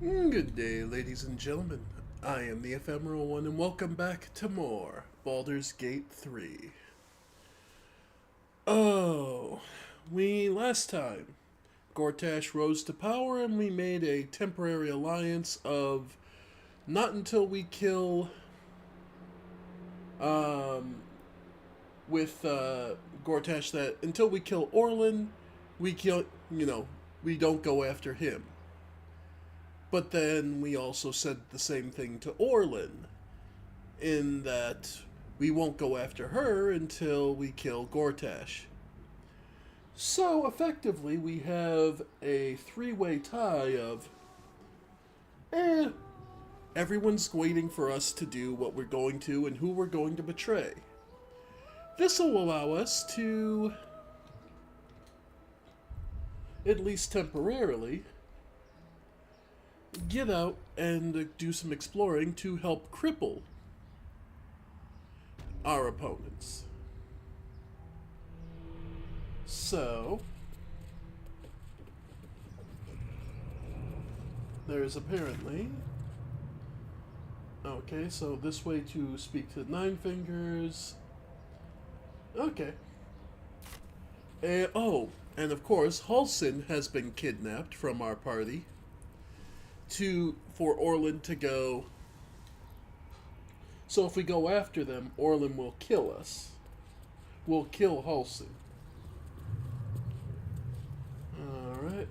Good day, ladies and gentlemen. I am the Ephemeral One, and welcome back to more Baldur's Gate 3. Oh, last time, Gortash rose to power and we made a temporary alliance of not until we kill, um, with, Gortash that until we kill Orlin, we kill, we don't go after him. But then we also said the same thing to Orlin, in that we won't go after her until we kill Gortash. So effectively, we have a three-way tie of, eh, everyone's waiting for us to do what we're going to and who we're going to betray. This will allow us to, at least temporarily, get out and do some exploring to help cripple our opponents. So, there's apparently. Okay, so this way to speak to Nine Fingers. Okay. And of course, Halsin has been kidnapped from our party for Orlin to go. So if we go after them, Orlin will kill us. We'll kill Halsin. Alright.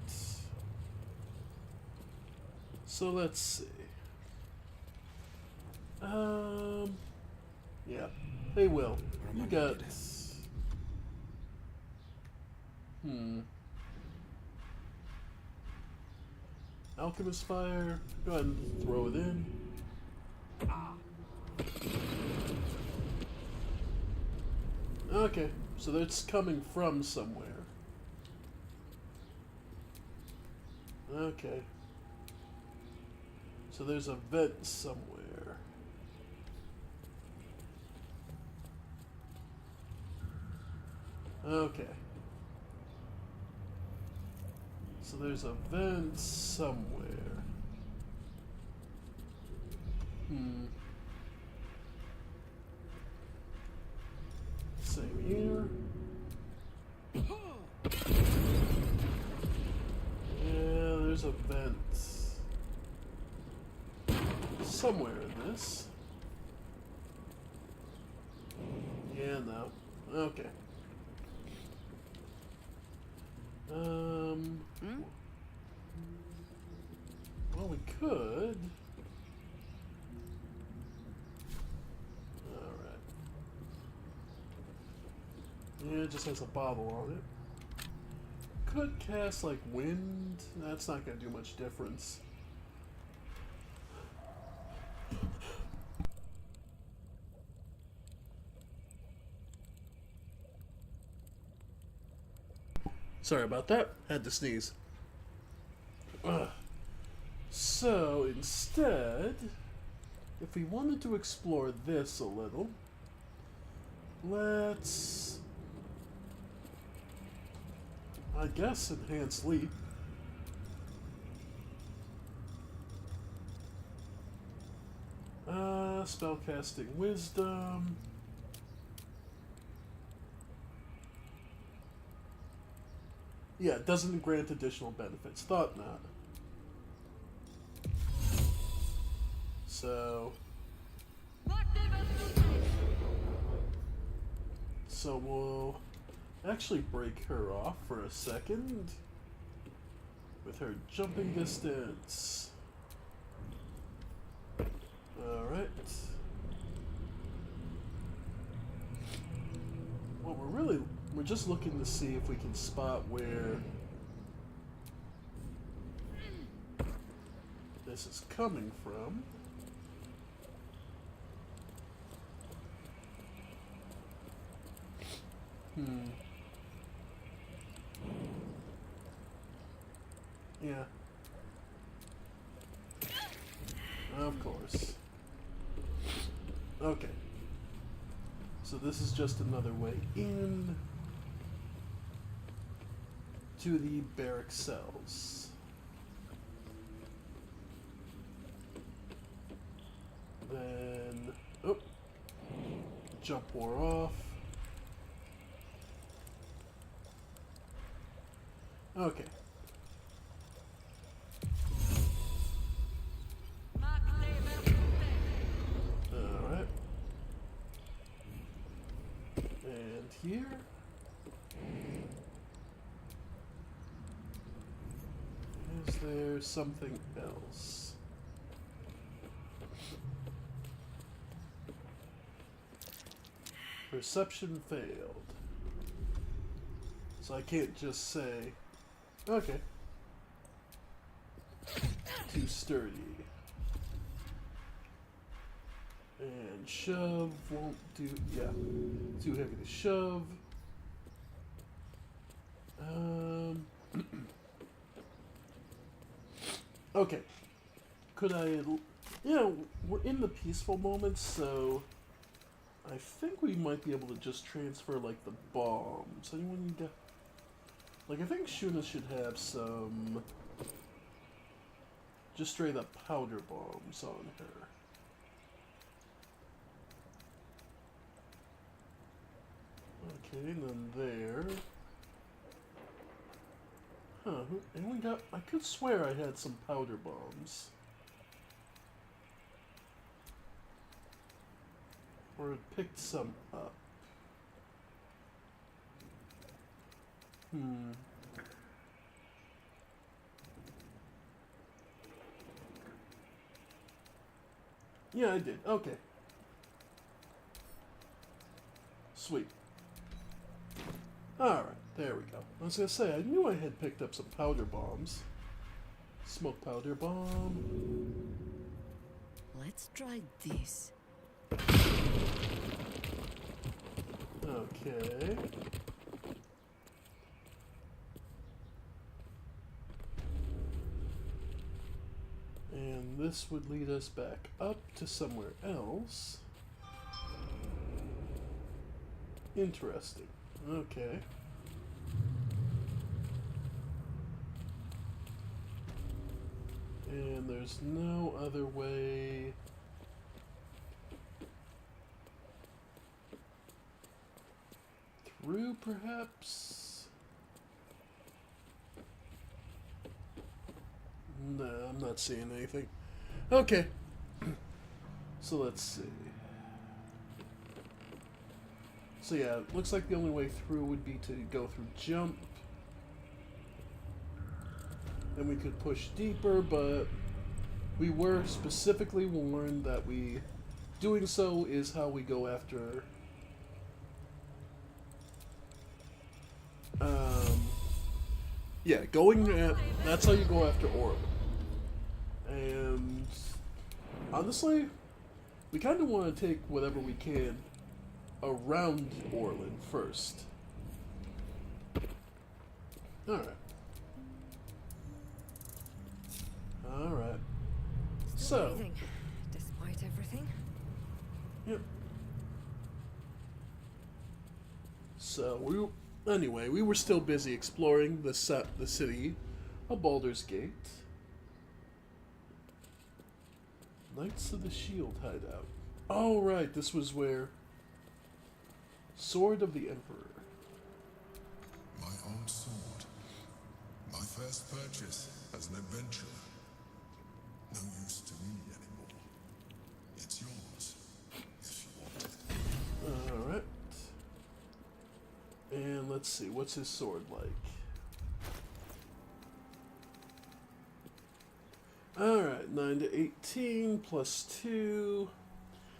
So let's see. Yeah. They will. You got... Alchemist Fire. Go ahead and throw it in. Okay, so that's coming from somewhere. Okay. So there's a vent somewhere. Okay. So there's a vent somewhere. Same here. Yeah, there's a vent somewhere in this. Yeah, no. Okay. Well, we could. Alright. Yeah, it just has a bottle on it. Could cast, like, wind. That's not gonna do much difference. Sorry about that. Had to sneeze. So, instead, if we wanted to explore this a little, let's, I guess, enhance leap. Spellcasting wisdom. Yeah, it doesn't grant additional benefits. Thought not. So we'll actually break her off for a second with her jumping distance. Alright. What we're just looking to see if we can spot where this is coming from. Yeah. Of course. Okay. So this is just another way in to the barrack cells. jump wore off. Okay. Alright. And here. Is there something else? Perception failed. So I can't just say, okay. Too sturdy. And shove won't do, yeah. Too heavy to shove. Okay. Could I, we're in the peaceful moments, so I think we might be able to just transfer, like, the bombs. Anyone got, like, I think Shuna should have some just straight up powder bombs on her. Okay, and then there. Huh, anyone got, I could swear I had some powder bombs. Or it picked some up. Yeah, I did. Okay. Sweet. Alright, there we go. I was gonna say, I knew I had picked up some powder bombs. Smoke powder bomb. Let's try this. Okay. And this would lead us back up to somewhere else. Interesting. Okay. And there's no other way. Through, perhaps? No, I'm not seeing anything. Okay. So let's see. So yeah, it looks like the only way through would be to go through jump. And we could push deeper, but we were specifically warned that doing so is how we go after yeah, that's how you go after Orb. And honestly, we kind of want to take whatever we can around Orlin first. Alright. Alright. Still breathing, despite everything. Yep. So we were still busy exploring the city of Baldur's Gate. Knights of the Shield hideout. Oh right, this was where Sword of the Emperor. My old sword. My first purchase as an adventurer. No use to me anymore. It's yours, if you want it. Alright. And let's see, what's his sword like? Alright, 9 to 18, plus 2.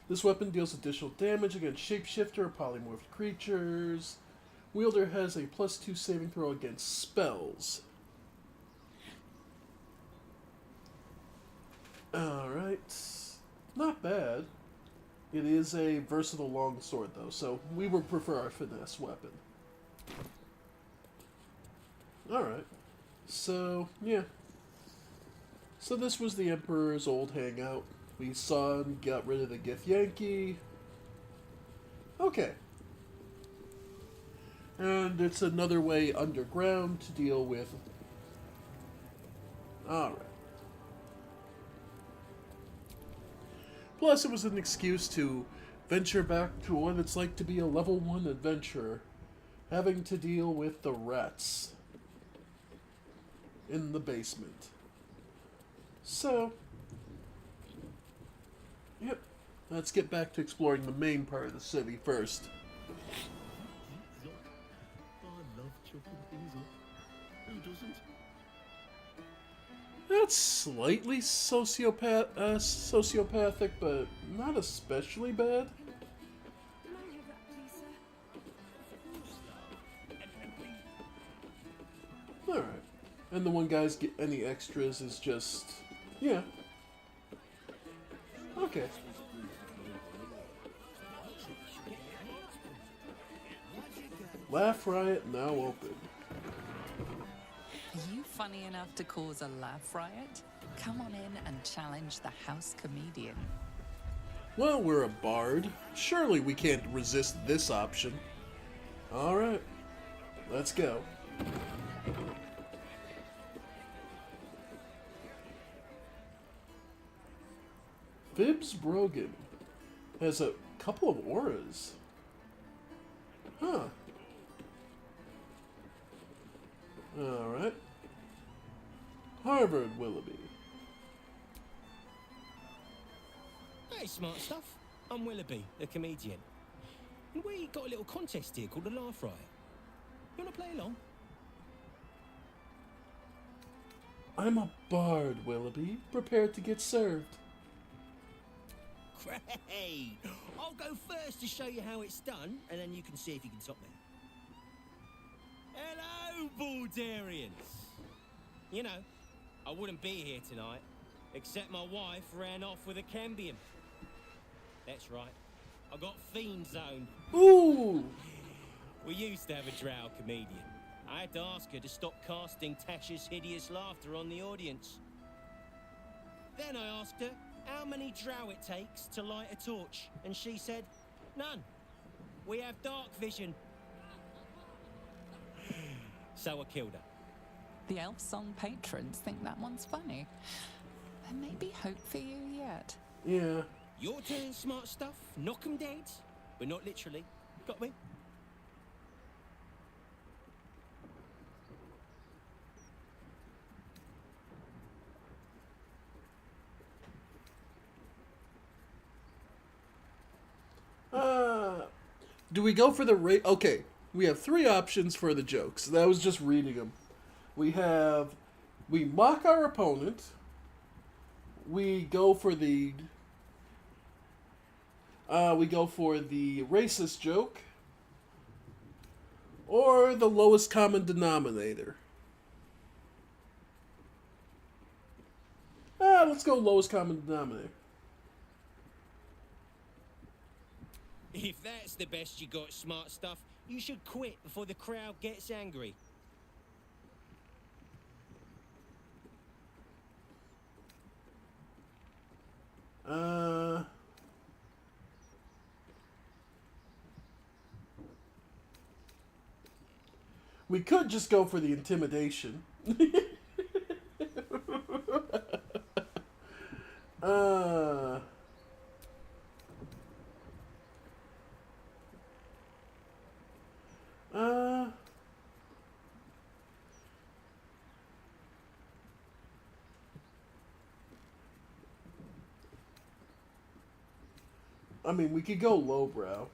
This weapon deals additional damage against shapeshifter or polymorphed creatures. Wielder has a plus 2 saving throw against spells. Alright. Not bad. It is a versatile long sword, though, so we would prefer our finesse weapon. Alright. So, yeah. So this was the Emperor's old hangout. We saw him, got rid of the Gith Yankee. Okay. And it's another way underground to deal with. Alright. Plus, it was an excuse to venture back to what it's like to be a level 1 adventurer, having to deal with the rats in the basement. So, yep, let's get back to exploring the main part of the city first. I love chopping things up. Who doesn't? That's slightly sociopathic, but not especially bad. Can I have that, please, sir? Alright. And the one guy's get any extras is just... yeah. Okay. Laugh Riot now open. Are you funny enough to cause a laugh riot? Come on in and challenge the house comedian. Well, we're a bard. Surely we can't resist this option. Alright. Let's go. Fibs Brogan has a couple of auras. Huh. Alright. Harvard Willoughby. Hey, smart stuff. I'm Willoughby, the comedian. And we got a little contest here called the Laugh Riot. You want to play along? I'm a bard, Willoughby, prepared to get served. Great! I'll go first to show you how it's done, and then you can see if you can top me. Hello, Baldurians! You know, I wouldn't be here tonight, except my wife ran off with a cambion. That's right, I got fiend zoned. Ooh! We used to have a drow comedian. I had to ask her to stop casting Tasha's hideous laughter on the audience. Then I asked her how many drow it takes to light a torch, and she said, none. We have dark vision. So I killed her. The elf song patrons think that one's funny. There may be hope for you yet. Yeah. Your turn, smart stuff. Knock 'em dead. But not literally. Got me? Do we go for the rate? Okay, we have 3 options for the jokes. That was just reading them. We mock our opponent. We go for the racist joke, or the lowest common denominator. Let's go lowest common denominator. If that's the best you got, smart stuff, you should quit before the crowd gets angry. We could just go for the intimidation. I mean, we could go lowbrow.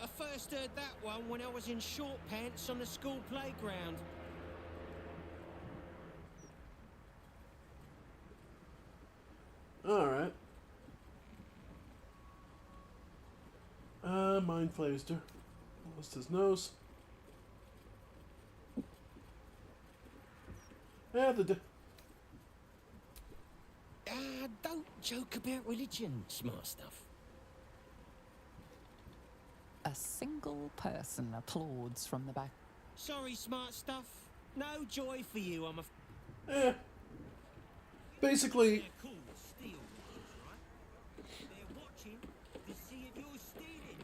I first heard that one when I was in short pants on the school playground. Alright. Mind Flaster. Lost his nose. Don't joke about religion, smart stuff. A single person applauds from the back. Sorry, smart stuff. No joy for you, I'm Basically, They're cool, steal ones, right? They're watching to see if you're stealing.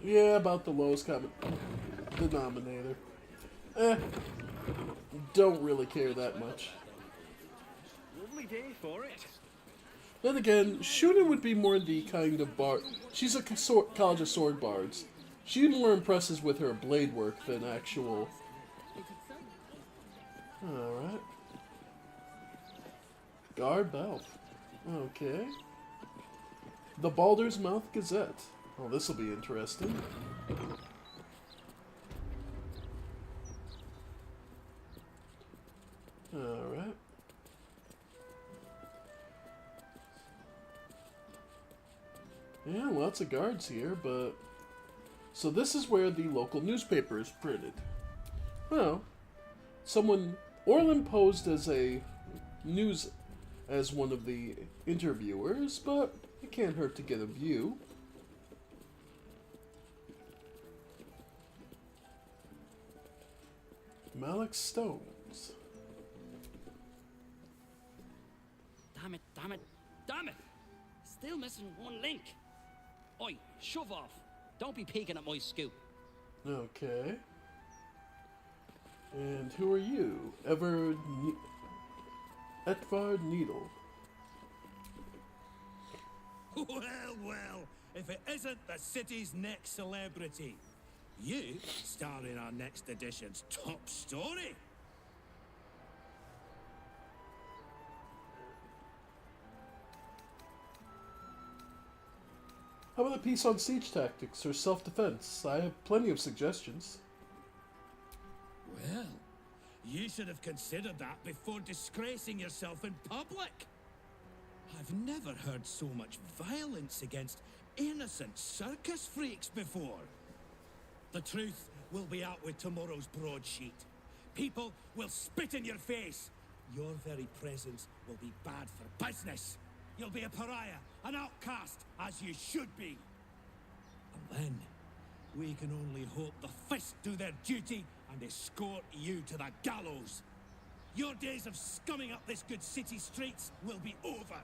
yeah, about the lowest common denominator. Don't really care that much. lovely day for it. Then again, Shunin would be more the kind of bard. She's a college of sword bards. She more impresses with her blade work than actual. Alright. Guard Belf. Okay. The Baldur's Mouth Gazette. Oh, this'll be interesting. Alright. Yeah, lots of guards here, but... So this is where the local newspaper is printed. Well, someone... Orlin posed as as one of the interviewers, but it can't hurt to get a view. Malik Stones. Damn it, damn it, damn it! Still missing one link. Oi, shove off. Don't be peeking at my scoop. Okay. And who are you? Edvard Needle. Well, well, if it isn't the city's next celebrity. You star in our next edition's top story. How about a piece on siege tactics or self-defense? I have plenty of suggestions. Well, you should have considered that before disgracing yourself in public. I've never heard so much violence against innocent circus freaks before. The truth will be out with tomorrow's broadsheet. People will spit in your face. Your very presence will be bad for business. You'll be a pariah, an outcast, as you should be. And then, we can only hope the fist do their duty and escort you to the gallows. Your days of scumming up this good city streets will be over.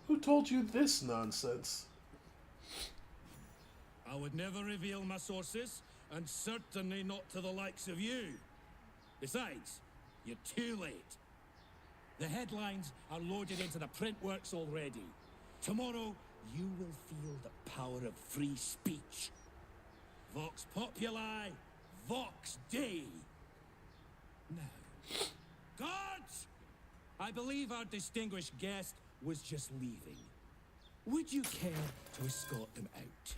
Who told you this nonsense? I would never reveal my sources, and certainly not to the likes of you. Besides, you're too late. The headlines are loaded into the print works already. Tomorrow, you will feel the power of free speech. Vox Populi, Vox Dei. Now, guards! I believe our distinguished guest was just leaving. Would you care to escort them out?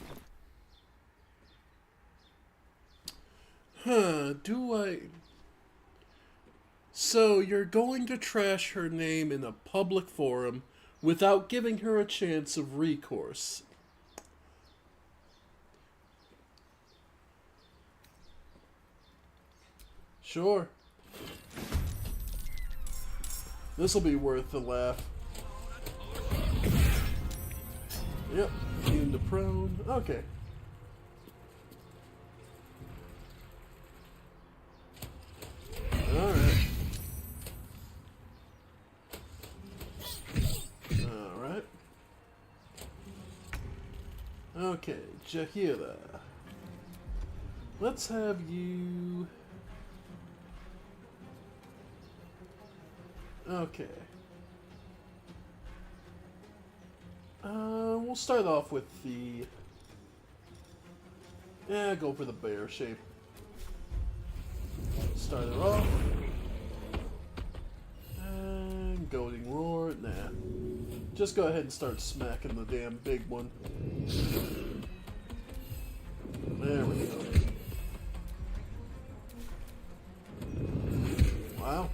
Do I... So, you're going to trash her name in a public forum without giving her a chance of recourse. Sure. This'll be worth the laugh. Yep, into prone. Okay. Alright. Alright. Okay, Jahira. Let's have you... Okay. We'll start off with the... Yeah, go for the bear shape. Start her off. And goading roar. Nah. Just go ahead and start smacking the damn big one. There we go. Wow.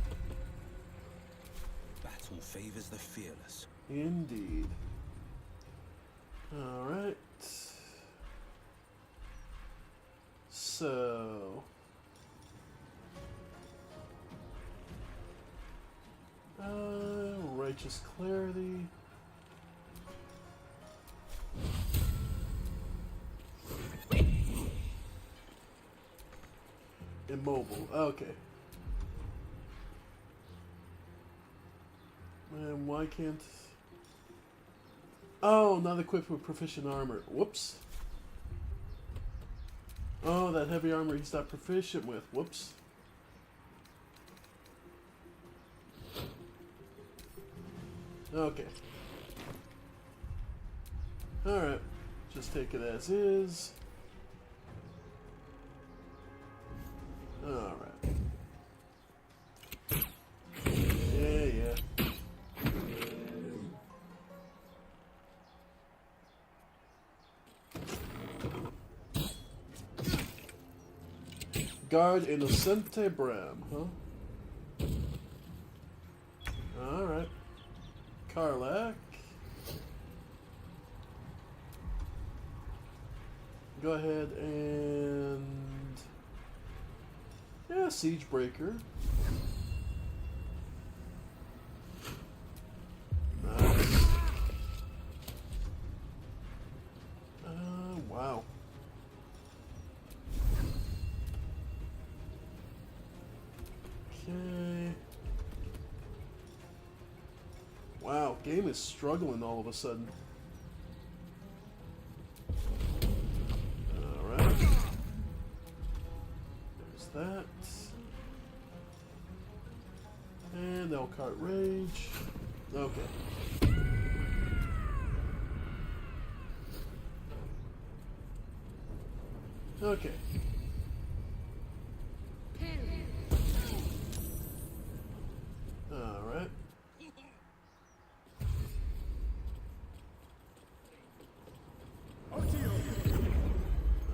Battle favors the fearless. Indeed. Alright. So... Righteous Clarity. Immobile. Okay. And why can't... Oh, not equipped with proficient armor. Whoops. Oh, that heavy armor he's not proficient with. Whoops. Okay. Alright. Just take it as is. Alright. Yeah, yeah. Guard Innocente Bram, huh? Alright. Karlak. Go ahead and... yeah, Siege Breaker. Nice. Wow. Okay. Wow, game is struggling all of a sudden. Alright. There's that. And Elkhart Rage. Okay. Okay. Alright.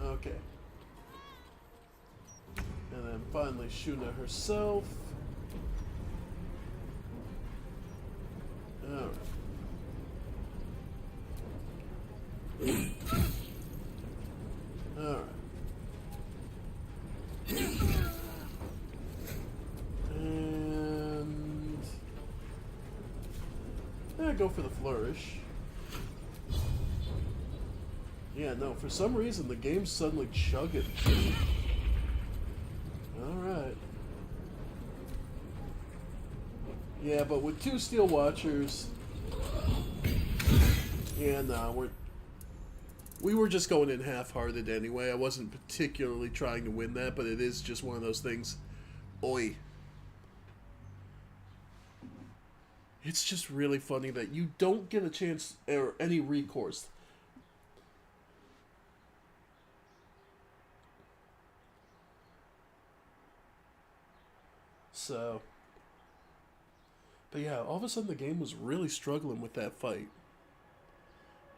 Okay. And then finally Shuna herself. Alright. Alright. And... yeah, go for the flourish. Yeah, no, for some reason the game's suddenly chugging. Alright. Yeah, but with 2 Steel Watchers... yeah, nah, we were just going in half-hearted anyway. I wasn't particularly trying to win that, but it is just one of those things. Oi. It's just really funny that you don't get a chance or any recourse. So, but yeah, all of a sudden the game was really struggling with that fight.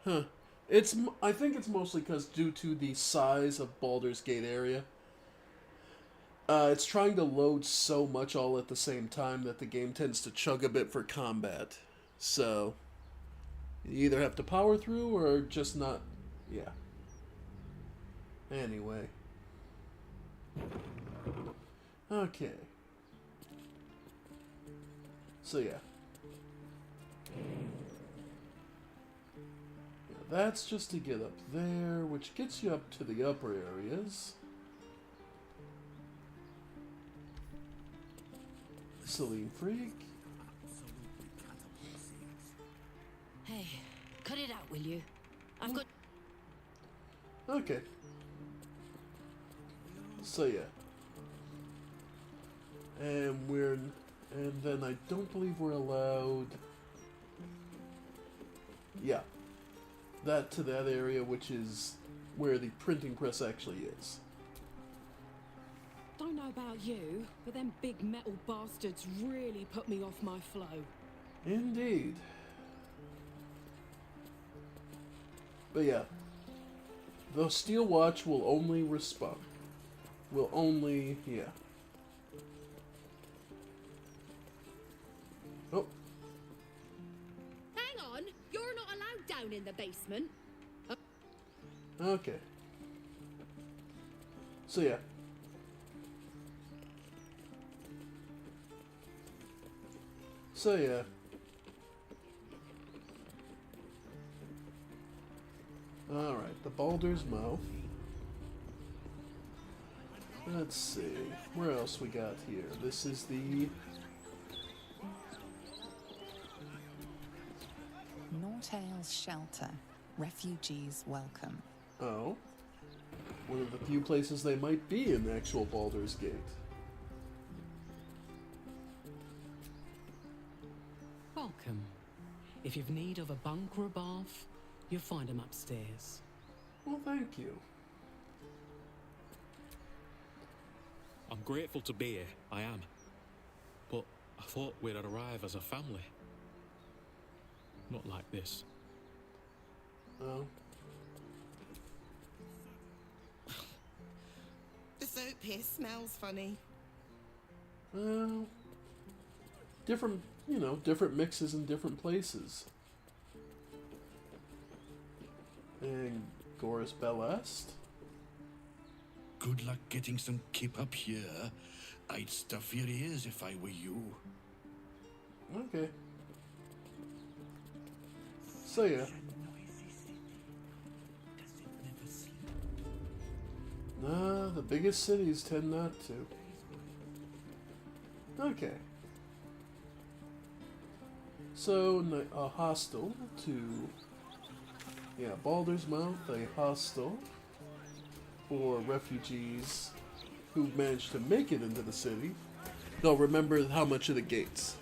Huh. I think it's mostly because due to the size of Baldur's Gate area, it's trying to load so much all at the same time that the game tends to chug a bit for combat. So, you either have to power through or just not, yeah. Anyway. Okay. So yeah. That's just to get up there, which gets you up to the upper areas. Celine Freak. Hey, cut it out, will you? I've got... okay. So yeah. And then I don't believe we're allowed... yeah. That to that area, which is where the printing press actually is. Don't know about you, but them big metal bastards really put me off my flow. Indeed. But yeah. The Steel Watch will only respond. Will only... yeah. Oh. Hang on! You're not allowed down in the basement. Okay. So yeah. So yeah. Alright, the Baldur's Mouth. Let's see. Where else we got here? This is the... Not Tales Shelter. Refugees welcome. Oh. One of the few places they might be in actual Baldur's Gate. Welcome. If you've need of a bunk or a bath, you'll find them upstairs. Well, thank you. I'm grateful to be here, I am. But I thought we'd arrive as a family. Not like this. Oh. The soap here smells funny. Well, different, different mixes in different places. And Goris Belest? Good luck getting some kip up here. I'd stuff your ears if I were you. Okay. So yeah. Nah, the biggest cities tend not to. Okay. So, a hostel to... Yeah, Baldur's Mouth, a hostel for refugees who managed to make it into the city. They'll remember how much of the gates.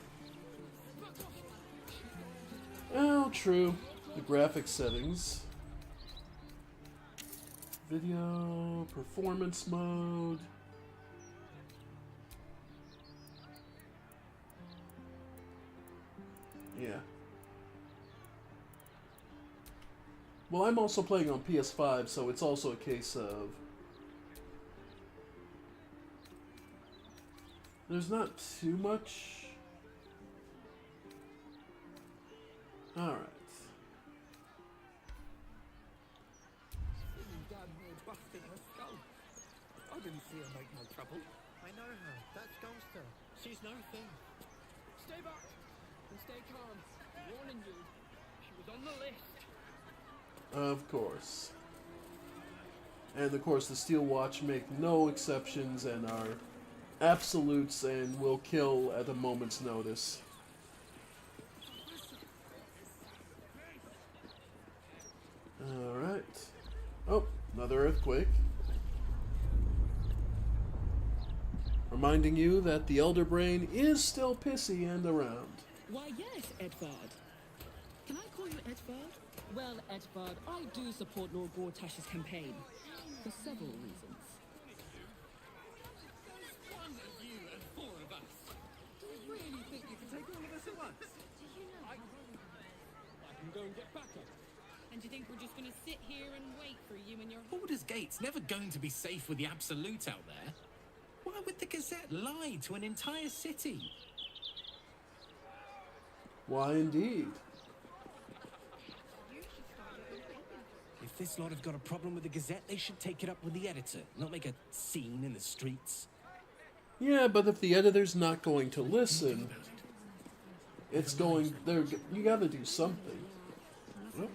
Oh, true. The graphic settings. Video, performance mode. Yeah. Well, I'm also playing on PS5, so it's also a case of... There's not too much... Alright. I didn't see her make no trouble. I know her. That's Ghoster. She's no thing. Stay back and stay calm. Warning you. She was on the list. Of course. And of course the Steel Watch make no exceptions and are absolutes and will kill at a moment's notice. Alright. Oh, another earthquake. Reminding you that the Elder Brain is still pissy and around. Why, yes, Edvard. Can I call you Edvard? Well, Edvard, I do support Lord Gortash's campaign. For several reasons. There's one of you and four of us. Do you really think you can take all of us at once? Do you know? I can go and get backup. And do you think we're just going to sit here and wait for you and your... Baldur's Gate's never going to be safe with the Absolute out there. Why would the Gazette lie to an entire city? Why indeed? If this lot have got a problem with the Gazette, they should take it up with the editor, not make a scene in the streets. Yeah, but if the editor's not going to listen, it's going... You gotta do something. Oh.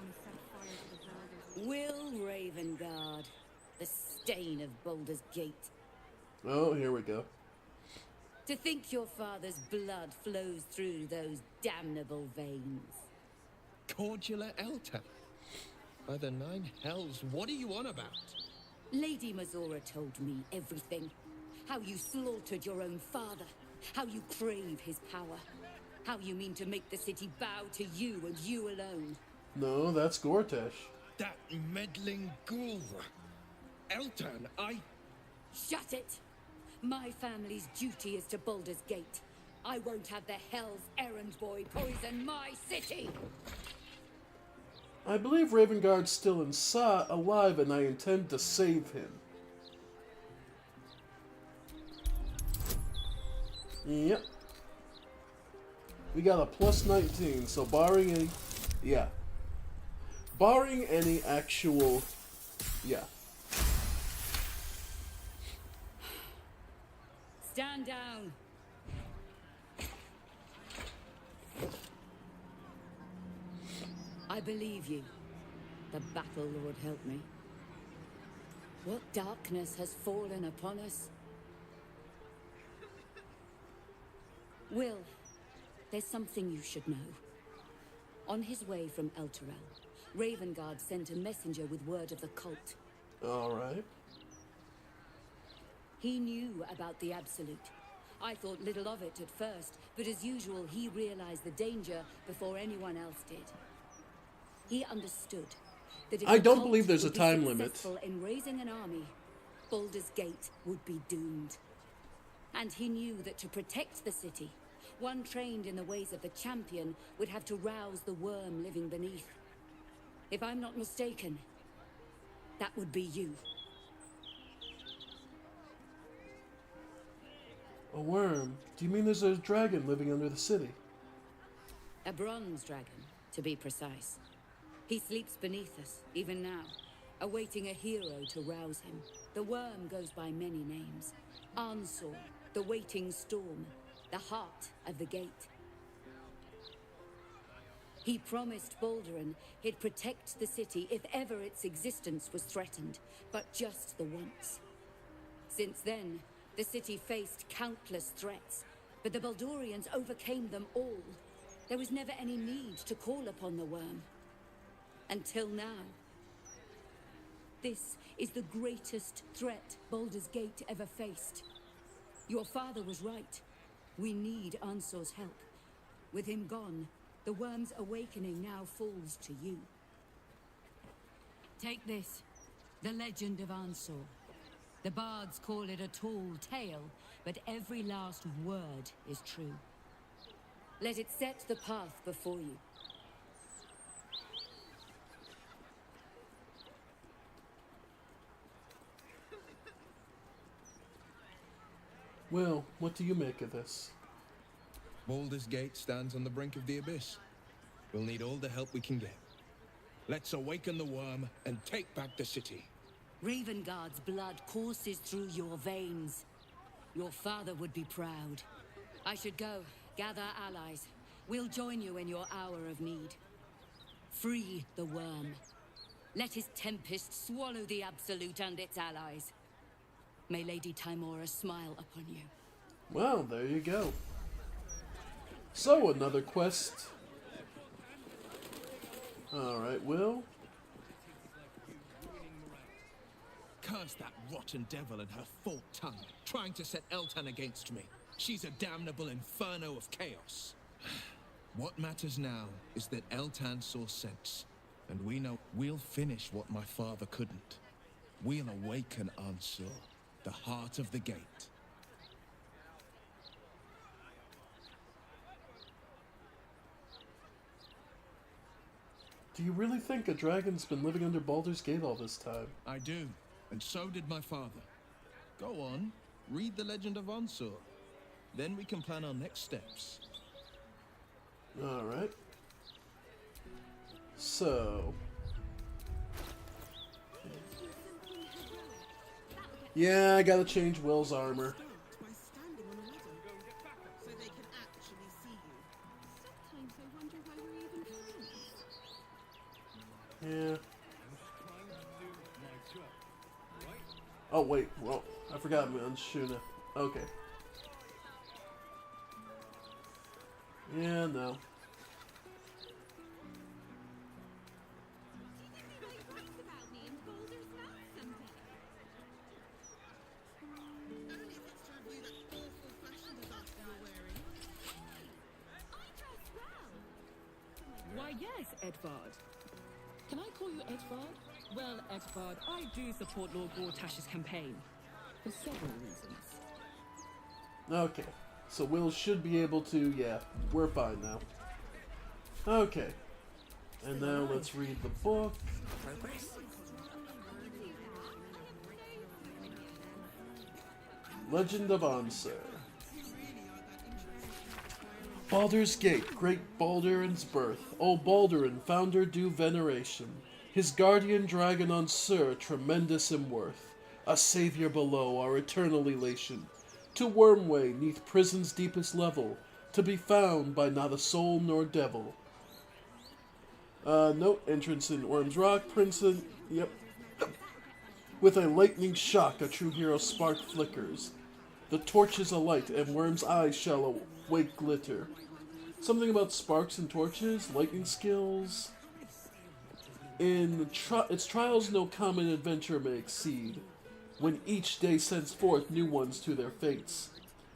Will Ravengard, the stain of Baldur's Gate. Oh, here we go. To think your father's blood flows through those damnable veins. Cordular Elta. By the nine hells, what are you on about? Lady Mazora told me everything. How you slaughtered your own father. How you crave his power. How you mean to make the city bow to you and you alone. No, that's Gortash. That meddling ghoul. Elton, Shut it! My family's duty is to Baldur's Gate. I won't have the Hell's Errand Boy poison my city! I believe Ravengard's still alive and I intend to save him. Yep. We got a plus 19, so barring any... Yeah. Barring any actual... Yeah. Stand down! I believe you. The Battle Lord help me. What darkness has fallen upon us? Will, there's something you should know. On his way from Elturel, Ravengard sent a messenger with word of the cult. Alright. He knew about the Absolute. I thought little of it at first, but as usual, he realized the danger before anyone else did. He understood that if I the don't cult believe there's a would be time limit. successful in raising an army, Baldur's Gate would be doomed. And he knew that to protect the city, one trained in the ways of the champion would have to rouse the worm living beneath. If I'm not mistaken, that would be you. A worm? Do you mean there's a dragon living under the city? A bronze dragon, to be precise. He sleeps beneath us, even now, awaiting a hero to rouse him. The worm goes by many names. Ansor, the waiting storm, the heart of the gate. He promised Baldurin he'd protect the city if ever its existence was threatened, but just the once. Since then, the city faced countless threats, but the Baldurians overcame them all. There was never any need to call upon the worm. Until now. This is the greatest threat Baldur's Gate ever faced. Your father was right. We need Ansor's help. With him gone, the worm's awakening now falls to you. Take this, the legend of Ansor. The bards call it a tall tale, but every last word is true. Let it set the path before you. Well, what do you make of this? Baldur's Gate stands on the brink of the abyss. We'll need all the help we can get. Let's awaken the worm and take back the city. Ravengard's blood courses through your veins. Your father would be proud. I should go, gather allies. We'll join you in your hour of need. Free the worm. Let his tempest swallow the Absolute and its allies. May Lady Timora smile upon you. Well, there you go. So, another quest. Alright, Will. Curse that rotten devil and her forked tongue, trying to set Eltan against me. She's a damnable inferno of chaos. What matters now is that Eltan saw sense, and we know we'll finish what my father couldn't. We'll awaken Ansur, the heart of the gate. Do you really think a dragon's been living under Baldur's Gate all this time? I do, and so did my father. Go on, read the legend of Ansur. Then we can plan our next steps. Alright. So... yeah, I gotta change Will's armor. By standing on a ladder, so they can actually see you. Sometimes I wonder why we're even friends. Yeah. Oh, wait. Well, I forgot I'm on Shuna. Okay. Yeah, no. Why, yes, Edvard. Can I call you Edvard? Well, Edvard, I do support Lord Gortash's campaign. For several reasons. Okay. So Will should be able to, yeah, we're fine now. Okay. And now let's read the book. Progress. Legend of Ansur. Baldur's Gate, great Baldurin's birth. O Baldurin, founder due veneration. His guardian dragon Ansur, tremendous in worth. A savior below, our eternal elation. To Wormway, neath prison's deepest level. To be found by not a soul nor devil. Note, entrance in Worm's Rock, Princeton, yep. With a lightning shock, a true hero's spark flickers. The torch is alight, and Worm's eyes shall awake glitter. Something about sparks and torches, lightning skills. In its trials, no common adventure may exceed, when each day sends forth new ones to their fates.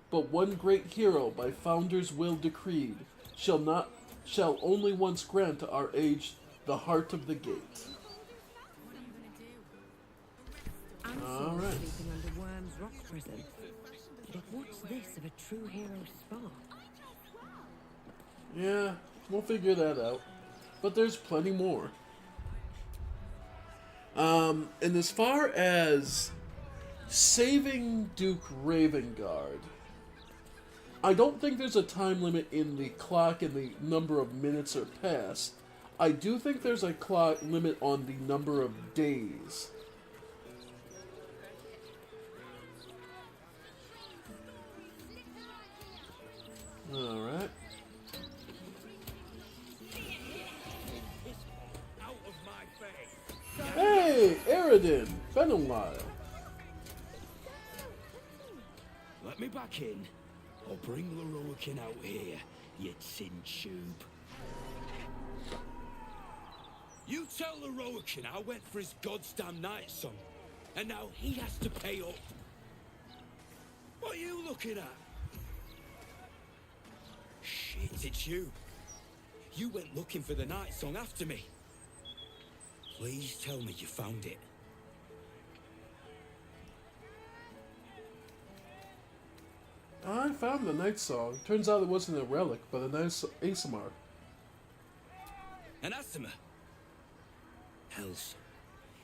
But one great hero, by Founder's will decreed, shall only once grant to our age the heart of the gate. All right. Sleeping under Worm's Rock prison. But what's this of a true hero's spark? Yeah, we'll figure that out. But there's plenty more. And as far as saving Duke Ravengard, I don't think there's a time limit in the clock and the number of minutes are passed. I do think there's a clock limit on the number of days. Alright. Hey, Aridin, been a while. Let me back in. I'll bring Leroican out here, you tin tube. You tell Leroican I went for his goddamn night song, and now he has to pay up. What are you looking at? Shit, it's you. You went looking for the night song after me. Please tell me you found it. I found the night song. Turns out it wasn't a relic, but a nice ASMR. An asthma? Hells.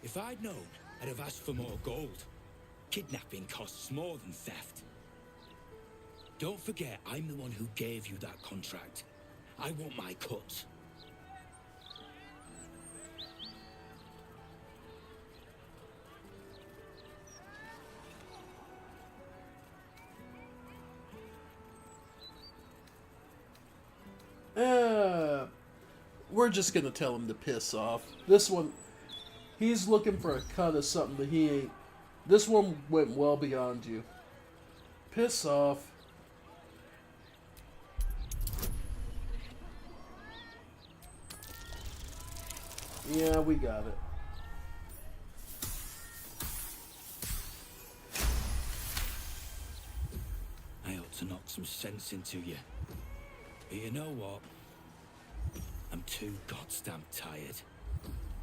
If I'd known, I'd have asked for more gold. Kidnapping costs more than theft. Don't forget, I'm the one who gave you that contract. I want my cut. We're just gonna tell him to piss off. This one, he's looking for a cut of something that he ain't. This one went well beyond you. Piss off. Yeah, we got it. I ought to knock some sense into you. But you know what? I'm too goddamn tired.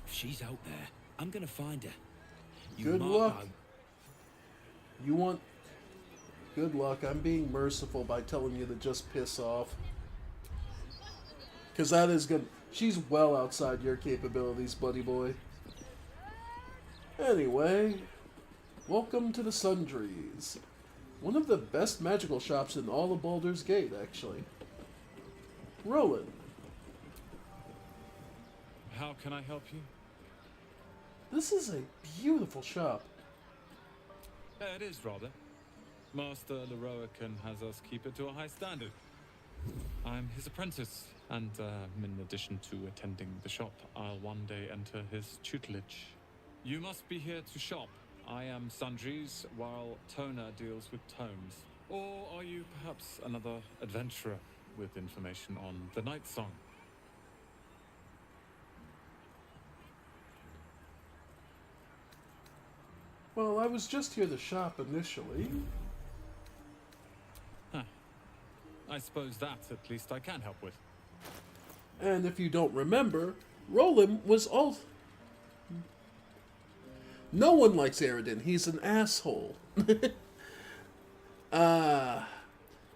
If she's out there, I'm gonna find her. You Good mark luck. my- You want... Good luck. I'm being merciful by telling you to just piss off. Because that is gonna... She's well outside your capabilities, buddy boy. Anyway, welcome to the Sundries. One of the best magical shops in all of Baldur's Gate, actually. Roland. How can I help you? This is a beautiful shop. It is, rather. Master Leroican has us keep it to a high standard. I'm his apprentice, and in addition to attending the shop, I'll one day enter his tutelage. You must be here to shop. I am Sundries, while Tona deals with tomes. Or are you perhaps another adventurer with information on the Night Song? Well, I was just here to shop initially. I suppose that, at least, I can help with. And if you don't remember, Roland was all... No one likes Aridin. He's an asshole.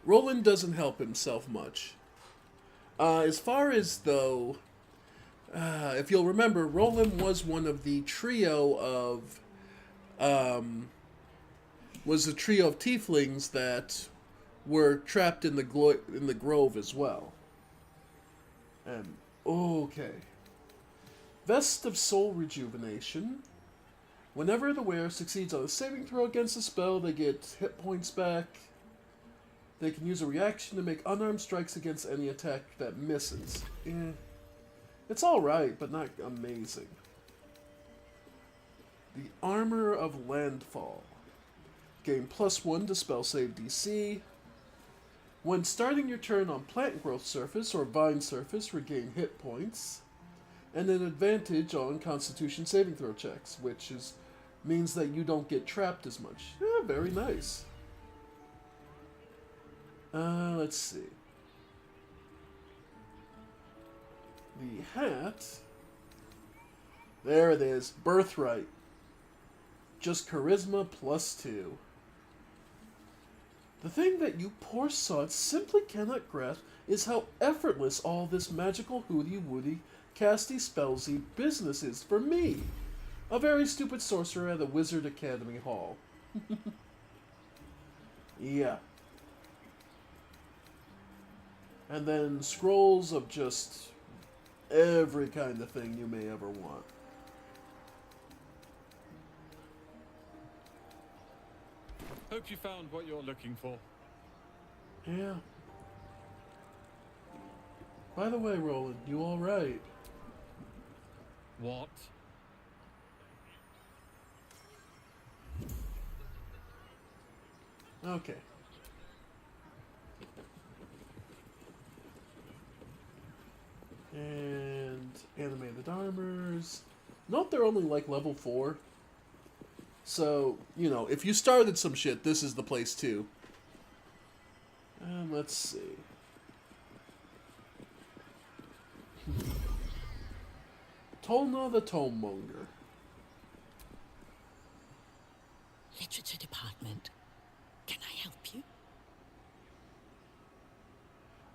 Roland doesn't help himself much. As far as, though... if you'll remember, Roland was one of the trio of... was a trio of tieflings that were trapped in the grove as well. And okay, Vest of Soul Rejuvenation. Whenever the wearer succeeds on a saving throw against a spell, they get hit points back. They can use a reaction to make unarmed strikes against any attack that misses. It's alright, but not amazing. The Armor of Landfall. Gain +1 to spell save DC. When starting your turn on plant growth surface or vine surface, regain hit points, and an advantage on Constitution saving throw checks, which means that you don't get trapped as much. Yeah, very nice. Let's see. The hat. There it is. Birthright. Just charisma +2. The thing that you poor sods simply cannot grasp is how effortless all this magical hooty-woody, casty-spellsy business is for me, a very stupid sorcerer at a Wizard Academy Hall. Yeah. And then scrolls of just every kind of thing you may ever want. Hope you found what you're looking for. Yeah. By the way, Roland, you alright? What? Okay. And animated armors. Note they're only like level 4. So, you know, if you started some shit, this is the place too. And let's see. Tolna the Tomemonger. Literature department. Can I help you?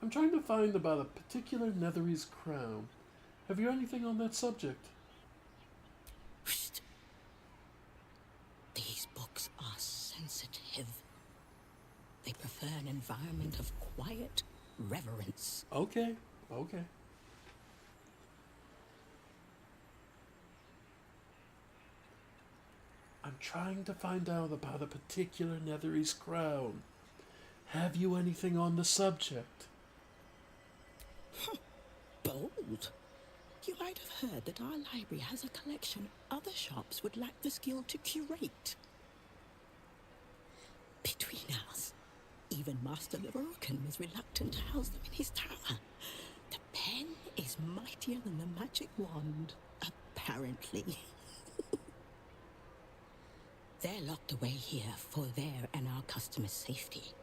I'm trying to find about a particular Netherese crown. Have you anything on that subject? Whoosh. These books are sensitive. They prefer an environment of quiet reverence. Okay, okay. I'm trying to find out about a particular Netherese crown. Have you anything on the subject? Bold. You might have heard that our library has a collection other shops would lack the skill to curate. Between us, even Master Lerocan was reluctant to house them in his tower. The pen is mightier than the magic wand, apparently. They're locked away here for their and our customers' safety.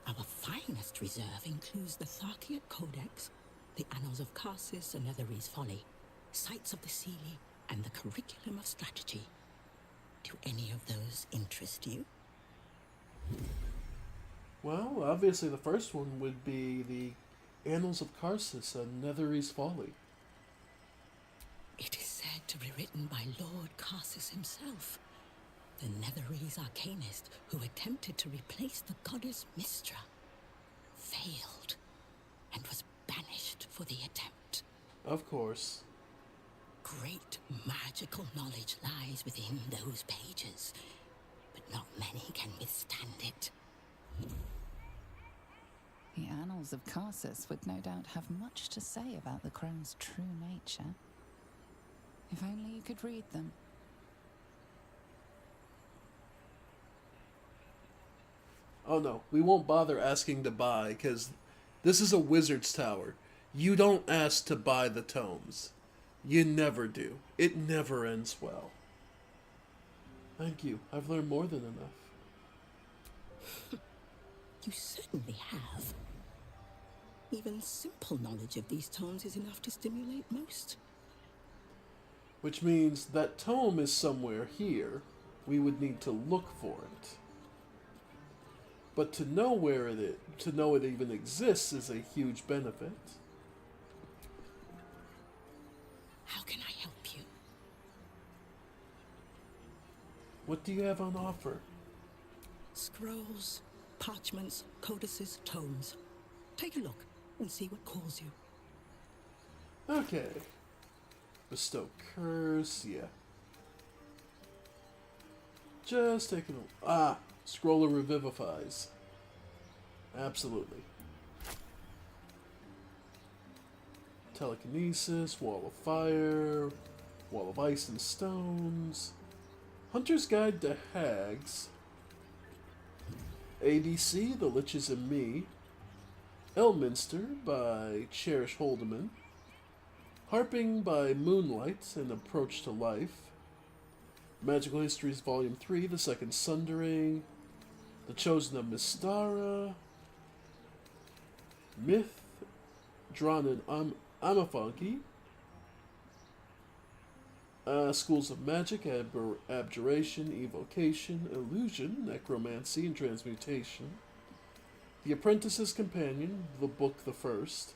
Our finest reserve includes the Tharkiot Codex, the Annals of Karsus and Netherese Folly, Sights of the Seelie, and the Curriculum of Strategy. Do any of those interest you? Well, obviously the first one would be the Annals of Karsus and Netherese Folly. It is said to be written by Lord Karsus himself, the Netherese arcanist who attempted to replace the goddess Mystra, failed, and was banished for the attempt. Of course. Great magical knowledge lies within those pages, but not many can withstand it. The Annals of Karsus would no doubt have much to say about the crown's true nature. If only you could read them. Oh no, we won't bother asking to buy, because this is a wizard's tower. You don't ask to buy the tomes. You never do. It never ends well. Thank you. I've learned more than enough. You certainly have. Even simple knowledge of these tomes is enough to stimulate most. Which means that tome is somewhere here. We would need to look for it. But to know where it is, to know it even exists is a huge benefit. How can I help you? What do you have on offer? Scrolls, parchments, codices, tomes. Take a look and see what calls you. Okay. Bestow curse, yeah. Just taking a... Ah! Scroller revivifies. Absolutely. Telekinesis, Wall of Fire, Wall of Ice and Stones, Hunter's Guide to Hags, ADC, The Liches and Me, Elminster by Cherish Holdeman. Harping by Moonlight and Approach to Life. Magical Histories Volume 3, The Second Sundering. The Chosen of Mystara. Myth drawn in Amafonki. Schools of Magic, Abjuration, Evocation, Illusion, Necromancy, and Transmutation. The Apprentice's Companion, the Book the First.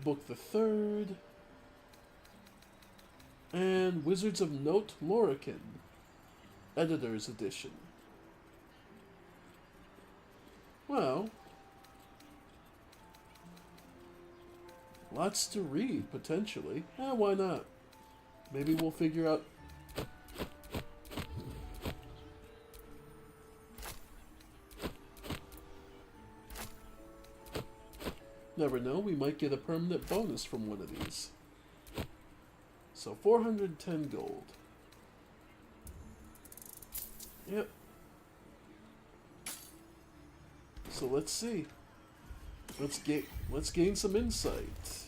Book the Third. And Wizards of Note Lorcan, Editor's Edition. Well, lots to read, potentially. Why not? Maybe we'll figure out... Never know, we might get a permanent bonus from one of these. So 410 gold. Yep. So let's see. Let's gain some insight.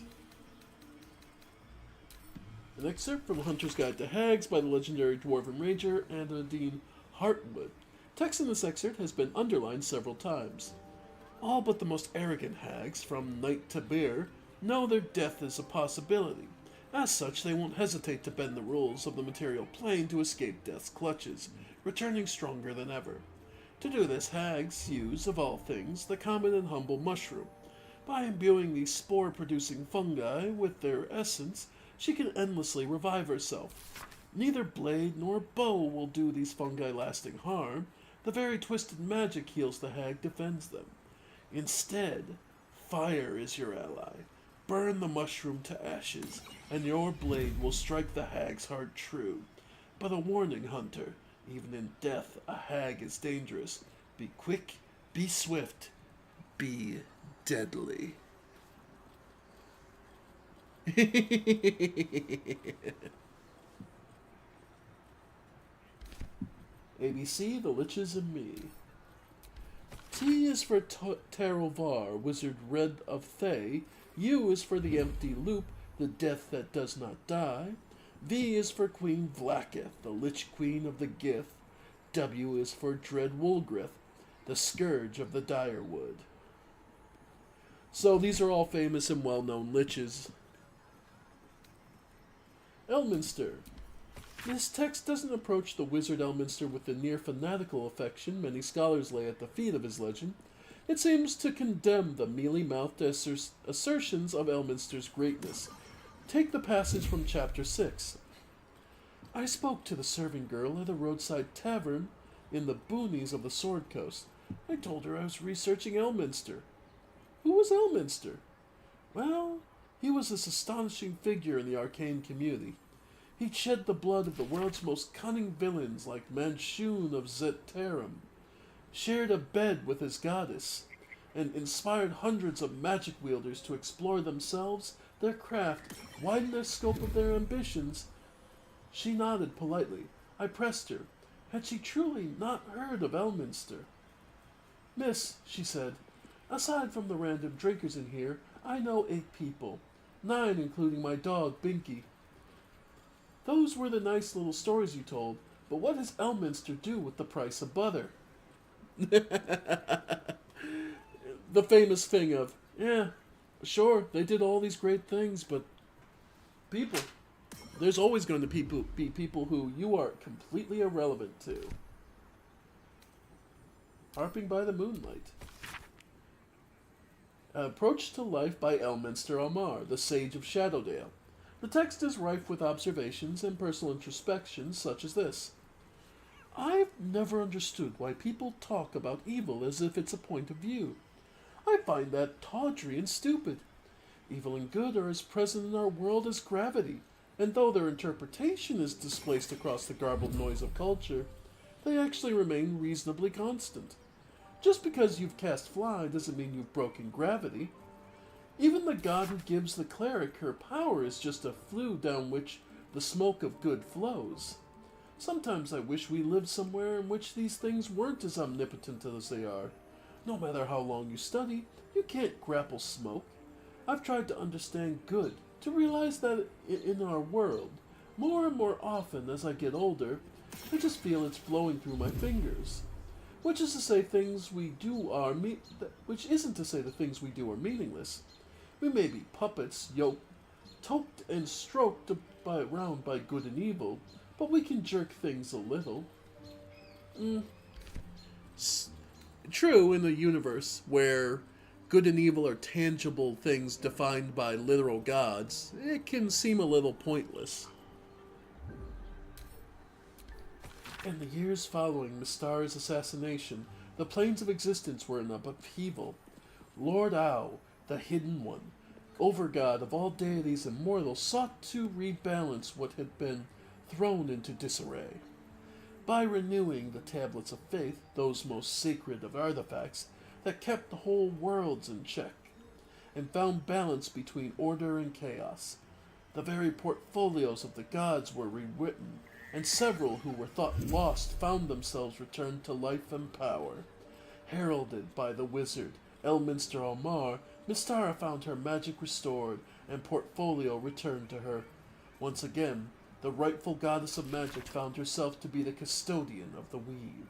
An excerpt from Hunter's Guide to Hags by the legendary Dwarven Ranger Nadine Hartwood. Text in this excerpt has been underlined several times. All but the most arrogant hags, from Knight to Bear, know their death is a possibility. As such, they won't hesitate to bend the rules of the material plane to escape death's clutches, returning stronger than ever. To do this, hags use, of all things, the common and humble mushroom. By imbuing these spore-producing fungi with their essence, she can endlessly revive herself. Neither blade nor bow will do these fungi lasting harm. The very twisted magic heals the hag defends them. Instead, fire is your ally. Burn the mushroom to ashes, and your blade will strike the hag's heart true. But a warning, Hunter. Even in death, a hag is dangerous. Be quick, be swift, be deadly. ABC, The Liches and Me. T is for Tarovar, Wizard Red of Thay. U is for the Empty Loop, the Death that does not die. V is for Queen Vlaakith, the Lich Queen of the Gith. W is for Dread Woolgrith, the Scourge of the Direwood. So these are all famous and well-known liches. Elminster. This text doesn't approach the wizard Elminster with the near fanatical affection many scholars lay at the feet of his legend. It seems to condemn the mealy-mouthed assertions of Elminster's greatness. Take the passage from chapter 6. I spoke to the serving girl at a roadside tavern in the boonies of the Sword Coast. I told her I was researching Elminster. Who was Elminster? Well, he was this astonishing figure in the arcane community. He'd shed the blood of the world's most cunning villains like Manchun of Zetarum, shared a bed with his goddess, and inspired hundreds of magic wielders to explore themselves, their craft, widen the scope of their ambitions. She nodded politely. I pressed her. Had she truly not heard of Elminster? Miss, she said, aside from the random drinkers in here, I know 8 people. 9 including my dog, Binky. Those were the nice little stories you told, but what does Elminster do with the price of butter? The famous thing of, yeah, sure, they did all these great things, but people, there's always going to be people who you are completely irrelevant to. Harping by the Moonlight. Approach to Life by Elminster Amar, the Sage of Shadowdale. The text is rife with observations and personal introspections such as this. I've never understood why people talk about evil as if it's a point of view. I find that tawdry and stupid. Evil and good are as present in our world as gravity, and though their interpretation is displaced across the garbled noise of culture, they actually remain reasonably constant. Just because you've cast fly doesn't mean you've broken gravity. Even the god who gives the cleric her power is just a flue down which the smoke of good flows. Sometimes I wish we lived somewhere in which these things weren't as omnipotent as they are. No matter how long you study, you can't grapple smoke. I've tried to understand good, to realize that in our world, more and more often as I get older, I just feel it's flowing through my fingers. Which is to say things we do are which isn't to say the things we do are meaningless. We may be puppets, toked and stroked around by good and evil, but we can jerk things a little. True, in a universe where good and evil are tangible things defined by literal gods, it can seem a little pointless. In the years following Mystara's assassination, the planes of existence were in upheaval. Lord Ao, the Hidden One, overgod of all deities and mortals, sought to rebalance what had been thrown into disarray. By renewing the tablets of faith, those most sacred of artifacts that kept the whole worlds in check, and found balance between order and chaos, the very portfolios of the gods were rewritten, and several who were thought lost found themselves returned to life and power. Heralded by the wizard Elminster Almar, Mystara found her magic restored and portfolio returned to her. Once again, the rightful goddess of magic found herself to be the custodian of the weave.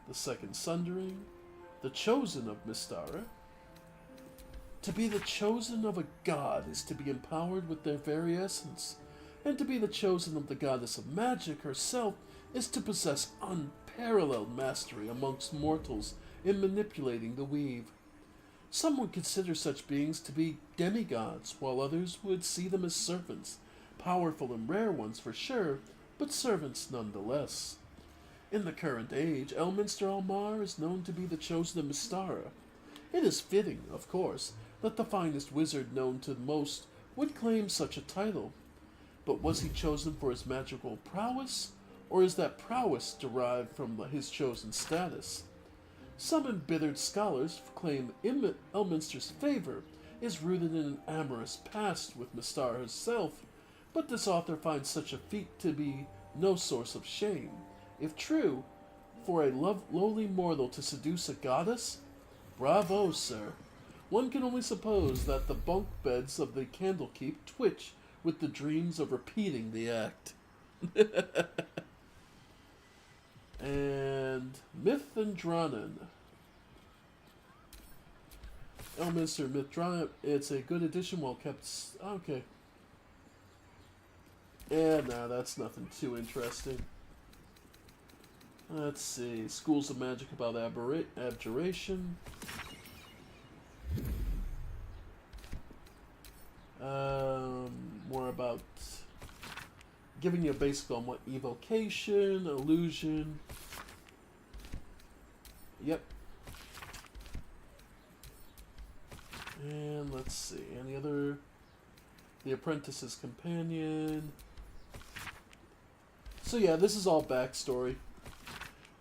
The second sundering, the chosen of Mystara. To be the chosen of a god is to be empowered with their very essence, and to be the chosen of the goddess of magic herself is to possess unparalleled mastery amongst mortals in manipulating the weave. Some would consider such beings to be demigods, while others would see them as servants, powerful and rare ones for sure, but servants nonetheless. In the current age, Elminster Almar is known to be the chosen of Mystara. It is fitting, of course, that the finest wizard known to most would claim such a title. But was he chosen for his magical prowess, or is that prowess derived from his chosen status? Some embittered scholars claim Elminster's favor is rooted in an amorous past with Mystara herself, but this author finds such a feat to be no source of shame. If true, for a lowly mortal to seduce a goddess? Bravo, sir. One can only suppose that the bunk beds of the Candlekeep twitch with the dreams of repeating the act. And Mythdranen. Elminster Mythdranen. It's a good addition, well kept. Okay. Yeah, no, that's nothing too interesting. Let's see. Schools of Magic about abjuration. More about giving you a basic on what evocation, illusion. Yep. And let's see. Any other? The Apprentice's Companion. So yeah, this is all backstory.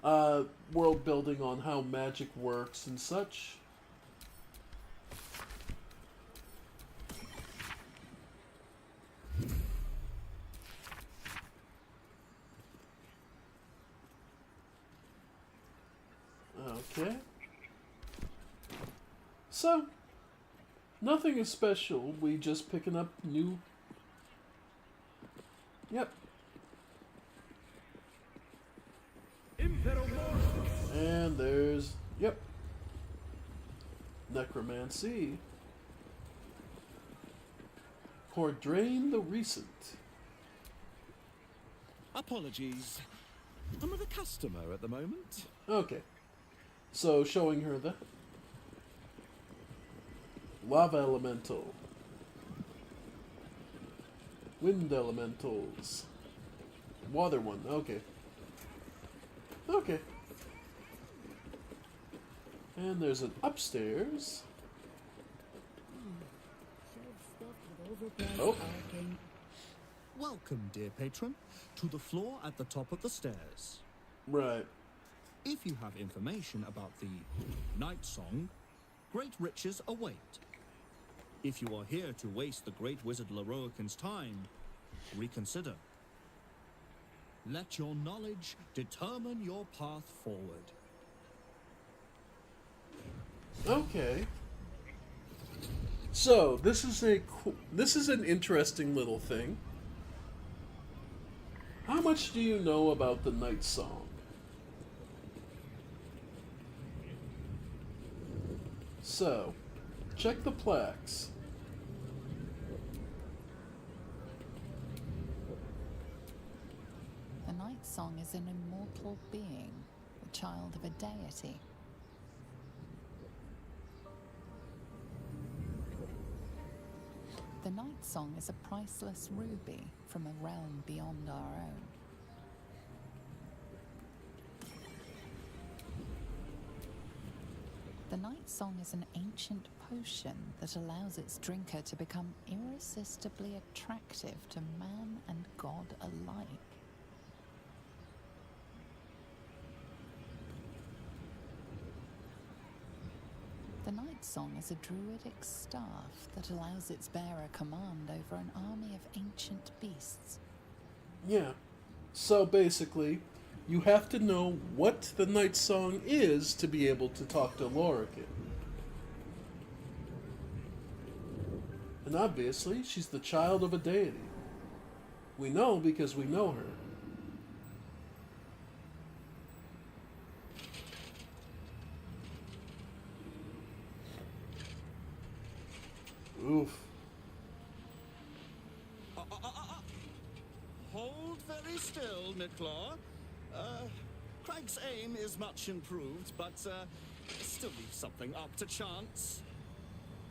World building on how magic works and such. Okay. So, nothing is special. We just picking up new. Yep. And there's, yep, Necromancy. Cordrain the Recent. Apologies. I'm with a customer at the moment. Okay. So, showing her the Lava Elemental. Wind Elementals. Water one, okay. Okay. And there's an upstairs. Oh. Welcome, dear patron, to the floor at the top of the stairs. Right. If you have information about the Night Song, great riches await. If you are here to waste the great wizard Leroican's time, reconsider. Let your knowledge determine your path forward. Okay. So this is this is an interesting little thing. How much do you know about the Night Song? So, check the plaques. The Night Song is an immortal being, the child of a deity. The Night Song is a priceless ruby from a realm beyond our own. The Night Song is an ancient potion that allows its drinker to become irresistibly attractive to man and god alike. The Night Song is a druidic staff that allows its bearer command over an army of ancient beasts. Yeah. So basically, you have to know what the Night Song is to be able to talk to Lorcan. And obviously, she's the child of a deity. We know because we know her. Oof. Hold very still, Nicklaw. Craig's aim is much improved, but still leaves something up to chance.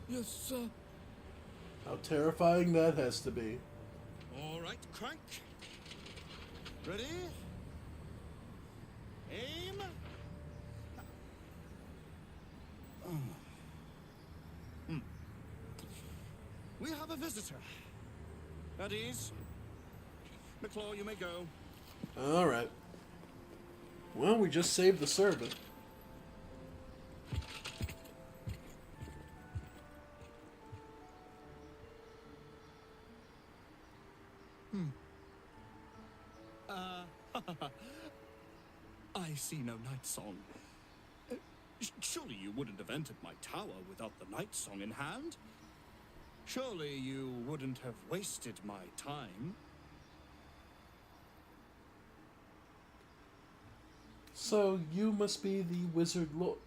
Yes, sir. How terrifying that has to be. All right, Crank. Ready? Aim. We have a visitor. At ease. McClaw, you may go. Alright. Well, we just saved the servant. I see no Night Song. Surely you wouldn't have entered my tower without the Night Song in hand? Surely you wouldn't have wasted my time? So, you must be the Wizard Lord.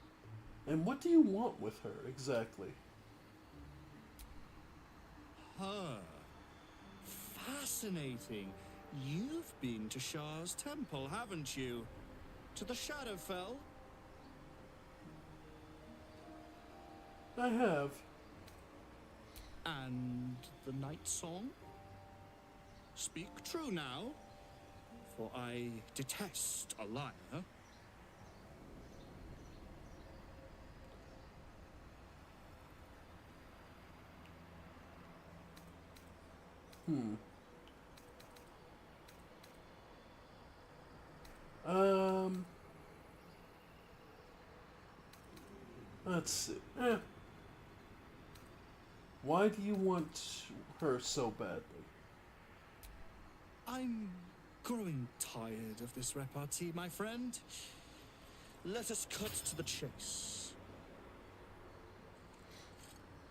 And what do you want with her, exactly? Fascinating. You've been to Shah's temple, haven't you? To the Shadowfell? I have. And the Night Song? Speak true now, for I detest a liar. Let's see. Why do you want her so badly? I'm growing tired of this repartee, my friend. Let us cut to the chase.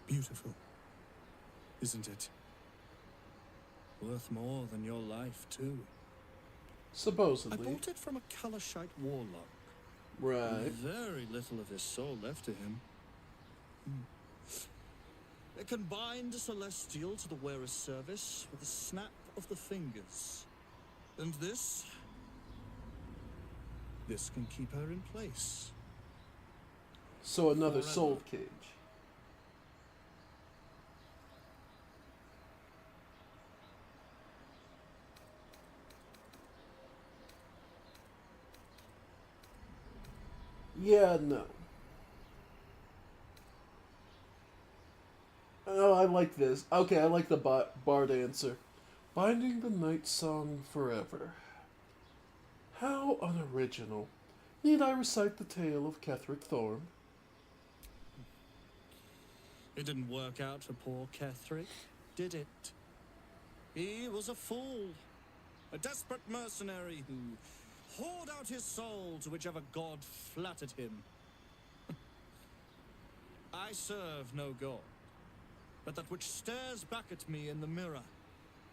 Beautiful, isn't it? Worth more than your life, too. Supposedly. I bought it from a Kalashite warlock. Right. Very little of his soul left to him. It can bind a celestial to the wearer's service with a snap of the fingers. And this can keep her in place. So another Forever. soul cage. Yeah, no. Oh, I like this. Okay, I like the bard answer. Binding the Night Song forever. How unoriginal. Need I recite the tale of Ketherick Thorm? It didn't work out for poor Ketherick, did it? He was a fool. A desperate mercenary who poured out his soul to whichever god flattered him. I serve no god, but that which stares back at me in the mirror.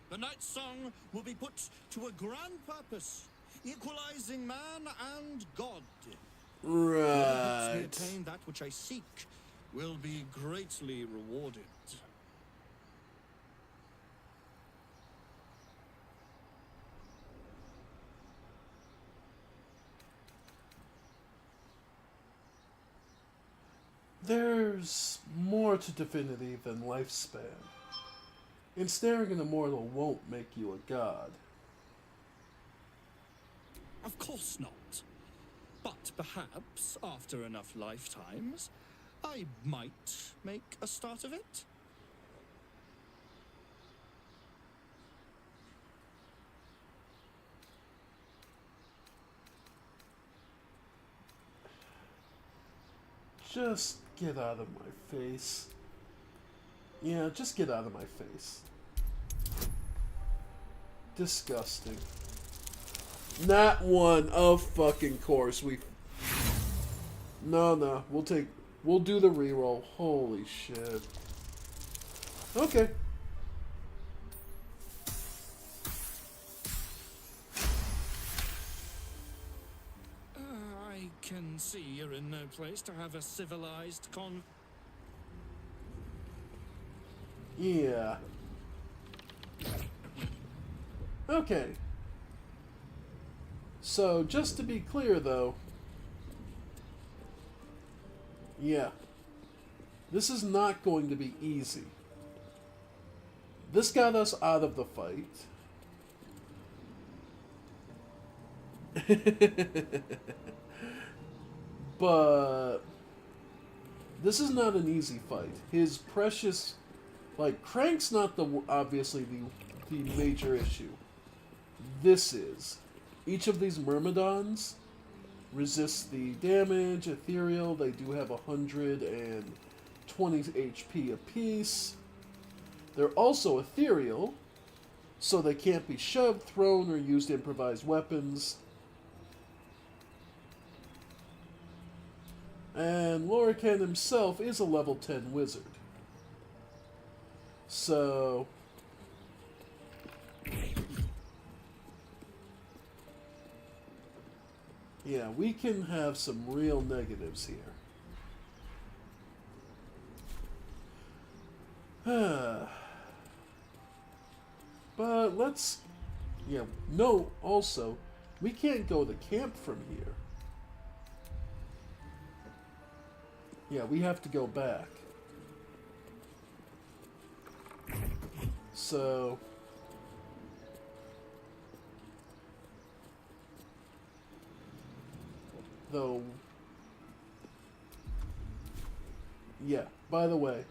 The Night Song will be put to a grand purpose, equalizing man and god. Whoever helps me Right. attain that which I seek will be greatly rewarded. There's more to divinity than lifespan. Ensnaring an immortal won't make you a god. Of course not. But perhaps, after enough lifetimes, I might make a start of it. Just get out of my face. Yeah, just get out of my face. Disgusting. Not one of fucking course. No, we'll do the reroll. Holy shit. Okay. I can see you're in no place to have a civilized Yeah. Okay. So, just to be clear, though, yeah, this is not going to be easy. This got us out of the fight. But this is not an easy fight. His precious, like, Crank's not obviously the major issue. This is. Each of these Myrmidons resists the damage. Ethereal, they do have 120 HP apiece. They're also ethereal, so they can't be shoved, thrown, or used improvised weapons. And Lorican himself is a level 10 wizard. So... yeah, we can have some real negatives here. But let's... yeah, no, also, we can't go to camp from here. Yeah, we have to go back. So... though... yeah, by the way,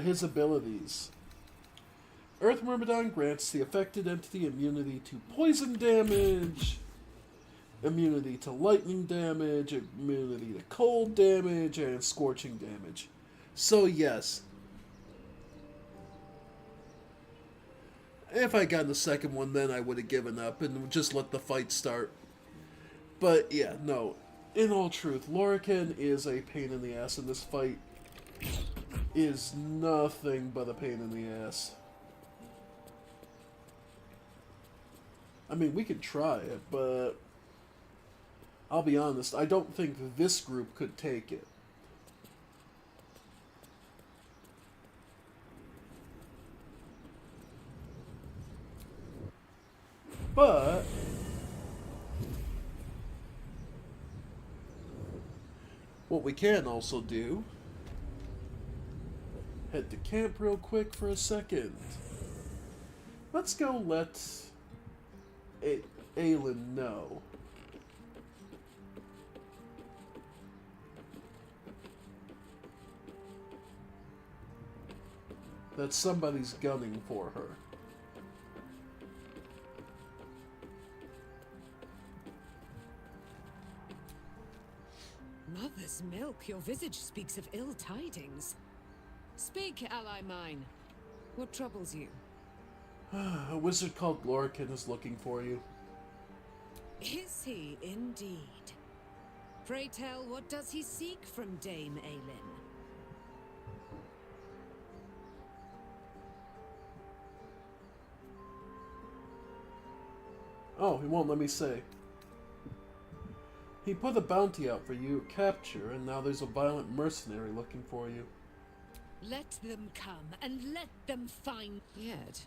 his abilities. Earth Myrmidon grants the affected entity immunity to poison damage, immunity to lightning damage, immunity to cold damage, and scorching damage. So yes, if I got the second one, then I would have given up and just let the fight start. But yeah, no, in all truth, Lorican is a pain in the ass, and this fight is nothing but a pain in the ass. I mean, we could try it, but I'll be honest, I don't think this group could take it. But what we can also do, head to camp real quick for a second. Let's go let Aelin know. That somebody's gunning for her. Mother's milk, your visage speaks of ill tidings. Speak, ally mine. What troubles you? A wizard called Lorican is looking for you. Is he indeed? Pray tell, what does he seek from Dame Aelin? Oh, he won't let me say. He put a bounty out for you to capture, and now there's a violent mercenary looking for you. Let them come, and let them find... Yet.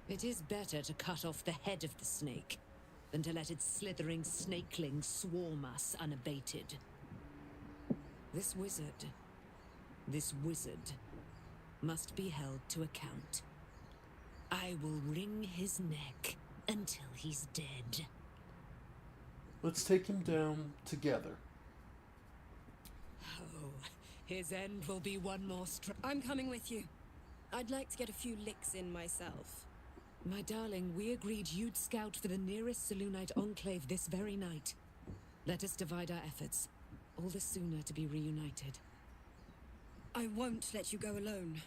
It is better to cut off the head of the snake than to let its slithering snakelings swarm us unabated. This wizard must be held to account. I will wring his neck until he's dead. Let's take him down together. Oh, his end will be one more I'm coming with you. I'd like to get a few licks in myself. My darling, we agreed you'd scout for the nearest Selûnite enclave this very night. Let us divide our efforts. All the sooner to be reunited. I won't let you go alone.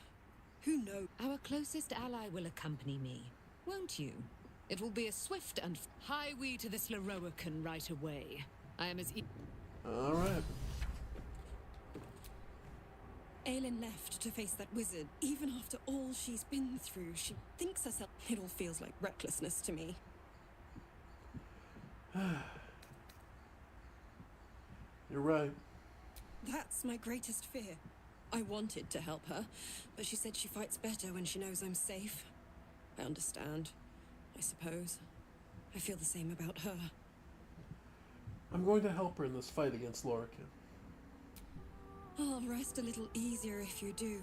Who knows? Our closest ally will accompany me, won't you? It will be a swift and hie we to this Lorroakan right away. I am as All right. Aelin left to face that wizard. Even after all she's been through, she thinks herself... It all feels like recklessness to me. You're right. That's my greatest fear. I wanted to help her, but she said she fights better when she knows I'm safe. I understand, I suppose. I feel the same about her. I'm going to help her in this fight against Lorroakan. I'll rest a little easier if you do.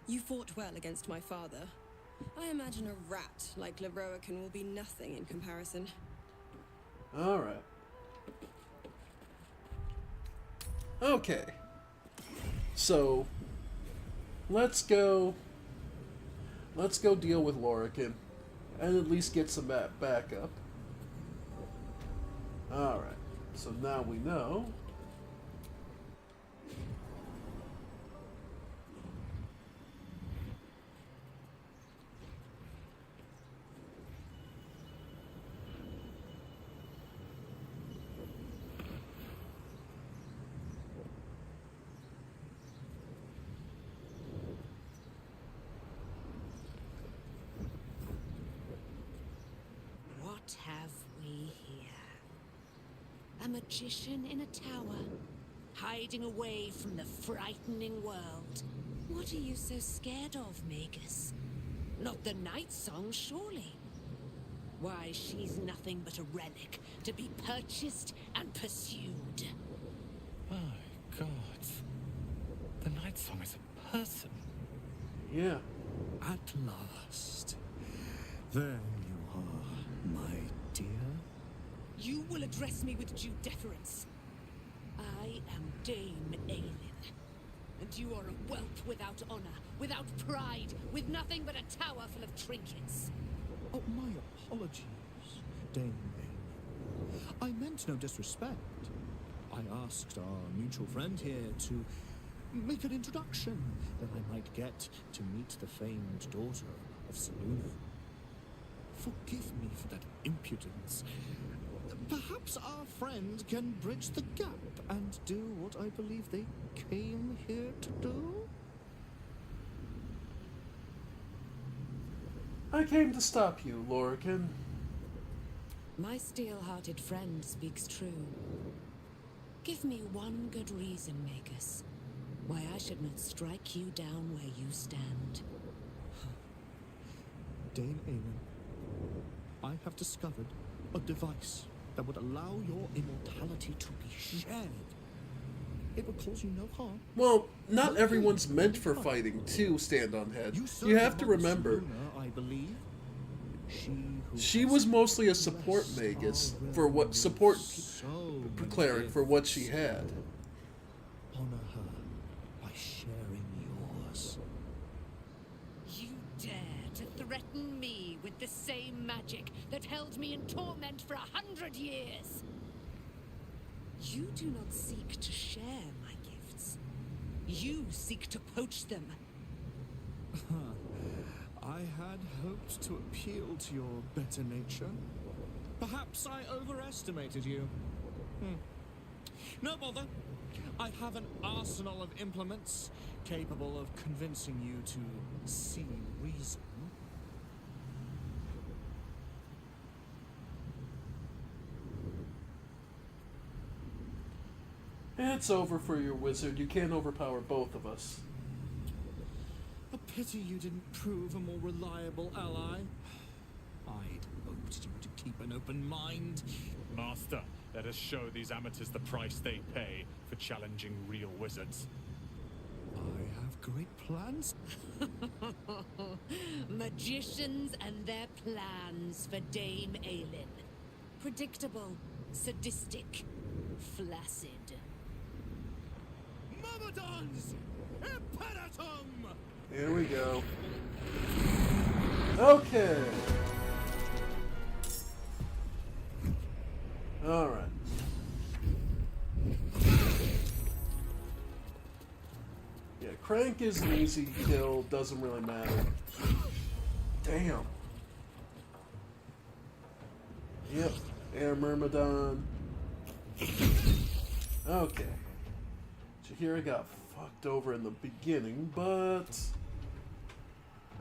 You fought well against my father. I imagine a rat like Lorroakan will be nothing in comparison. All right. Okay. So, let's go deal with Lorroakan and at least get some backup. All right. So now we know. What have we here? A magician in a tower, hiding away from the frightening world. What are you so scared of, Magus? Not the night song, surely? Why, she's nothing but a relic to be purchased and pursued. My God. The night song is a person. Yeah. At last. There you are, my dear. You will address me with due deference. I am Dame Aelin, and you are a whelp without honor, without pride, with nothing but a tower full of trinkets. Oh, my apologies, Dame Aelin. I meant no disrespect. I asked our mutual friend here to make an introduction, that I might get to meet the famed daughter of Selûne. Forgive me for that impudence. Perhaps our friend can bridge the gap and do what I believe they came here to do? I came to stop you, Lorroakan. My steel-hearted friend speaks true. Give me one good reason, Magus, why I should not strike you down where you stand. Dame Aelin, I have discovered a device that would allow your immortality to be shared. It would cause you no harm. Well, not everyone's meant for fighting to stand on head. You have to remember, I believe. she was mostly a support magus for what support cleric for what she had. Honor her by sharing yours. You dare to threaten me with the same magic that held me in torment for 100 years? You do not seek to share my gifts. You seek to poach them. I had hoped to appeal to your better nature. Perhaps I overestimated you. No bother. I have an arsenal of implements capable of convincing you to see reason. It's over for your wizard. You can't overpower both of us. A pity you didn't prove a more reliable ally. I'd hoped you to keep an open mind. Master, let us show these amateurs the price they pay for challenging real wizards. I have great plans. Magicians and their plans for Dame Aelin. Predictable, sadistic, flaccid. Myrmidons! Imperatum! Here we go. Okay. Alright. Yeah, Crank is an easy kill, doesn't really matter. Damn. Yep, Air Myrmidon. Okay. Chihira got fucked over in the beginning, but...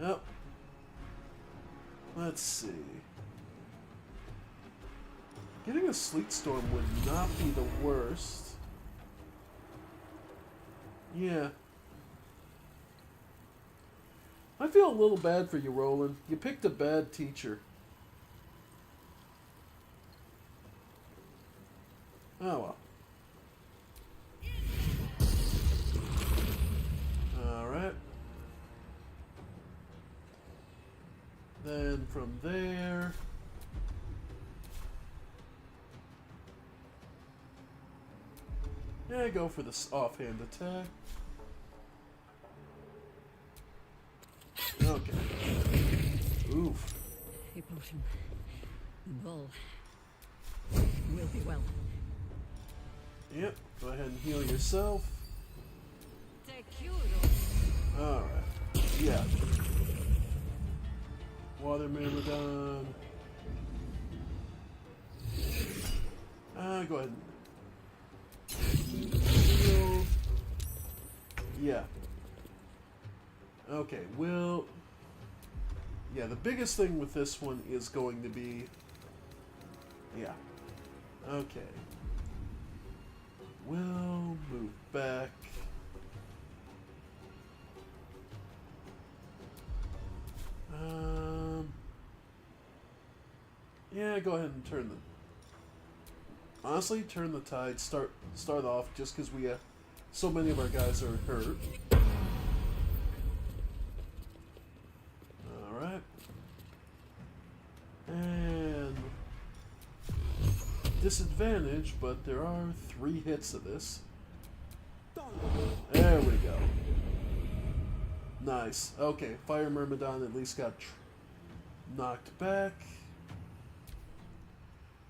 Yep. Let's see. Getting a Sleet Storm would not be the worst. Yeah. I feel a little bad for you, Roland. You picked a bad teacher. Oh well. Alright. Then from there... Yeah, go for this offhand attack. Okay. Oof. He brought him. Bull. Will be well. Yep, go ahead and heal yourself. Alright. Yeah. Water Myrmidon. Go ahead and heal. Yeah. Okay, yeah, the biggest thing with this one is going to be... Yeah. Okay. We'll move back. Yeah, go ahead and turn the... Honestly, turn the tide. Start off just because we so many of our guys are hurt. Alright. And... Disadvantage, but there are 3 hits of this. There we go. Nice. Okay, Fire Myrmidon at least got knocked back.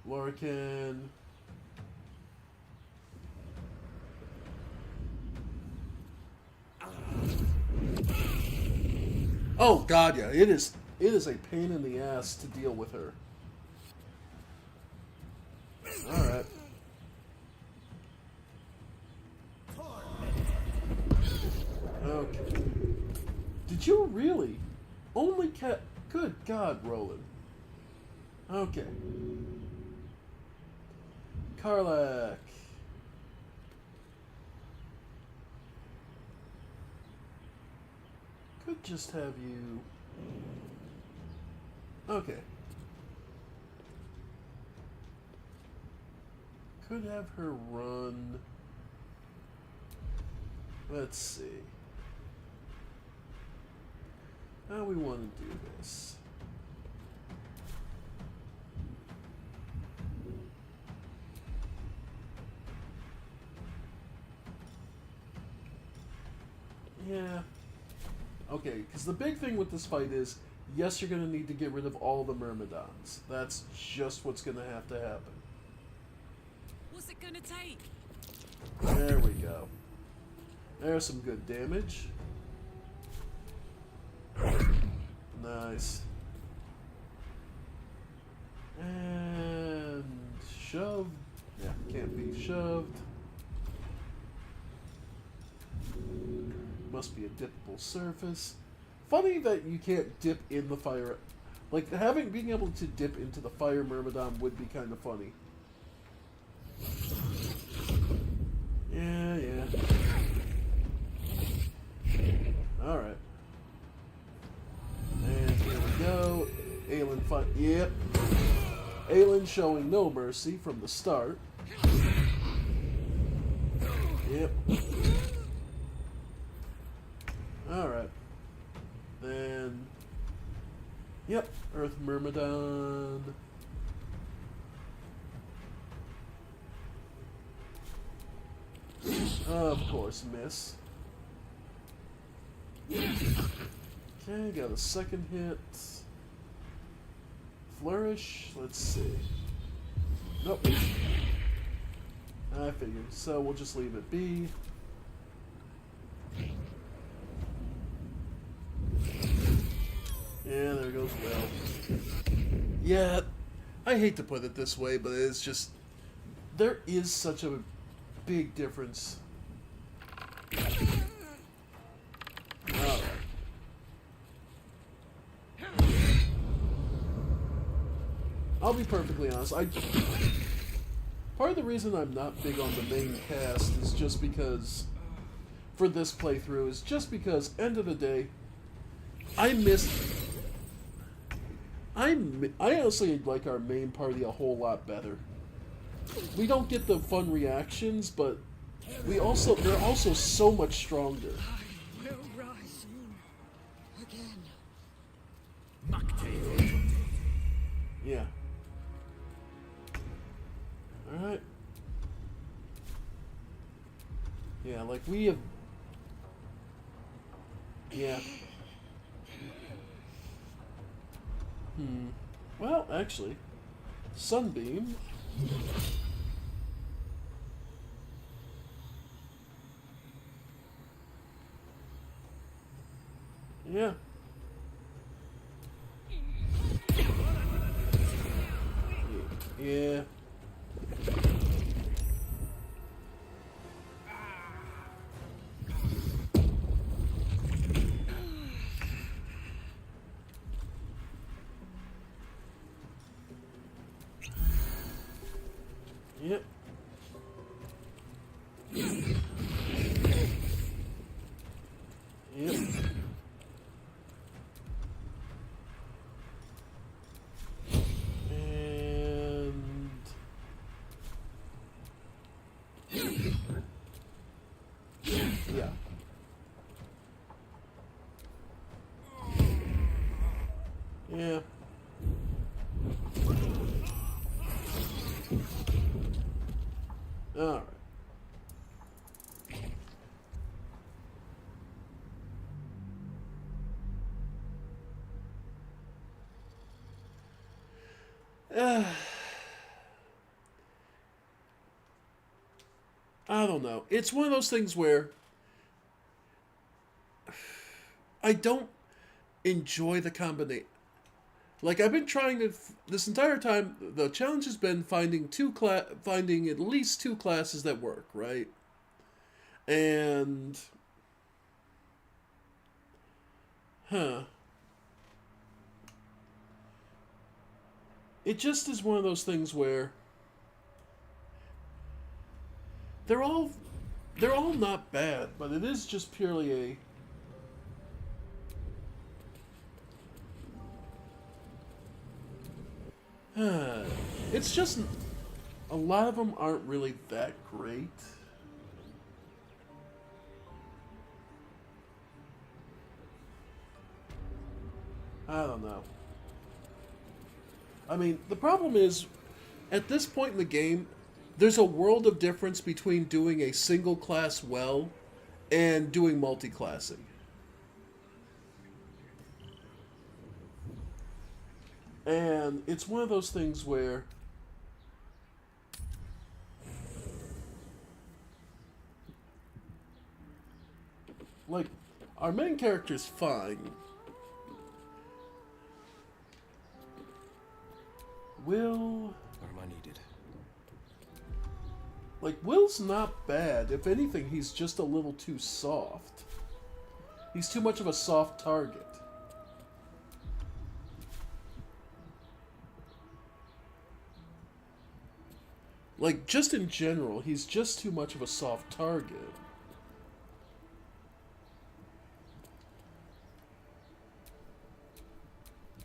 Lorcan. Oh god, yeah, it is a pain in the ass to deal with her. Alright. Okay. Did you really? Only cat... Good God, Roland. Okay. Karlak. Could just have you... Okay. Could have her run... Let's see. How we want to do this? Yeah. Okay, because the big thing with this fight is, yes, you're going to need to get rid of all the Myrmidons. That's just what's going to happen. What's it gonna take? There we go. There's some good damage. Nice. And shoved. Yeah, can't be shoved. Must be a dippable surface. Funny that you can't dip in the fire. Like, being able to dip into the fire Myrmidon would be kind of funny. Yeah, Yep. Aelin showing no mercy from the start. Yep. Alright. Then... Yep, Earth Myrmidon. Of course, miss. Okay, got a second hit. Flourish, let's see. Nope. I figured, so we'll just leave it be. Yeah, there goes Will. Yeah, I hate to put it this way, but it's just... There is such a big difference. Alright. I'll be perfectly honest, part of the reason I'm not big on the main cast is just because, for this playthrough, is just because, end of the day, I honestly like our main party a whole lot better. We don't get the fun reactions, but they're also so much stronger. I will rise soon. Again. Yeah. Alright. Yeah, like we have... Yeah. Well, actually, Sunbeam. Yeah. Yeah. Yep. Yep. And... Yeah. Yeah. All right. I don't know. It's one of those things where I don't enjoy the combination. Like, I've been trying to... This entire time, the challenge has been finding at least two classes that work, right? And... Huh. It just is one of those things where... They're all not bad, but it is just purely a... It's just... A lot of them aren't really that great. I don't know. I mean, the problem is, at this point in the game, there's a world of difference between doing a single class well and doing multi-classing. And it's one of those things where... Like, our main character's fine. Will... Where am I needed? Like, Will's not bad. If anything, he's just a little too soft. He's too much of a soft target. Like, just in general, he's just too much of a soft target.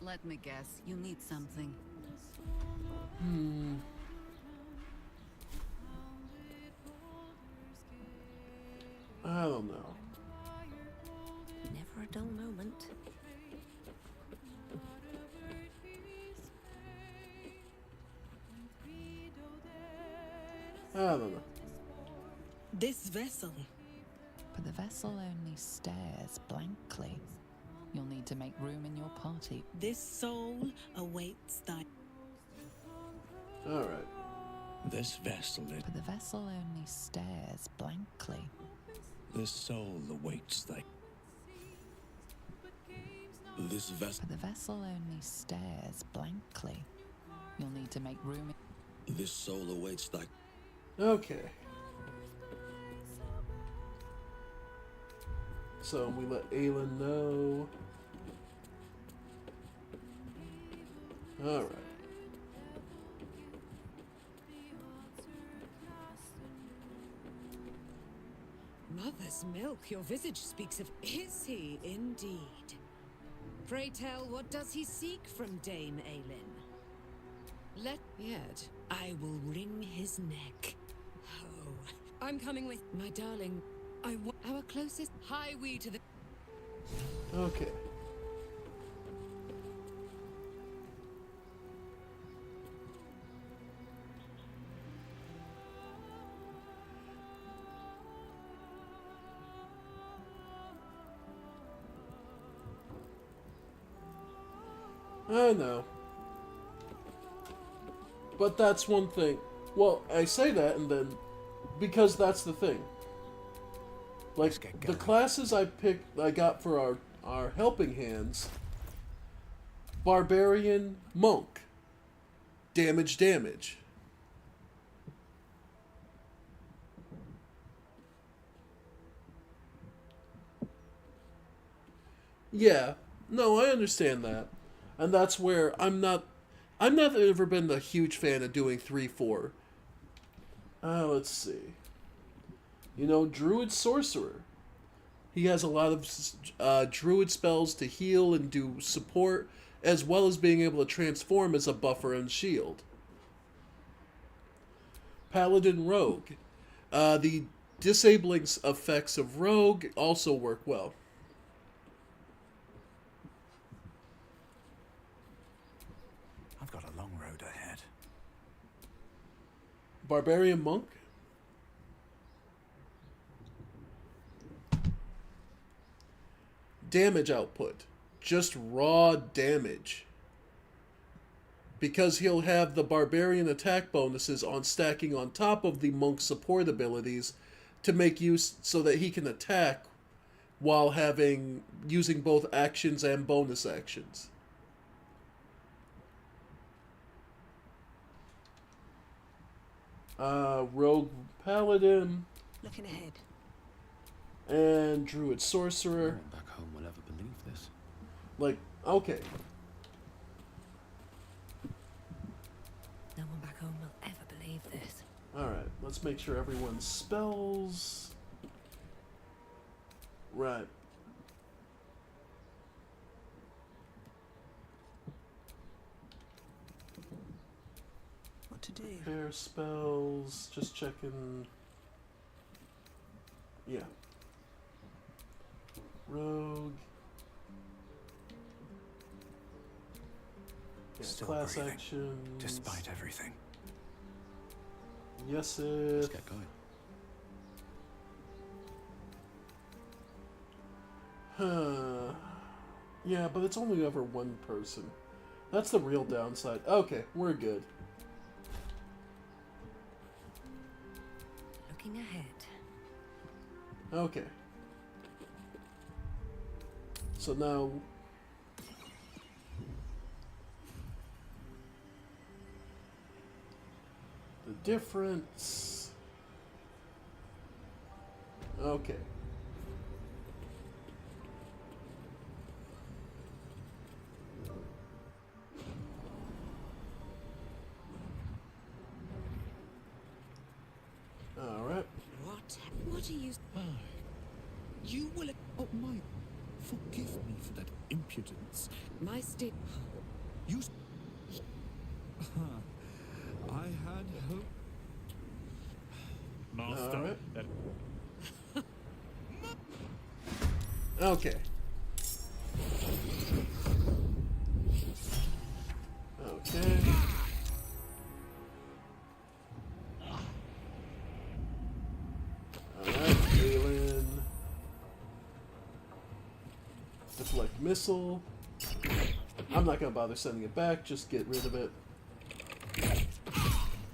Let me guess, you need something. I don't know. Never a dull moment. I don't know. This vessel. But the vessel only stares blankly. You'll need to make room in your party. This soul awaits thy... Alright. This vessel is... But the vessel only stares blankly. This soul awaits thy... This vessel... But the vessel only stares blankly. You'll need to make room... This soul awaits thy... Okay. So we let Aelin know. Alright. Mother's milk, your visage speaks of... Is he indeed? Pray tell, what does he seek from Dame Aelin? Let yet, I will wring his neck. Oh, I'm coming with my darling. Our closest highway to the... Okay. I know. But that's one thing. Well, I say that and then... Because that's the thing. Like, the classes I got for our helping hands... Barbarian, Monk. Damage, damage. Yeah. No, I understand that. And that's where I'm not ever been a huge fan of doing 3-4. Let's see. You know, Druid Sorcerer. He has a lot of Druid spells to heal and do support, as well as being able to transform as a buffer and shield. Paladin Rogue. The disabling effects of Rogue also work well. I've got a long road ahead. Barbarian Monk. Damage output. Just raw damage. Because he'll have the Barbarian attack bonuses on stacking on top of the Monk's support abilities to make use so that he can attack while using both actions and bonus actions. Rogue Paladin. Looking ahead. And Druid Sorcerer. No one back home will ever believe this. Like, okay. No one back home will ever believe this. Alright, let's make sure everyone's spells. Right. What to do? Pair spells. Just checking. Yeah. Rogue. Yeah, Still class breathing, actions. despite everything. Yes, Let's get going. Yeah, but it's only ever one person. That's the real downside. Okay, we're good. Looking ahead. Okay. So now... the difference... Okay. What are you... You will... Oh, my Forgive me for that impudence. My state. You. I had hoped. Master. All right. Okay. Okay. Alright, Galen. Deflect missile. I'm not gonna bother sending it back, just get rid of it.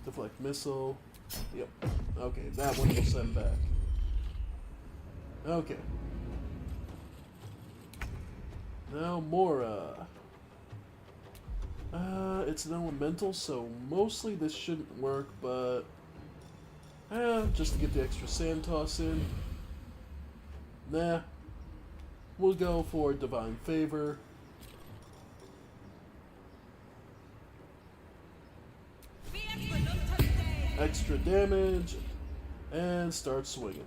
Deflect missile. Yep. Okay, that one will send back. Okay. Now Mora. It's an elemental, so mostly this shouldn't work, but just to get the extra sand toss in. Nah. We'll go for Divine Favor. Extra damage, and start swinging.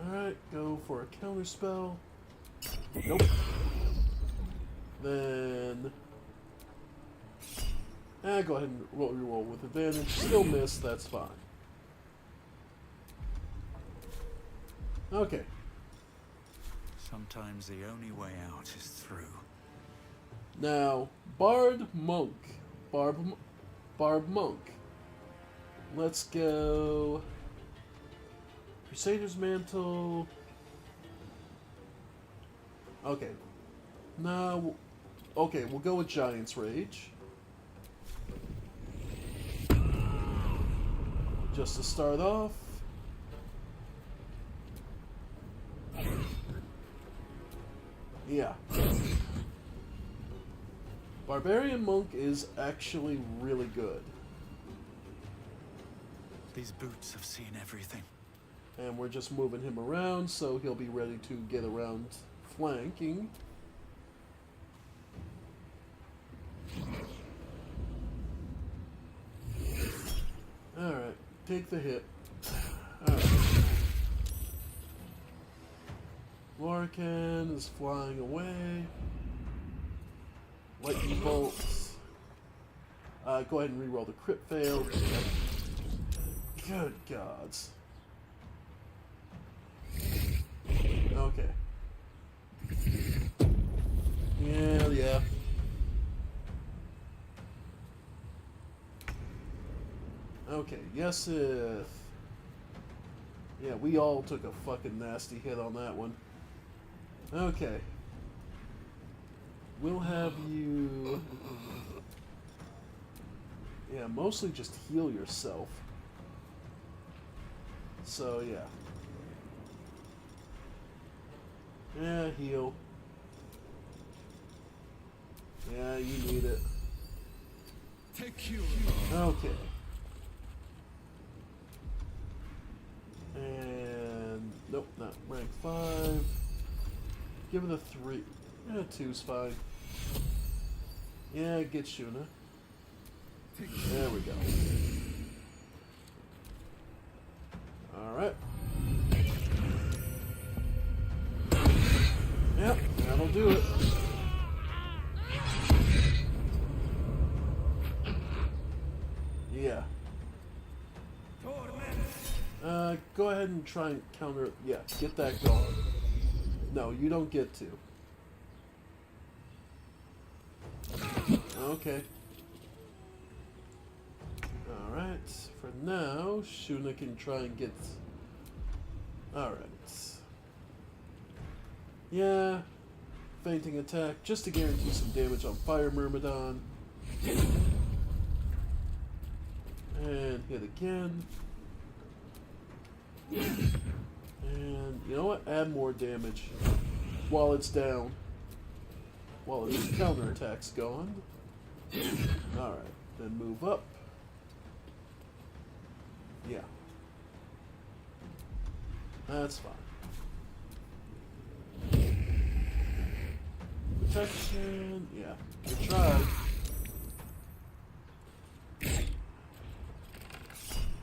Alright, go for a counter spell. Nope. Then go ahead and roll with advantage. Still miss, that's fine. Okay. Sometimes the only way out is through. Now, Barb Monk. Barb Monk. Let's go Crusader's Mantle. Okay. Now, okay, we'll go with Giant's Rage. Just to start off. Yeah. Barbarian Monk is actually really good. These boots have seen everything. And we're just moving him around, so he'll be ready to get around flanking. Alright, take the hit. Alright. Lorcan is flying away. Lightning bolts. Go ahead and reroll the crit fail. Good gods. Okay. Yeah. Okay, yes if... Yeah, we all took a fucking nasty hit on that one. Okay. We'll have you... Yeah, mostly just heal yourself. So, yeah. Yeah, heal. Yeah, you need it. Take you. Okay. And... Nope, not rank 5. Give it a 3. Yeah, 2's fine. Yeah, get Shuna. There we go. Alright. Yep, that'll do it. Yeah. Go ahead and try and counter... Yeah, get that going. No, you don't get to. Okay. Alright, for now, Shuna can try and get... Alright. Yeah, fainting attack, just to guarantee some damage on Fire Myrmidon. And hit again. And, you know what? Add more damage while it's down. While its counterattack's gone. Alright, then move up. Yeah. That's fine. Protection, yeah. Good try.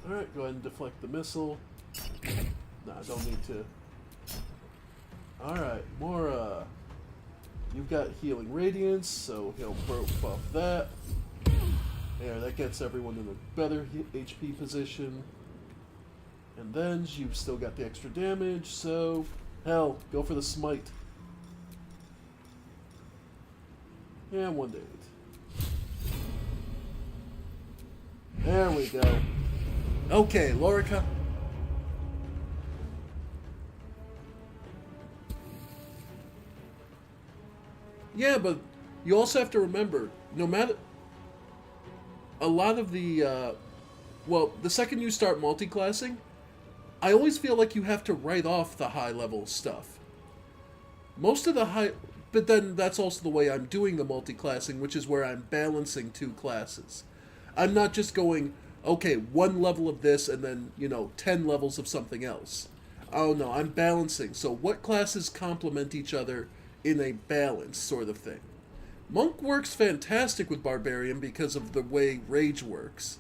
Alright, go ahead and deflect the missile. No, I don't need to Alright, Mora. You've got Healing Radiance, so he'll buff that. There, that gets everyone in a better HP position. And then you've still got the extra damage, so hell, go for the smite. Yeah, 1 to 8. There we go. Okay, Lorica. Yeah, but you also have to remember, no matter... A lot of the, well, the second you start multi-classing, I always feel like you have to write off the high-level stuff. Most of the high... But then that's also the way I'm doing the multi-classing, which is where I'm balancing 2 classes. I'm not just going, okay, 1 level of this and then, 10 levels of something else. Oh no, I'm balancing. So what classes complement each other in a balance sort of thing. Monk works fantastic with Barbarian because of the way Rage works.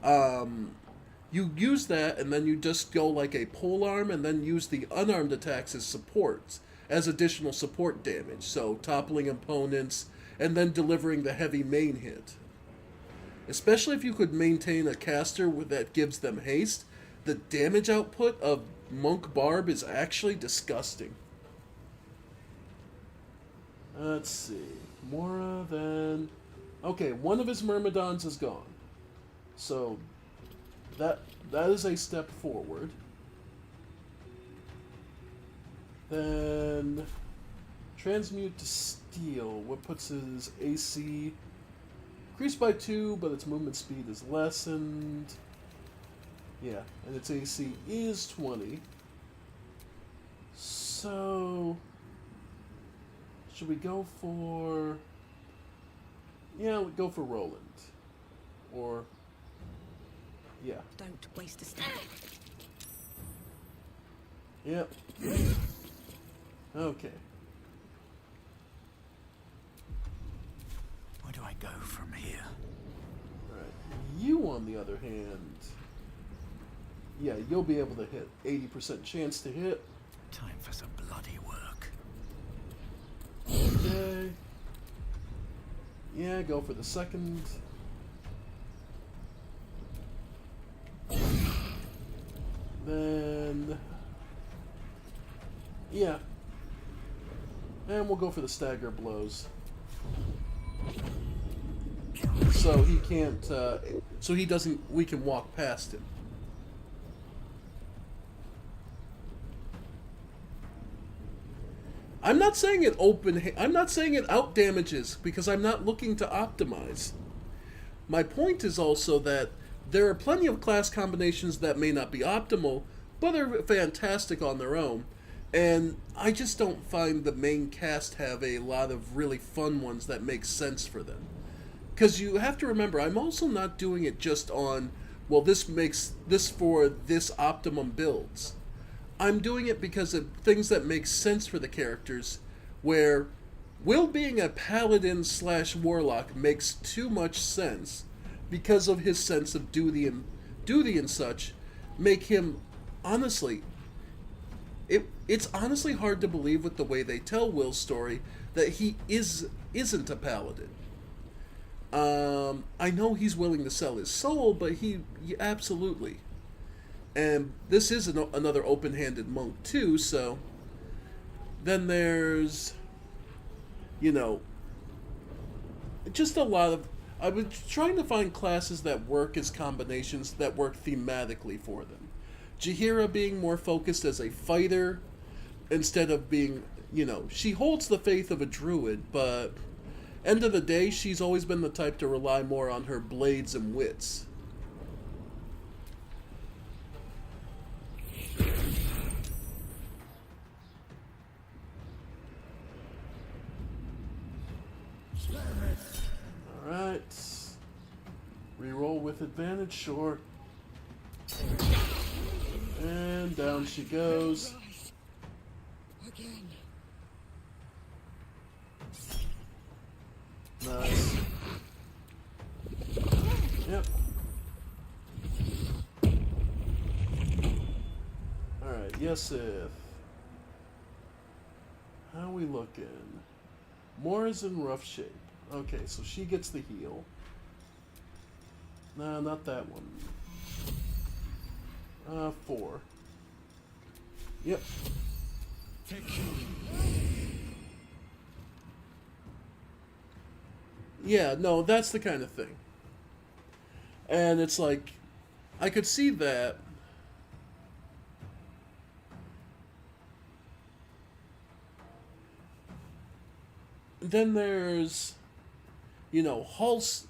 You use that, and then you just go like a polearm, and then use the unarmed attacks as supports, as additional support damage. So toppling opponents, and then delivering the heavy main hit. Especially if you could maintain a caster that gives them haste, the damage output of Monk Barb is actually disgusting. Let's see. Mora, then... Okay, one of his Myrmidons is gone. So, that is a step forward. Then... Transmute to Steel. What puts his AC... Increased by 2, but its movement speed is lessened. Yeah, and its AC is 20. So... Should we go for... Yeah, we go for Roland. Or... Yeah. Don't waste a step. Yep. Okay. Where do I go from here? Right. You, on the other hand... Yeah, you'll be able to hit. 80% chance to hit. Time for some bloody work. Okay. Yeah, go for the second. Then... Yeah. And we'll go for the stagger blows. So he can't, so he doesn't, we can walk past him. I'm not saying it I'm not saying it out damages, because I'm not looking to optimize. My point is also that there are plenty of class combinations that may not be optimal, but are fantastic on their own. And I just don't find the main cast have a lot of really fun ones that make sense for them. Because you have to remember, I'm also not doing it just on, well, this makes this for this optimum builds. I'm doing it because of things that make sense for the characters, where Will being a paladin / warlock makes too much sense because of his sense of duty and such, make him, honestly, it's honestly hard to believe with the way they tell Will's story that he isn't a paladin. I know he's willing to sell his soul, but he absolutely. And this is another open-handed monk too, so then there's, just a lot of, I was trying to find classes that work as combinations that work thematically for them. Jaheira being more focused as a fighter instead of being, she holds the faith of a druid, but end of the day, she's always been the type to rely more on her blades and wits. Alright. Reroll with advantage, sure. And down she goes. Again. Nice. Yep. Alright, Yesith. we looking? Mora's in rough shape. Okay, so she gets the heal. Nah, not that one. 4. Yep. Yeah, no, that's the kind of thing. And it's like, I could see that. Then there's, you know, Halson,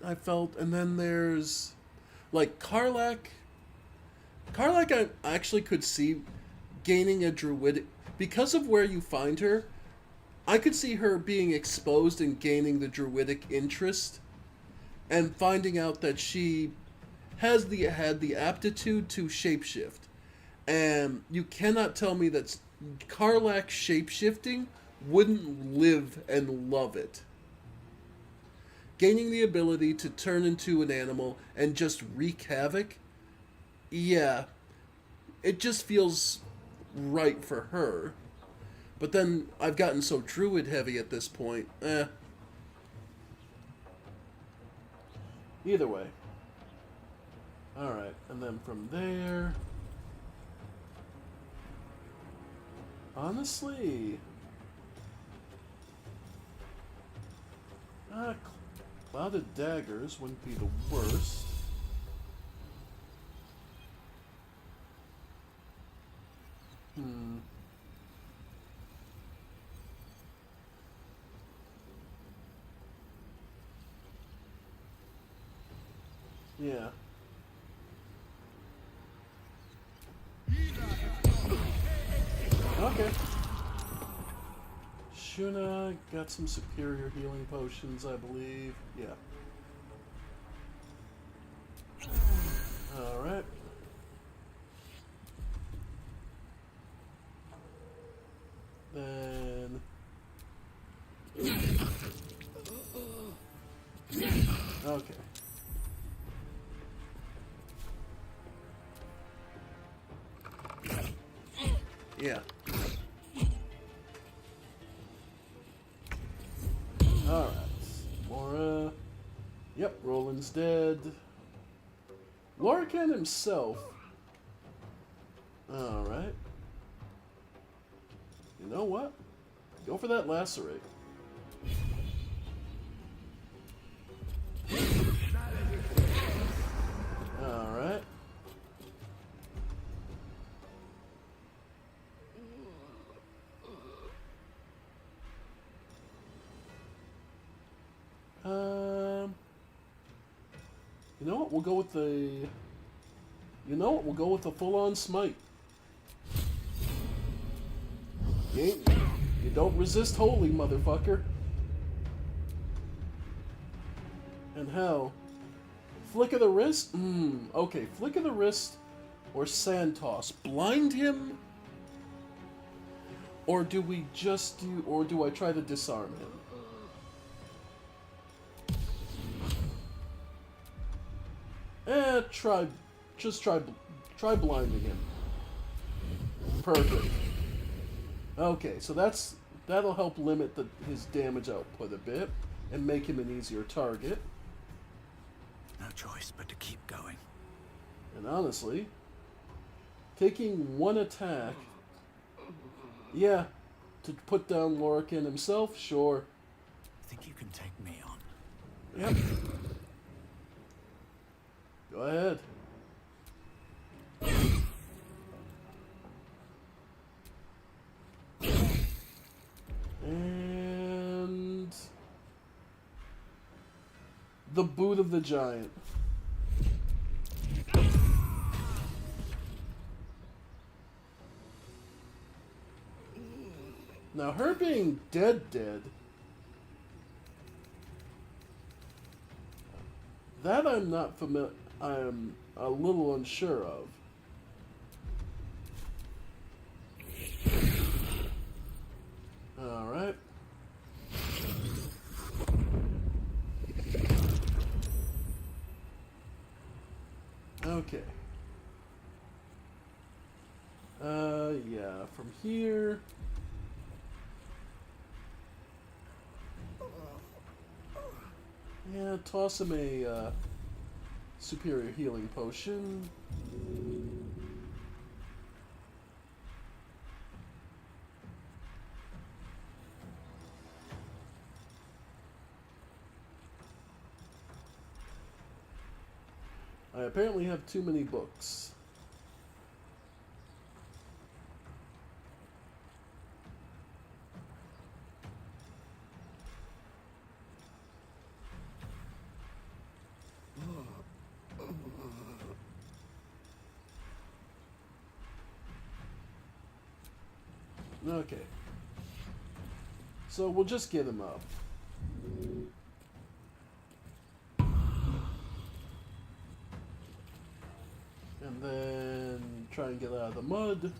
I felt, and then there's, like, Karlach. Karlach, I actually could see gaining a druidic, because of where you find her, I could see her being exposed and gaining the druidic interest, and finding out that she had the aptitude to shapeshift. And you cannot tell me that Karlach shapeshifting wouldn't live and love it. Gaining the ability to turn into an animal and just wreak havoc, yeah, it just feels right for her. But then I've gotten so druid heavy at this point, Either way. Alright, and then from there... Honestly... Clouded Daggers wouldn't be the worst. Yeah. Okay. Shuna got some superior healing potions, I believe. Yeah. Alright. Then... Okay. Yeah. Alright. Mora. Yep, Roland's dead. Lorcan himself. Alright. You know what? Go for that lacerate. Alright. You know what? We'll go with the... You know what? We'll go with the full-on smite. You don't resist holy, motherfucker. And hell... Flick of the wrist? Okay, flick of the wrist or sand toss. Blind him? Or do we just do... Or do I try to disarm him? Try blinding him. Perfect. Okay, so that'll help limit his damage output a bit and make him an easier target. No choice but to keep going. And honestly, taking one attack, yeah, to put down Lorcan himself, sure. Think you can take me on? Yep. Go ahead. And the boot of the giant. Now her being dead, that I'm not familiar. I'm a little unsure of. Alright. Okay. Yeah, from here. Yeah, toss him a superior healing potion. I apparently have too many books. Okay. So we'll just get him up. And then try and get out of the mud.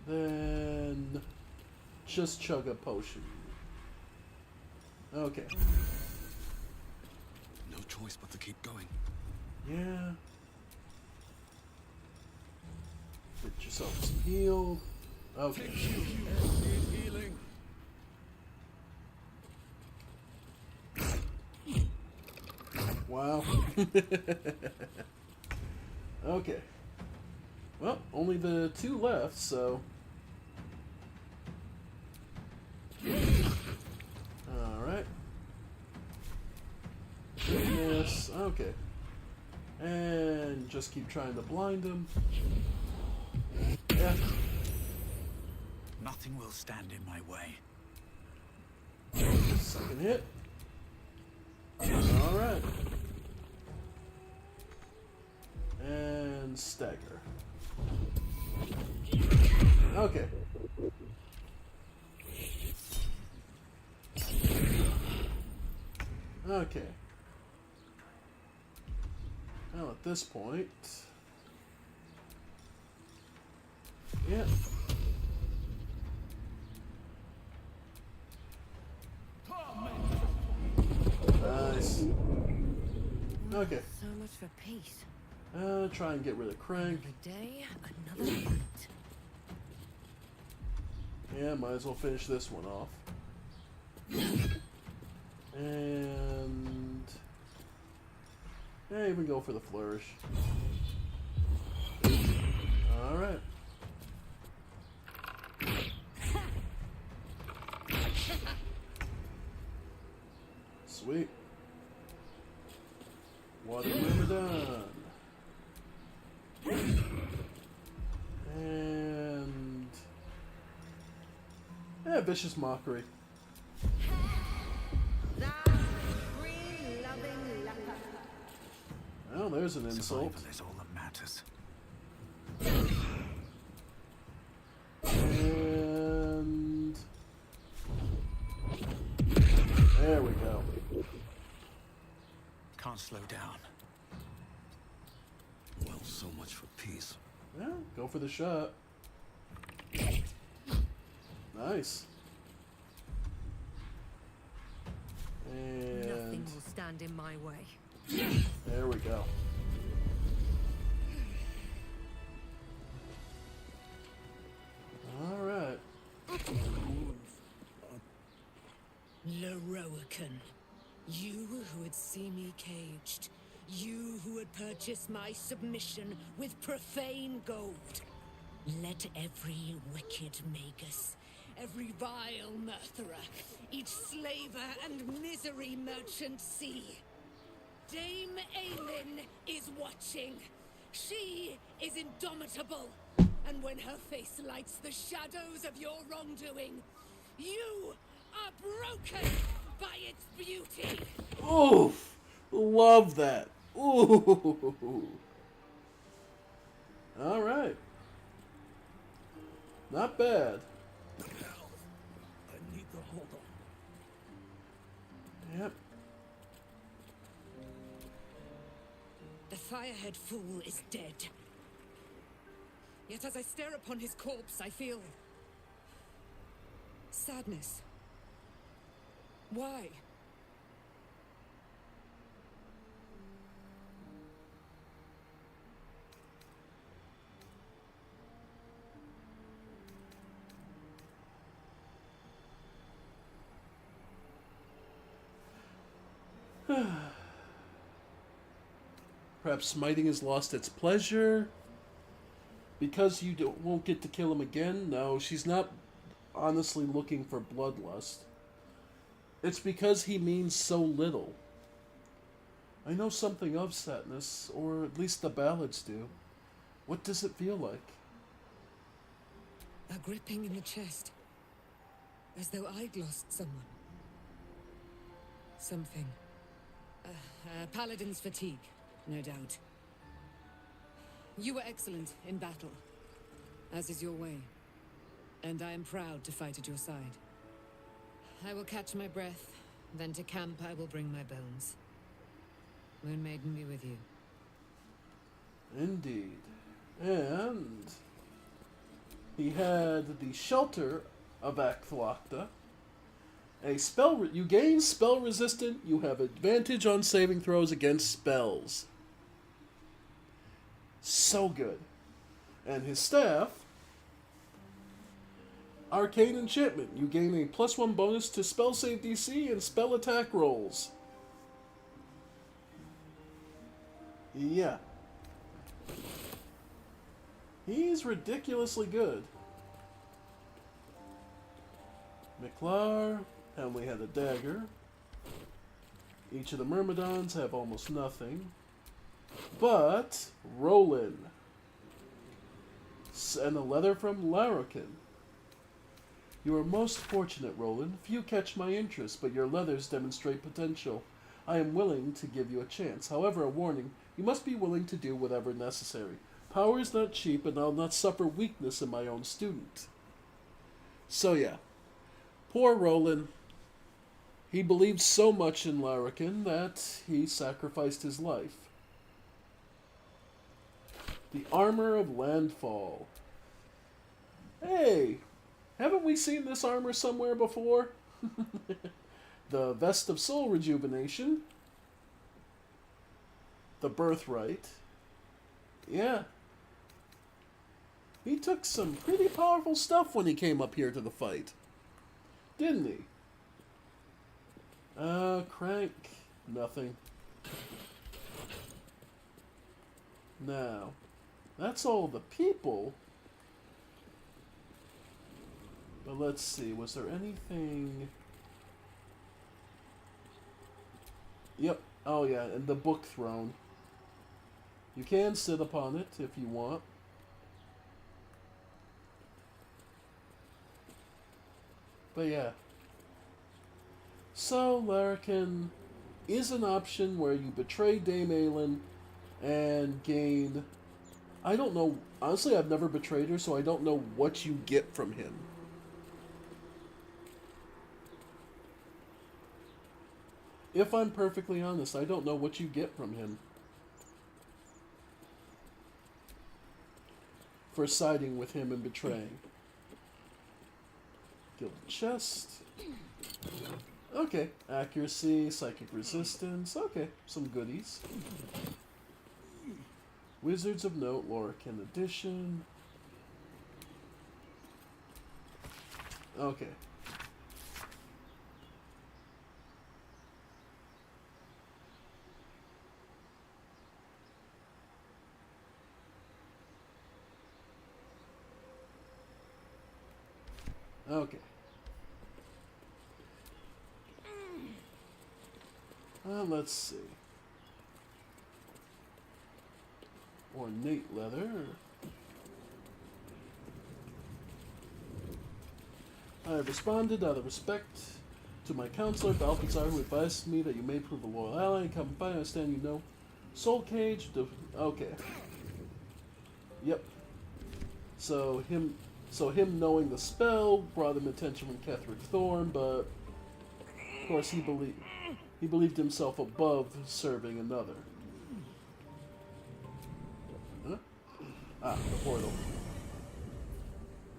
Then just chug a potion. Okay. No choice but to keep going. Yeah. Get yourself some heal. Okay. Healing. Wow. Okay. Well, only the 2 left, so. Alright. Yes, okay. And just keep trying to blind him. Yeah. Nothing will stand in my way. Second hit. Alright. And stagger. Okay. Okay. Now at this point... Yeah. Nice. Okay. So much for peace. Try and get rid of Crank. Another day, another night. Yeah, might as well finish this one off. And... yeah, even go for the flourish. Alright. Sweet. Water river done. And... yeah, vicious mockery. Well, there's an insult. Survival is all that matters. And... there we go. Can't slow down. Well, so much for peace. Yeah, go for the shot. Nice. And... nothing will stand in my way. there we go. Alright. Loroakan, you who would see me caged, you who would purchase my submission with profane gold. Let every wicked magus, every vile murtherer, each slaver and misery merchant see. Dame Aelin is watching. She is indomitable. And when her face lights the shadows of your wrongdoing, you are broken by its beauty. Oof! Love that. Ooh. Alright. Not bad. I need to hold on. Yep. The Firehead Fool is dead. Yet as I stare upon his corpse, I feel... sadness. Why? Perhaps smiting has lost its pleasure. Because won't get to kill him again? No, she's not honestly looking for bloodlust. It's because he means so little. I know something of sadness, or at least the ballads do. What does it feel like? A gripping in the chest. As though I'd lost someone. Something. Paladin's fatigue, no doubt. You were excellent in battle, as is your way. And I am proud to fight at your side. I will catch my breath, then to camp I will bring my bones. Moon Maiden be with you. Indeed. And he had the shelter of Akthwakta. You gain spell resistant, you have advantage on saving throws against spells. So good. And his staff, arcane enchantment. You gain a +1 bonus to spell save DC and spell attack rolls. Yeah. He's ridiculously good. Miklar, Hemley had a dagger. Each of the Myrmidons have almost nothing. But Roland. And a letter from Larrokin. You are most fortunate, Roland. Few catch my interest, but your leathers demonstrate potential. I am willing to give you a chance. However, a warning, you must be willing to do whatever necessary. Power is not cheap, and I'll not suffer weakness in my own student. So yeah. Poor Roland. He believed so much in Larrokin that he sacrificed his life. The Armor of Landfall. Hey, haven't we seen this armor somewhere before? The Vest of Soul Rejuvenation. The Birthright. Yeah. He took some pretty powerful stuff when he came up here to the fight. Didn't he? Crank. Nothing. Now, that's all the people. But let's see, was there anything... Yep. Oh yeah, and the Book Throne. You can sit upon it if you want. But yeah. So, Larrokin is an option where you betray Dame Aelin and gain... I don't know. Honestly, I've never betrayed her, so I don't know what you get from him. If I'm perfectly honest, I don't know what you get from him. For siding with him and betraying. Gilded Chest. Okay. Accuracy, Psychic Resistance. Okay, some goodies. Wizards of Note, Lorcan Edition. Okay. Okay. Let's see. Ornate leather. I have responded out of respect to my counselor, Balthazar, who advised me that you may prove a loyal ally and come fight. I understand you know. Soul Cage. Okay. Yep. So him knowing the spell brought him attention from Ketheric Thorn, but of course he believed himself above serving another. Huh? Ah, the portal.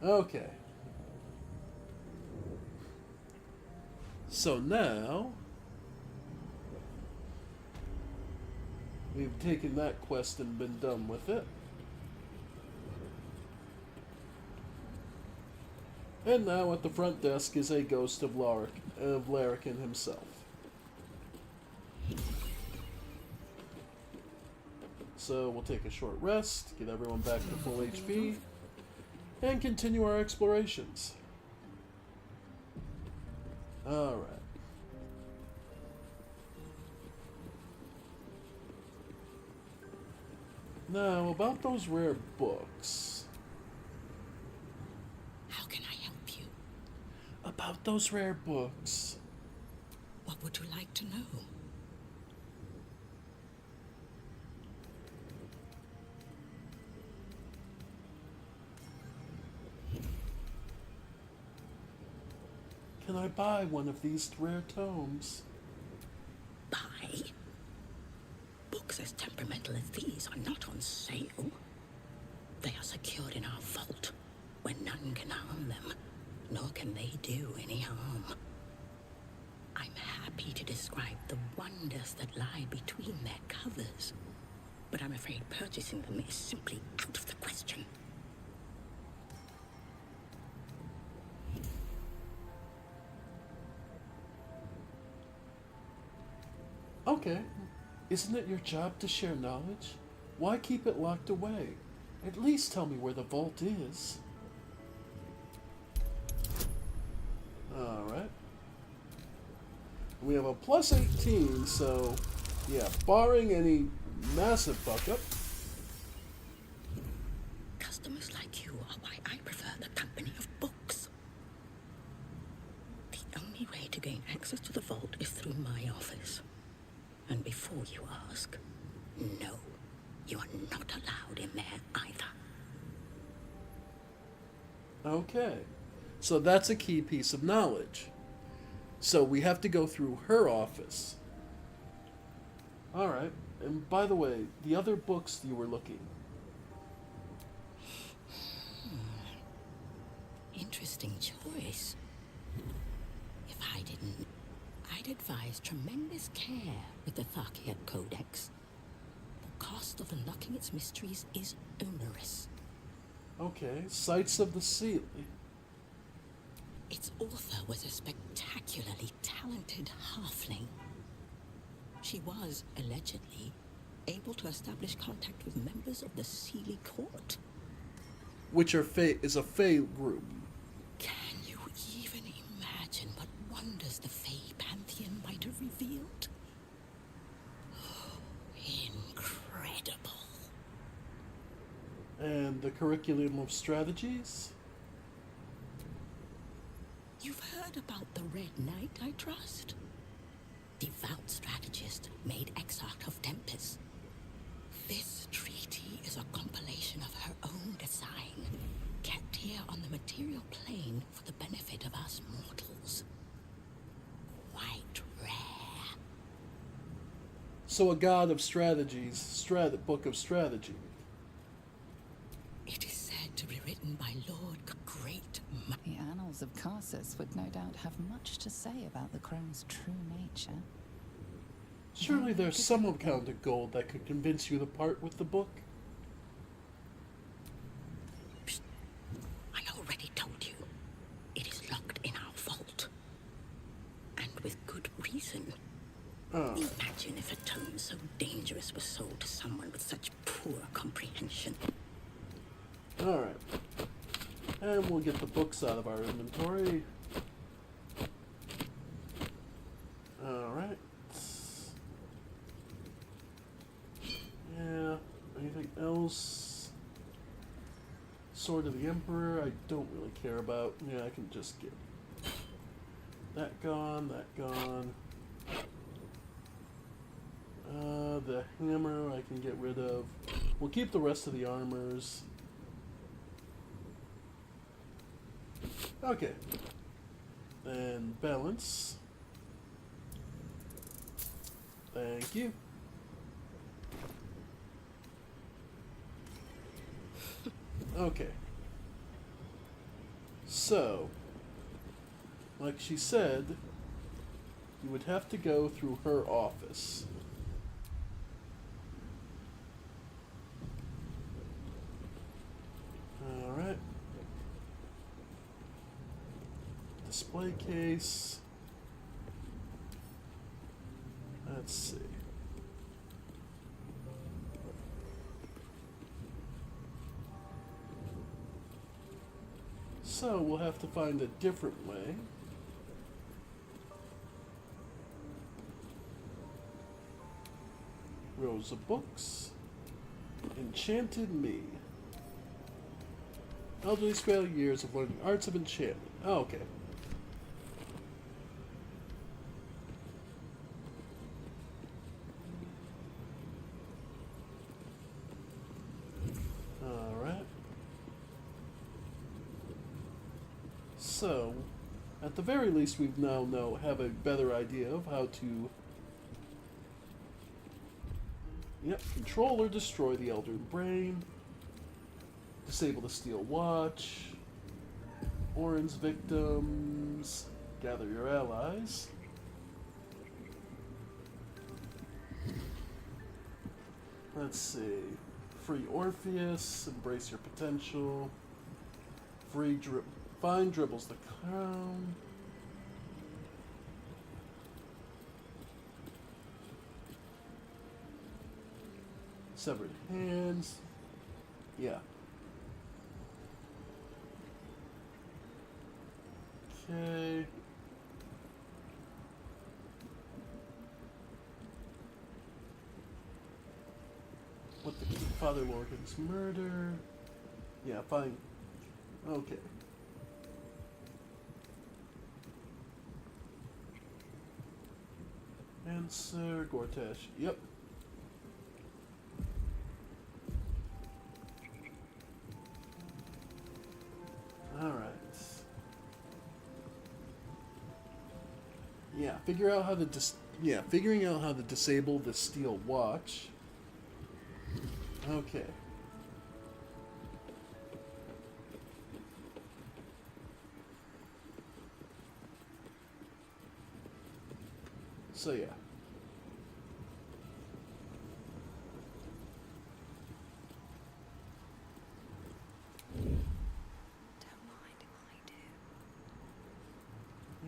Okay. So now we've taken that quest and been done with it. And now at the front desk is a ghost of Larrokin himself. So we'll take a short rest, get everyone back to full HP, and continue our explorations. Alright. Now, about those rare books. How can I help you? About those rare books. What would you like to know? Can I buy one of these rare tomes? Buy? Books as temperamental as these are not on sale. They are secured in our vault, where none can harm them, nor can they do any harm. I'm happy to describe the wonders that lie between their covers, but I'm afraid purchasing them is simply out of the question. Okay. Isn't it your job to share knowledge? Why keep it locked away? At least tell me where the vault is. Alright. We have a plus 18, so yeah, barring any massive fuck up. Customers like you are why I prefer the company of books. The only way to gain access to the vault is through my office. And before you ask, no, you are not allowed in there either. Okay. So that's a key piece of knowledge. So we have to go through her office. Alright. And by the way, the other books you were looking. Interesting choice. If I didn't, I'd advise tremendous care with the Tharkiat Codex. The cost of unlocking its mysteries is onerous. Okay, Sights of the Seal. Its author was a spectacularly talented halfling. She was, allegedly, able to establish contact with members of the Sealy Court. Which is a Fae group. Can you even imagine what wonders the Fae Pantheon might have revealed? Incredible. And the curriculum of strategies? You've heard about the Red Knight, I trust? Devout strategist made Exarch of Tempest. This treaty is a compilation of her own design, kept here on the material plane for the benefit of us mortals. Quite rare. So a god of strategies, book of strategy. It is said to be written by Lord Great. The annals of Karsus would no doubt have much to say about the crone's true nature. Surely there's some amount of gold that could convince you to part with the book. Psst. I already told you. It is locked in our vault. And with good reason. Imagine if a tome so dangerous was sold to someone with such poor comprehension. Alright. And we'll get the books out of our inventory. Alright. Yeah. Anything else? Sword of the Emperor, I don't really care about. Yeah, I can just get that gone, that gone. The hammer I can get rid of. We'll keep the rest of the armors. Okay. Then balance. Thank you. Okay. So, like she said, you would have to go through her office. Alright. Display case. Let's see. So we'll have to find a different way. Rows of books. Enchanted Me. Elderly spell years of learning arts of enchantment. Oh, okay. Alright. So, at the very least, we now have a better idea of how to control or destroy the Elder Brain. Disable the Steel Watch. Orin's victims. Gather your allies. Let's see. Free Orpheus. Embrace your potential. Find Dribbles the Crown. Severed Hands. Yeah. Okay. What the Father Morgan's murder. Yeah, fine. Okay. Answer Gortash. Yep. Alright. Yeah, figuring out how to disable the Steel Watch. Okay. So yeah.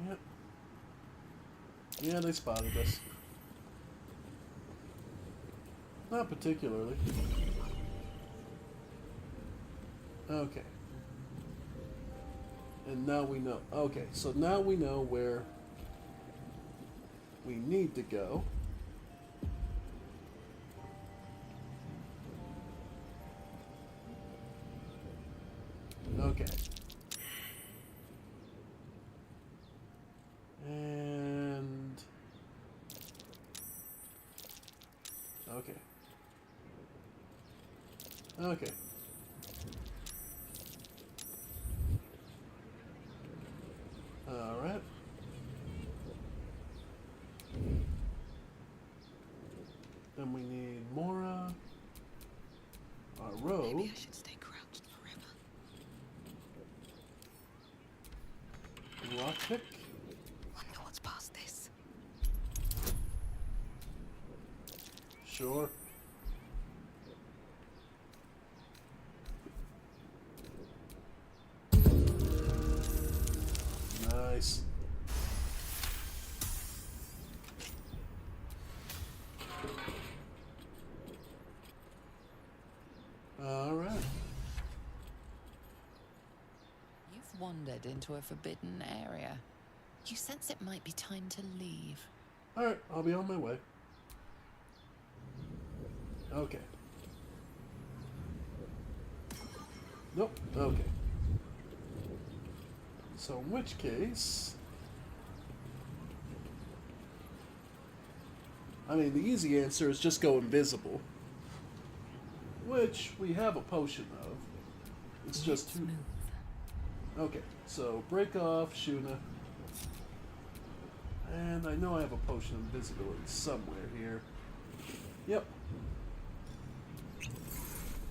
Yep. Yeah, they spotted us. Not particularly. Okay. And now we know. Okay, so now we know where we need to go. Okay. And... okay. Okay. Alright. Then we need Mora. Our rogue. Maybe I should stay crouched forever. Lockpick. Wonder what's past this. Sure. Nice. All right. You've wandered into a forbidden area. You sense it might be time to leave. All right, I'll be on my way. Okay. Nope. Okay. So in which case... I mean, the easy answer is just go invisible. Which we have a potion of. It's just too... Okay, so break off, Shuna. And I know I have a potion of invisibility somewhere here. Yep.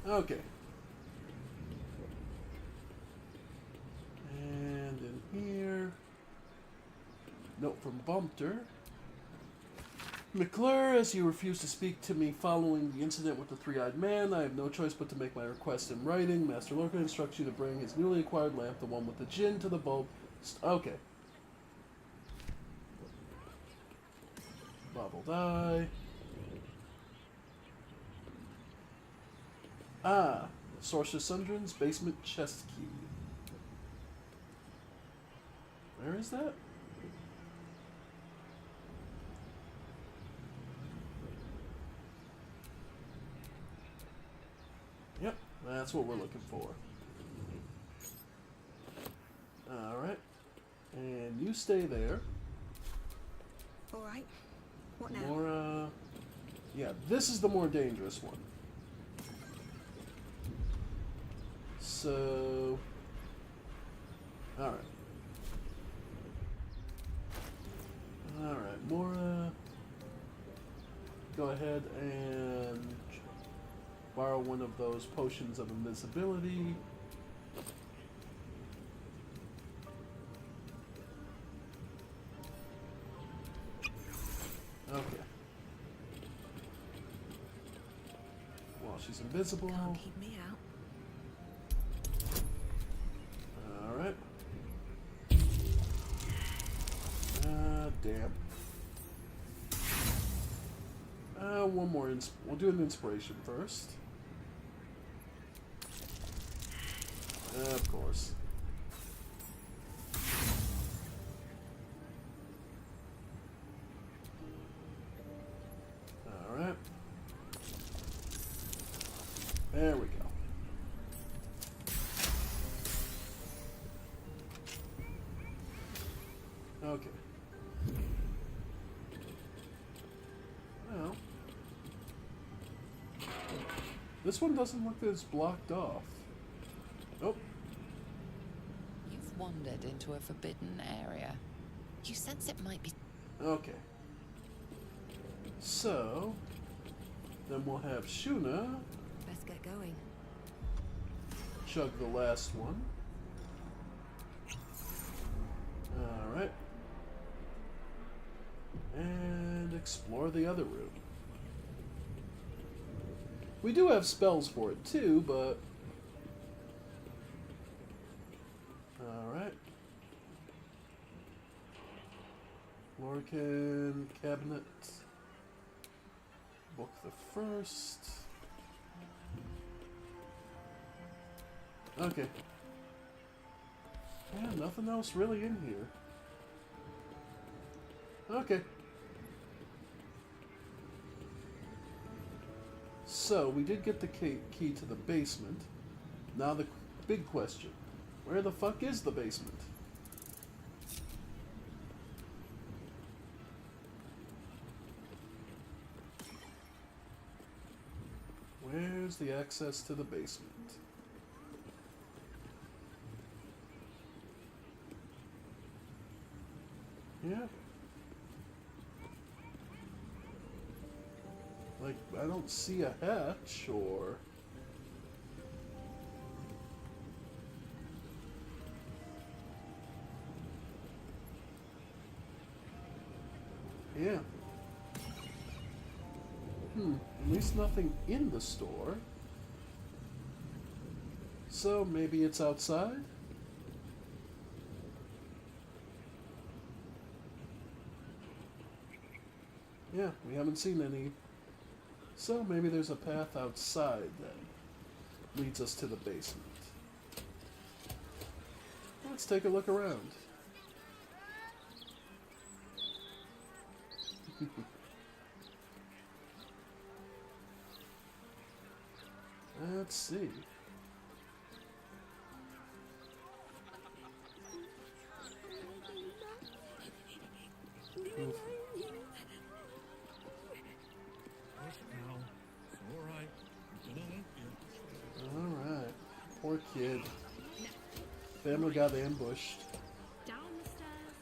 Okay. And in here... Note from Bumpter. McClure, as you refuse to speak to me following the incident with the three-eyed man, I have no choice but to make my request in writing. Master Lorcan instructs you to bring his newly acquired lamp, the one with the djinn, to the bulb. Okay. Bobbled eye. Ah, Sorceress Sundren's basement chest key. Where is that? Yep, that's what we're looking for. Alright. And you stay there. Alright. What now? More, yeah, this is the more dangerous one. So... Alright. Alright, Mora. Go ahead and borrow one of those potions of invisibility. Okay. Well, she's invisible. Can't keep me out. Alright. Damn. One more. We'll do an inspiration first. Of course. Alright. There we go. Okay. Well, this one doesn't look that it's blocked off. Oh. You've wandered into a forbidden area. You sense it might be... Okay. So, then we'll have Shuna Best get going. chug the last one. Alright. And explore the other room. We do have spells for it too, but... Alright. Lorcan cabinet. Book the first. Okay. Yeah, nothing else really in here. Okay. So, we did get the key to the basement. Now the big question. Where the fuck is the basement? Where's the access to the basement? Yeah. Like, I don't see a hatch or... Yeah. At least nothing in the store. So maybe it's outside? Yeah, we haven't seen any. So maybe there's a path outside that leads us to the basement. Let's take a look around. Let's see. Oof. Alright. Poor kid. Family got ambushed. Down the stairs.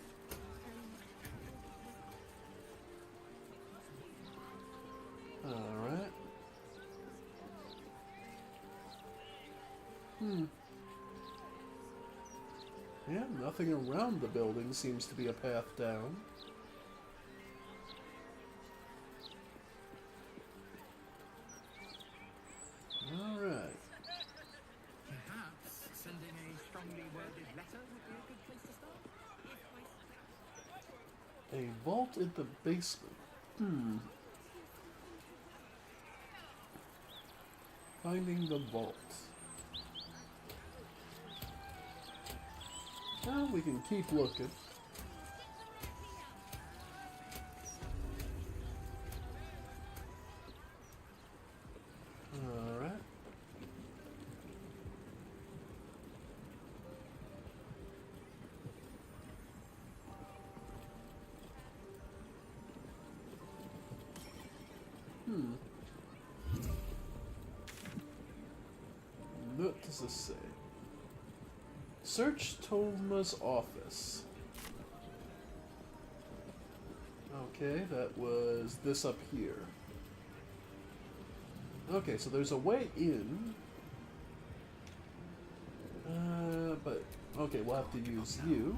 Alright. Yeah, nothing around the building seems to be a path down. Alright. Perhaps sending a strongly worded letter would be a good place to start. A vault in the basement. Finding the vault. Well, we can keep looking. What does this say? Search Tolma's office. Okay, that was this up here. Okay, so there's a way in. But okay, we'll have to use you.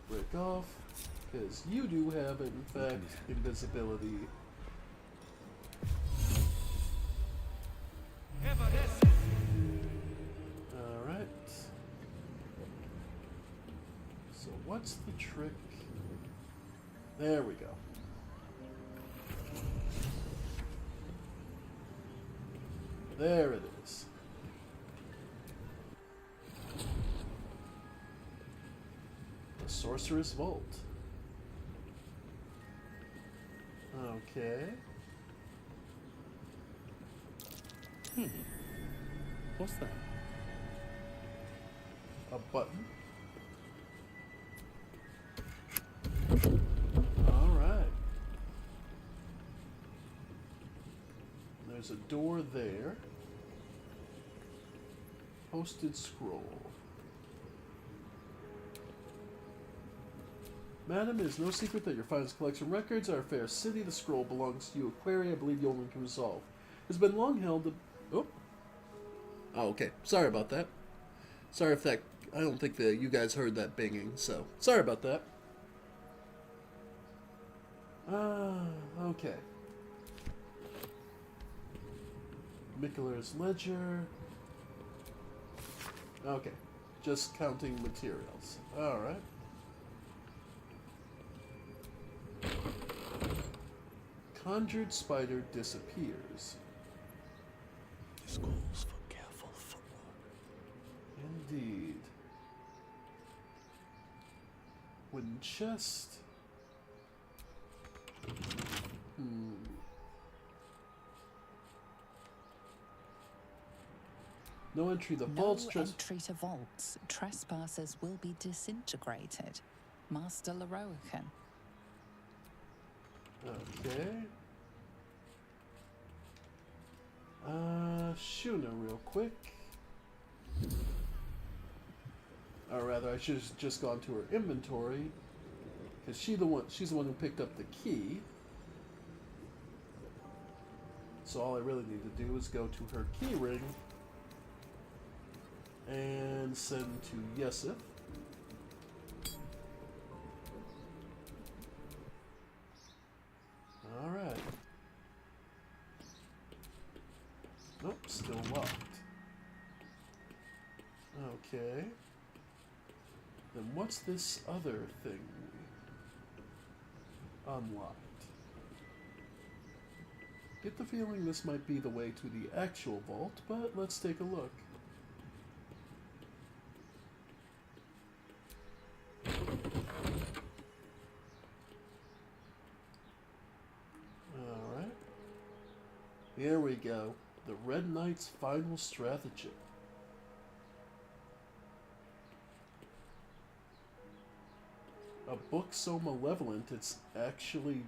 Break off, because you do have, in fact, invisibility. Alright. So what's the trick? There we go. There it is. The Sorcerer's Vault. Okay. What's that? A button. Alright. There's a door there. Posted scroll. Madam, it is no secret that your finest collection records are a fair city. The scroll belongs to you, a query I believe you only can resolve. It's been long held. Oh, okay. Sorry about that. Sorry if that. I don't think that you guys heard that banging, so sorry about that. Okay. Mickler's Ledger. Okay. Just counting materials. Alright. Conjured spider disappears. This calls for careful footwork. Indeed. Wooden chest. No entry. The vault's No entry to vaults. Trespassers will be disintegrated. Master Leroican. Okay. Shuna real quick. Or rather, I should have just gone to her inventory. Because she's the one who picked up the key. So all I really need to do is go to her key ring. And send to Yesif. Alright. Nope, still locked. Okay. Then what's this other thing? Unlocked. Get the feeling this might be the way to the actual vault, but let's take a look. Alright. Here we go. The Red Knight's final stratagem. A book so malevolent it's actually...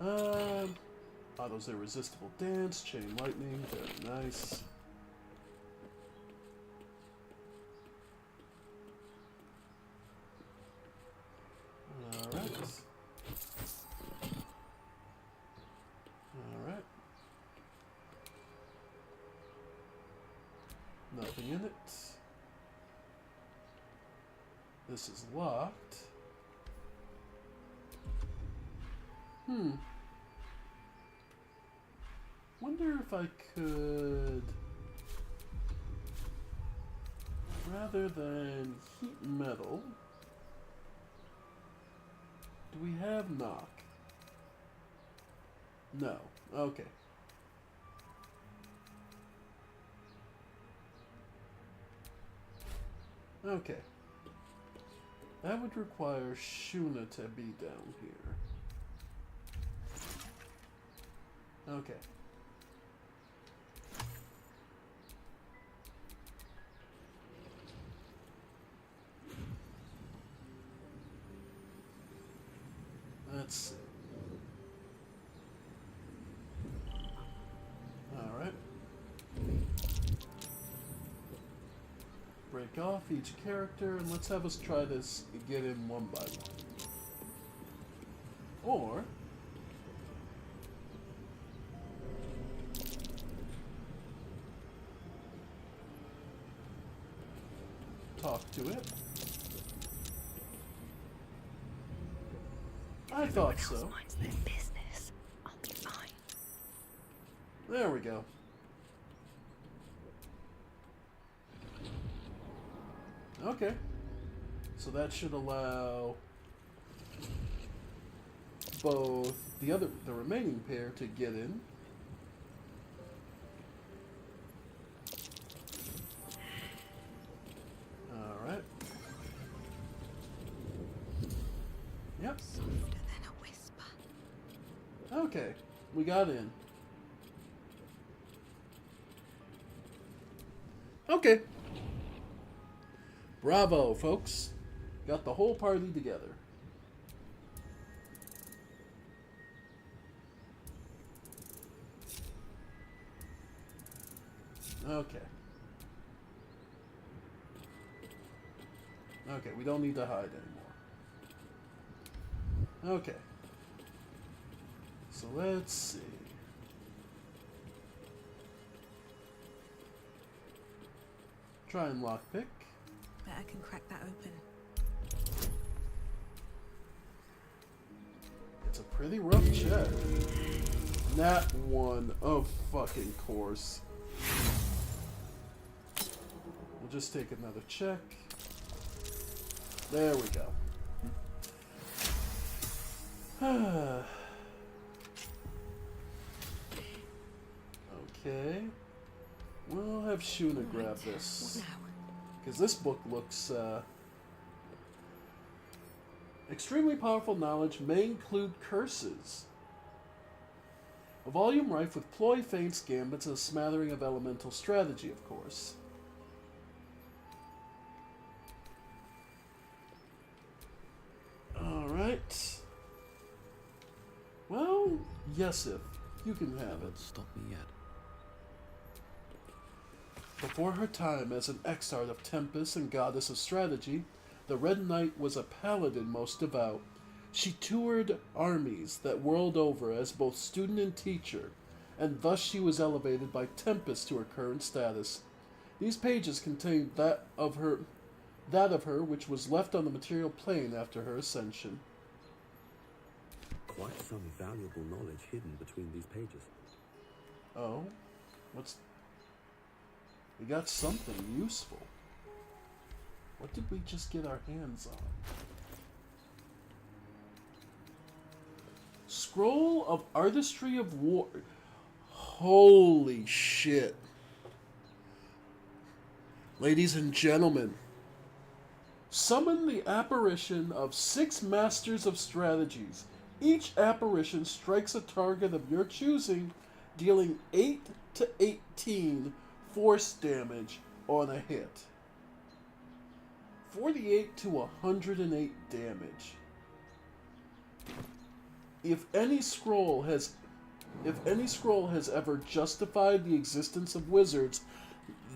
Otto's Irresistible Dance, Chain Lightning, very nice. Alright. Alright. Nothing in it. This is locked. Wonder if I could, rather than heat metal, do we have knock? No. Okay. Okay. That would require Shuna to be down here. Okay. Let's see. Alright. rank off each character, and let's have us try this get in one by one. Or talk to it. I thought so. Minds their business. I'll be fine. There we go. Okay. So that should allow both the remaining pair to get in. Alright. Yep. Softer than a whisper. Okay. We got in. Okay. Bravo, folks. Got the whole party together. Okay. Okay, we don't need to hide anymore. Okay. So let's see. Try and lockpick. Bet I can crack that open. It's a pretty rough check. Nat 1, of fucking course. We'll just take another check. There we go. Okay. We'll have Shuna grab this. What now? Because this book looks, extremely powerful knowledge may include curses. A volume rife with ploy, feints, gambits, and a smattering of elemental strategy, of course. Alright. Well, Yesif, you can have it. Stop me yet. Before her time as an exarch of Tempest and goddess of strategy, the Red Knight was a paladin most devout. She toured armies that world over as both student and teacher, and thus she was elevated by Tempest to her current status. These pages contain that of her which was left on the material plane after her ascension. Quite some valuable knowledge hidden between these pages. Oh? We got something useful. What did we just get our hands on? Scroll of Artistry of War. Holy shit. Ladies and gentlemen, summon the apparition of 6 Masters of Strategies. Each apparition strikes a target of your choosing, dealing 8 to 18 force damage on a hit. 48 to 108 damage. If any scroll has ever justified the existence of wizards,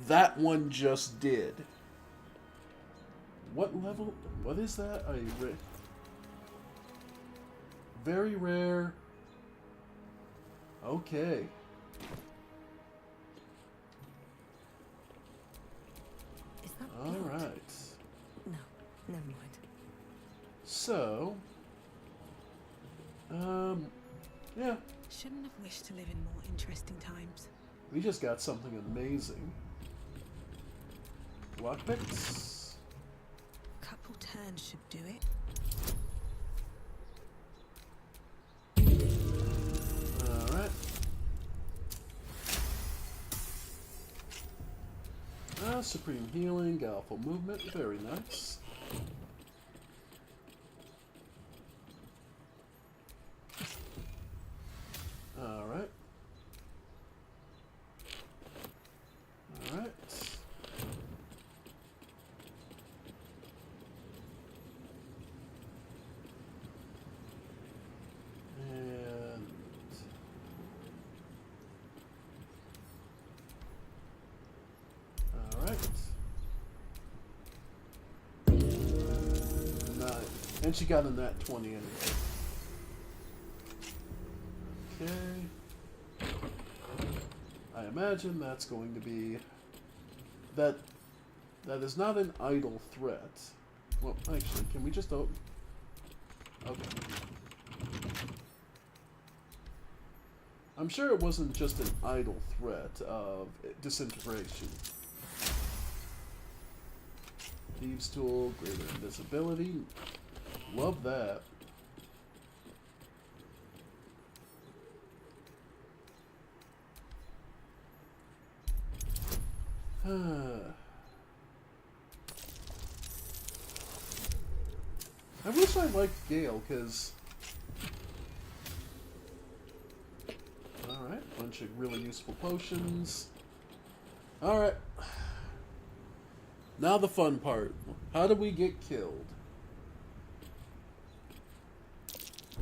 that one just did. What level? What is that? Very rare. Okay. Is that All blood? right. No, never mind. So, yeah, Shouldn't have wished to live in more interesting times. we just got something amazing. Lockpicks. Couple turns should do it. Alright. Supreme Healing, Powerful Movement, very nice. Alright. Alright. And alright. And she got a nat 20 anyway. Okay. I imagine that's going to be... That is not an idle threat. Well, actually, can we just open... Okay. I'm sure it wasn't just an idle threat of disintegration. Thieves' Tool, greater invisibility. Love that. I wish I liked Gale, because... Alright, bunch of really useful potions. Alright. Now the fun part. How do we get killed?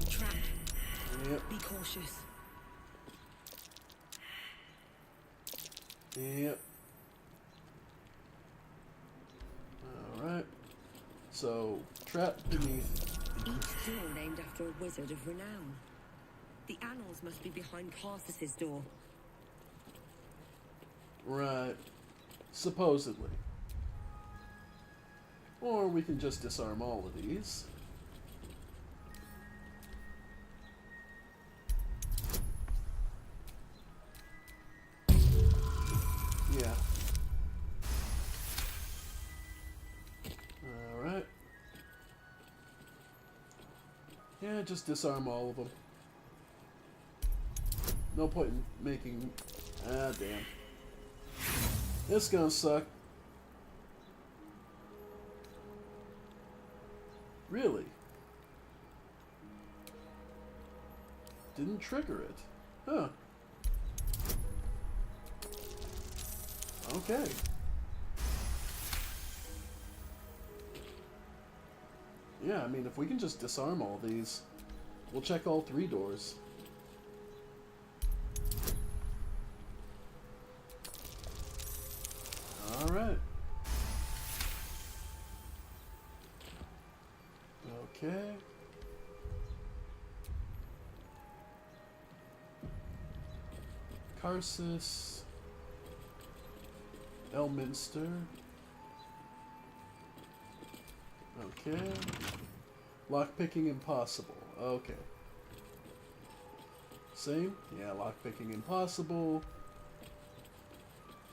Trap. Yep. Be cautious. Yep. Alright. So, trapped beneath. Each door named after a wizard of renown. The annals must be behind Carthus's door. Right. Supposedly. Or we can just disarm all of these. Yeah. Alright. Yeah, just disarm all of them. No point in making... Ah, damn. It's gonna suck. Really? Didn't trigger it. Huh. Okay. Yeah, I mean, if we can just disarm all these, we'll check all 3 doors. Alright. Okay. Karsus. Elminster. Okay. Lockpicking impossible. Okay. Same? Yeah, lockpicking impossible.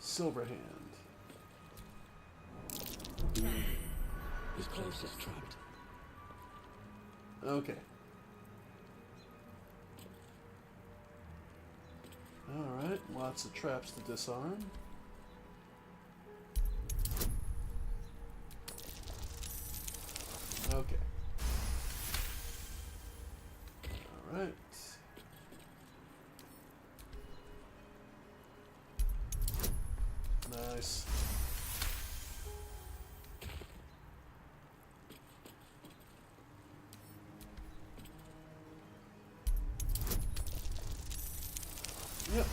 Silverhand. His closest trapped. Okay. Alright, lots of traps to disarm. Okay. Alright. Nice. Yep.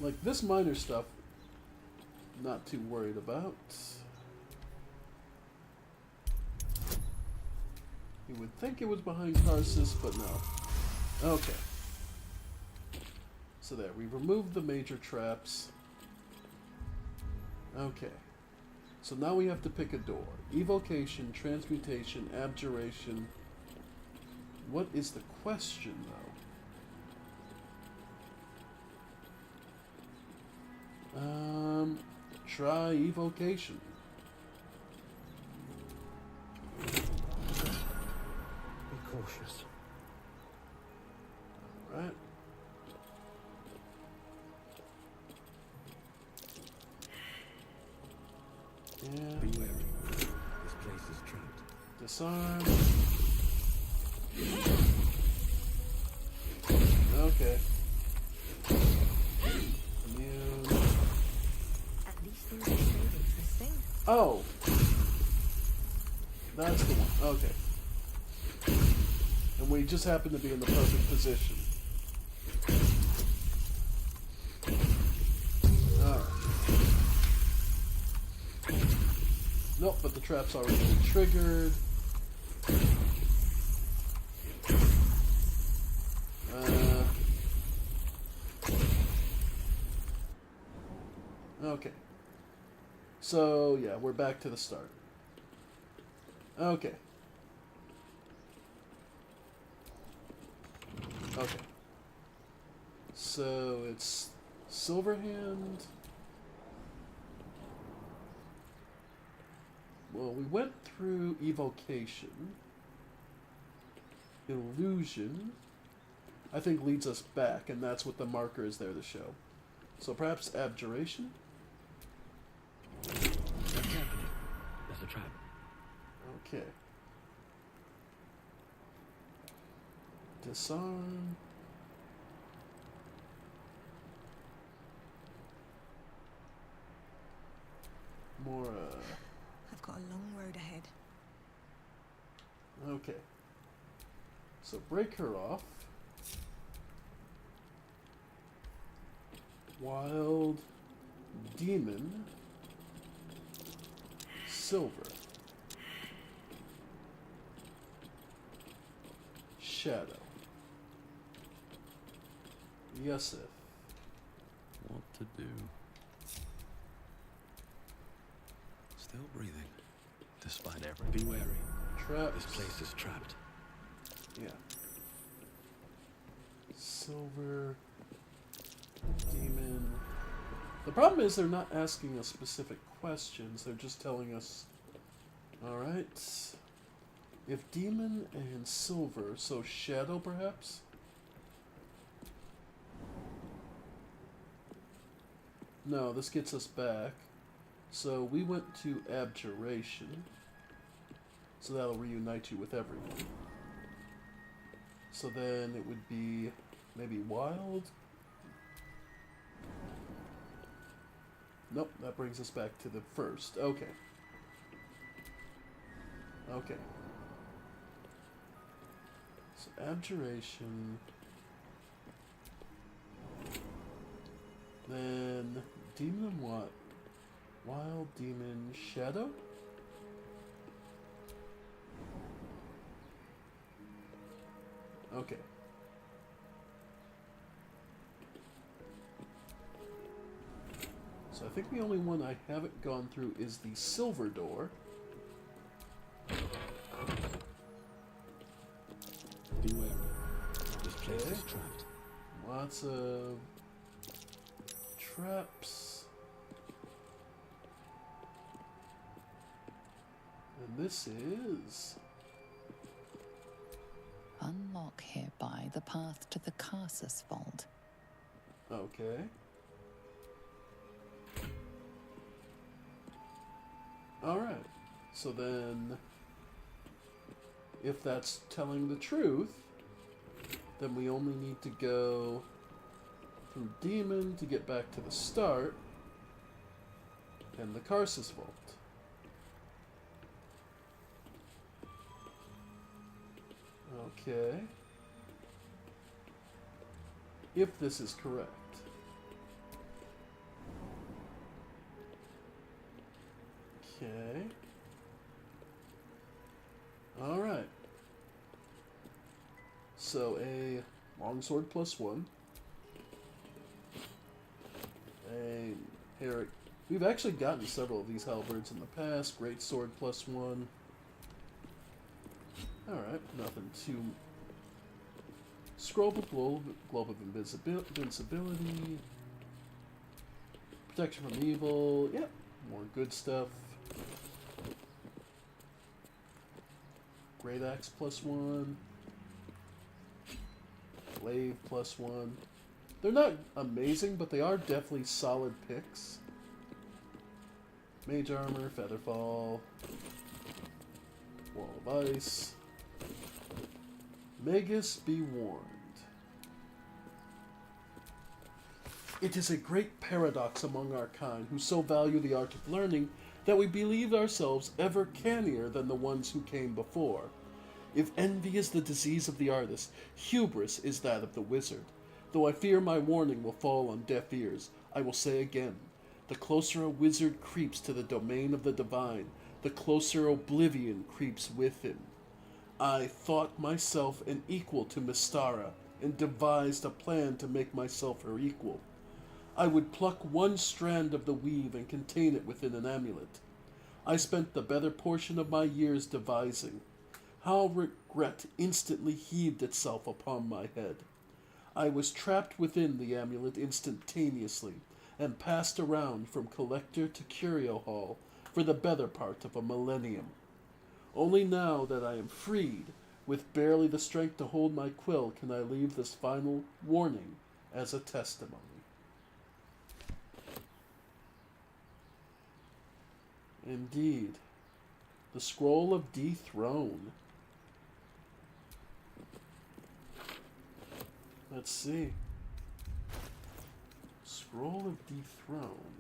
Like this minor stuff, not too worried about. You would think it was behind Karsus, but no. Okay. So there, we removed the major traps. Okay. So now we have to pick a door. Evocation, transmutation, abjuration. What is the question, though? Try evocation. Be cautious. Alright. Yeah. Be wary. This place is trapped. Disarm. Okay. Immune. At least things are so interesting. Oh! That's the one. Okay. And we just happen to be in the perfect position. Alright. Nope, but the trap's already been triggered. Okay. So, yeah, we're back to the start. Okay. Okay. So, it's Silverhand. Well, we went through Evocation. Illusion, I think, leads us back, and that's what the marker is there to show. So perhaps Abjuration? There's a trap. Okay. Disarm. More, I've got a long road ahead. Okay. So break her off. Wild Demon. Silver. Shadow. Yusuf. What to do? Still breathing, despite everything. Be wary. Trapped. This place is trapped. Yeah. Silver. Demon. The problem is they're not asking us specific questions. They're just telling us, alright, if demon and silver, so shadow perhaps? No, this gets us back. So we went to abjuration. So that'll reunite you with everyone. So then it would be maybe wild? Nope, that brings us back to the first. Okay. Okay. So abjuration. Then demon what? Wild demon shadow? Okay. So I think the only one I haven't gone through is the silver door. Be wary. This place is trapped. Lots of traps. And this is... Unlock hereby the path to the Carsus Vault. Okay. Alright. So then, if that's telling the truth, then we only need to go through Demon to get back to the start and the Carsus Vault. Okay. If this is correct. Okay. Alright. So a longsword +1. A Herrick. We've actually gotten several of these halberds in the past. Great sword +1. Alright, nothing too... Scroll with globe of invincibility. Protection from evil. Yep, more good stuff. Great axe +1. Glaive +1. They're not amazing, but they are definitely solid picks. Mage armor, featherfall. Wall of ice. Magus be warned. It is a great paradox among our kind, who so value the art of learning, that we believe ourselves ever cannier than the ones who came before. If envy is the disease of the artist, hubris is that of the wizard. Though I fear my warning will fall on deaf ears, I will say again, the closer a wizard creeps to the domain of the divine, the closer oblivion creeps with him. I thought myself an equal to Mystara, and devised a plan to make myself her equal. I would pluck one strand of the weave and contain it within an amulet. I spent the better portion of my years devising. How regret instantly heaved itself upon my head. I was trapped within the amulet instantaneously, and passed around from collector to curio hall for the better part of a millennium. Only now that I am freed, with barely the strength to hold my quill, can I leave this final warning as a testimony. Indeed. The Scroll of Dethrone. Let's see. Scroll of Dethrone.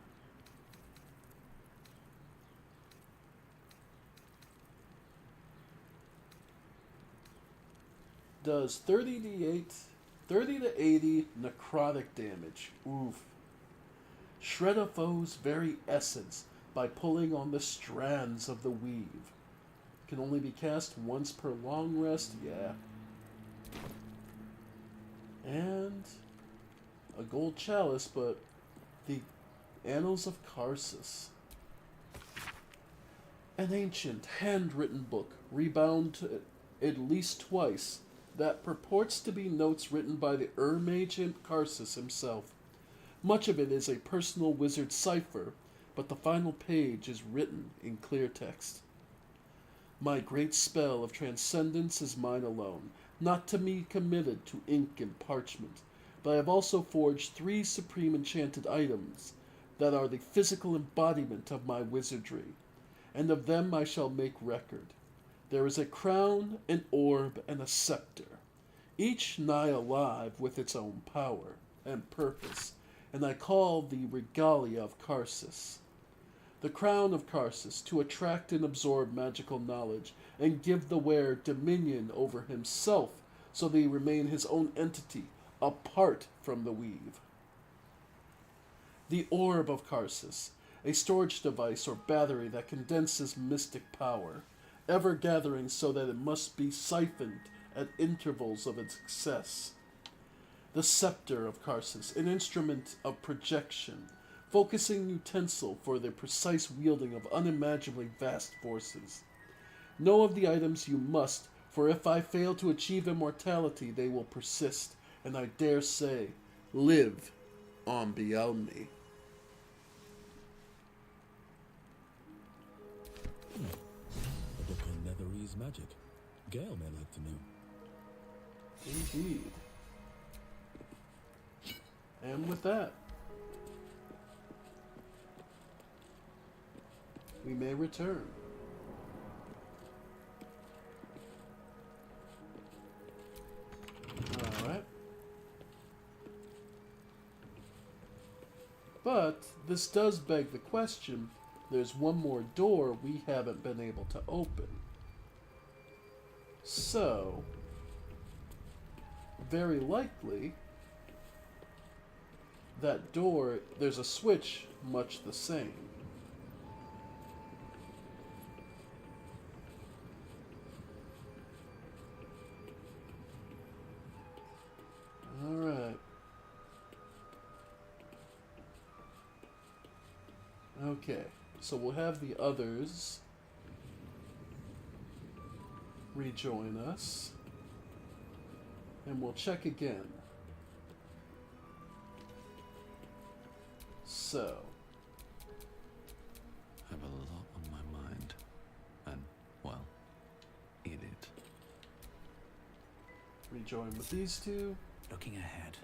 Does 30 to 80 necrotic damage. Oof. Shred a foe's very essence by pulling on the strands of the weave. Can only be cast once per long rest. Yeah. And a gold chalice, but the Annals of Karsus. An ancient, handwritten book, rebound at least twice, that purports to be notes written by the Agent Karsus himself. Much of it is a personal wizard cipher, but the final page is written in clear text. My great spell of transcendence is mine alone, not to me committed to ink and parchment, but I have also forged 3 supreme enchanted items that are the physical embodiment of my wizardry, and of them I shall make record. There is a crown, an orb, and a scepter, each nigh alive with its own power and purpose, and I call the regalia of Karsus. The crown of Karsus, to attract and absorb magical knowledge, and give the wearer dominion over himself, so that he remain his own entity, apart from the weave. The orb of Karsus, a storage device or battery that condenses mystic power, ever gathering so that it must be siphoned at intervals of its success. The scepter of Karsus, an instrument of projection, focusing utensil for the precise wielding of unimaginably vast forces. Know of the items you must, for if I fail to achieve immortality, they will persist, and I dare say, live on beyond me. A book on Netherese magic. Gale may like to know. Indeed. And with that, we may return. Alright. But this does beg the question, there's one more door we haven't been able to open. So, very likely, that door, there's a switch much the same. Alright. Okay, so we'll have the others rejoin us, and we'll check again. So, I have a lot on my mind, and, well, eat it. Rejoin with these two. Looking ahead.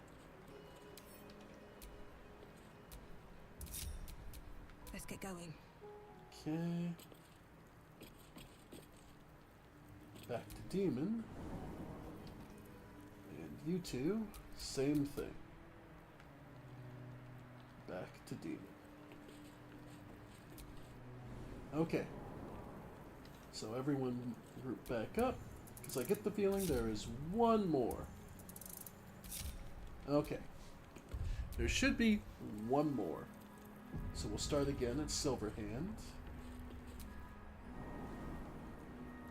Let's get going. Okay. Back to Demon. And you two, same thing. Back to Demon. Okay. So everyone group back up, because I get the feeling there is one more. Okay. There should be one more. So we'll start again at Silverhand.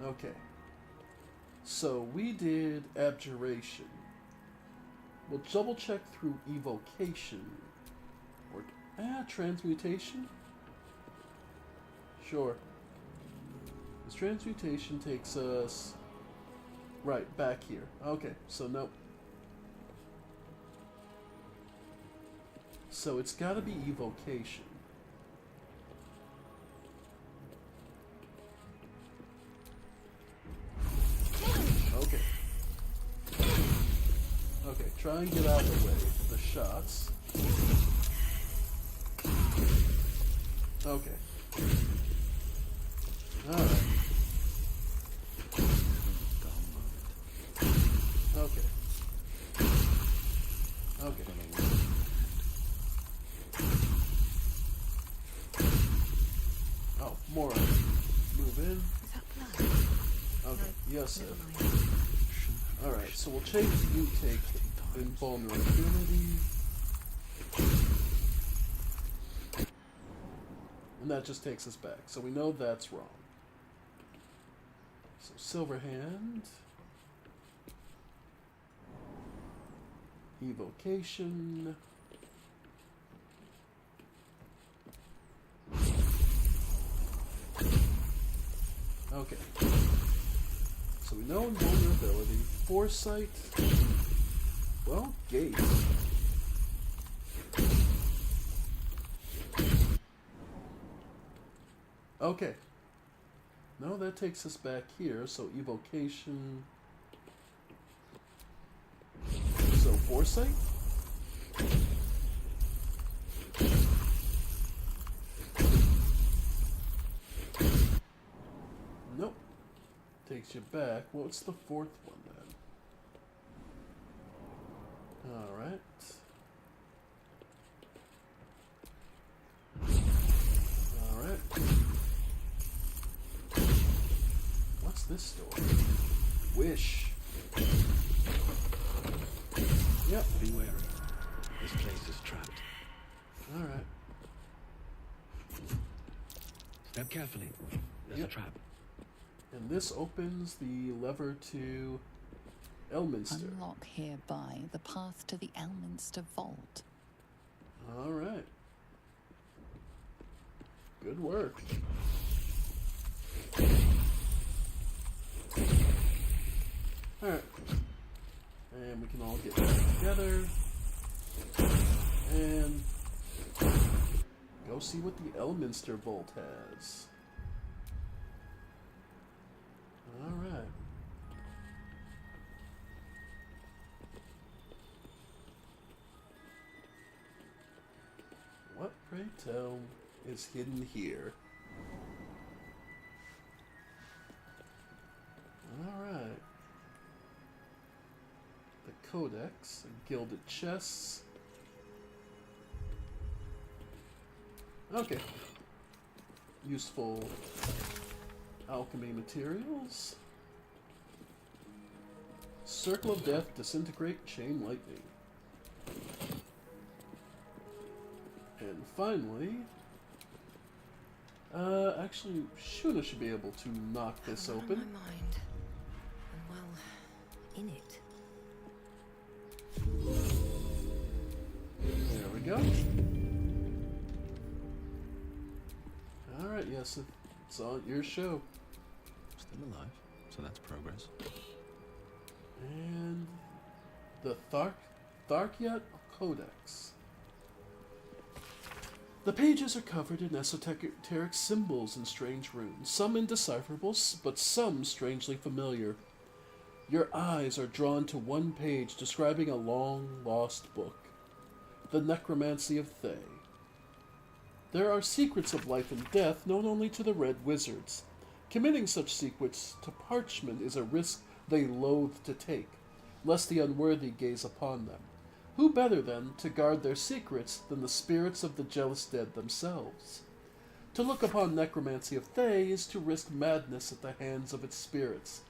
Okay. So we did Abjuration. We'll double check through Evocation. Transmutation? Sure. This transmutation takes us... right, back here. Okay, so no. So it's gotta be evocation. Okay. Okay, try and get out of the way. The shots. Okay. Alright. Okay. Okay. Oh, more of it. Move in. Okay, yes, sir. Alright, so we'll change you take invulnerability. And that just takes us back. So we know that's wrong. So Silver Hand. Evocation. Okay. So we know invulnerability. Foresight. Well, gate. Okay. No, that takes us back here. So evocation. So foresight? Nope. Takes you back. What's the fourth one then? Alright. Alright. What's this door? Wish. Yep. Be wary. This place is trapped. Alright. Step carefully. There's a trap. And this opens the lever to Elminster. Unlock hereby the path to the Elminster Vault. Alright. Good work. Alright. And we can all get back together. And go see what the Elminster Vault has. Alright. What, pray tell, is hidden here? Alright. The Codex, gilded chests. Okay. Useful alchemy materials. Circle of Death, disintegrate, chain lightning. And finally, actually, Shuna should be able to knock this open. My mind. And well, in it. There we go. Alright, yes, it's on your show. Still alive, so that's progress. And the Tharkiat Codex. The pages are covered in esoteric symbols and strange runes, some indecipherable, but some strangely familiar. Your eyes are drawn to one page describing a long-lost book, The Necromancy of Thay. There are secrets of life and death known only to the Red Wizards. Committing such secrets to parchment is a risk they loathe to take, lest the unworthy gaze upon them. Who better, then, to guard their secrets than the spirits of the jealous dead themselves? To look upon necromancy of Thay is to risk madness at the hands of its spirits.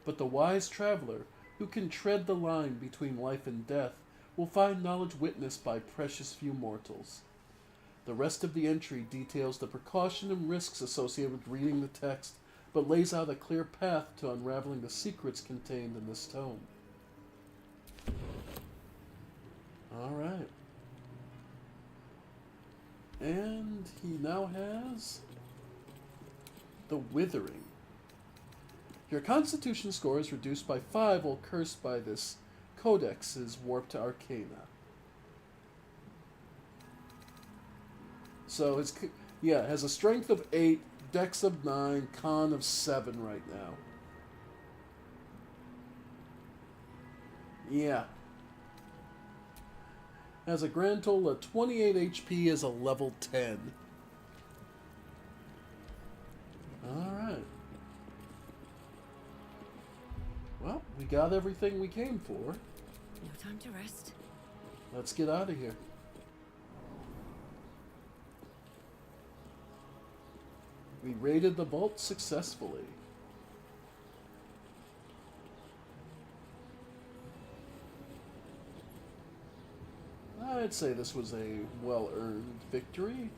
But the wise traveler, who can tread the line between life and death, will find knowledge witnessed by precious few mortals. The rest of the entry details the precaution and risks associated with reading the text, but lays out a clear path to unraveling the secrets contained in this tome. Alright. And he now has the Withering. Your Constitution score is reduced by 5 while cursed by this codex is warped to Arcana. So his, yeah, has a strength of 8, dex of 9, con of 7 right now. Yeah. Has a grand total of 28 HP as a level 10. Alright. Well, we got everything we came for. No time to rest. Let's get out of here. We raided the vault successfully. I'd say this was a well-earned victory.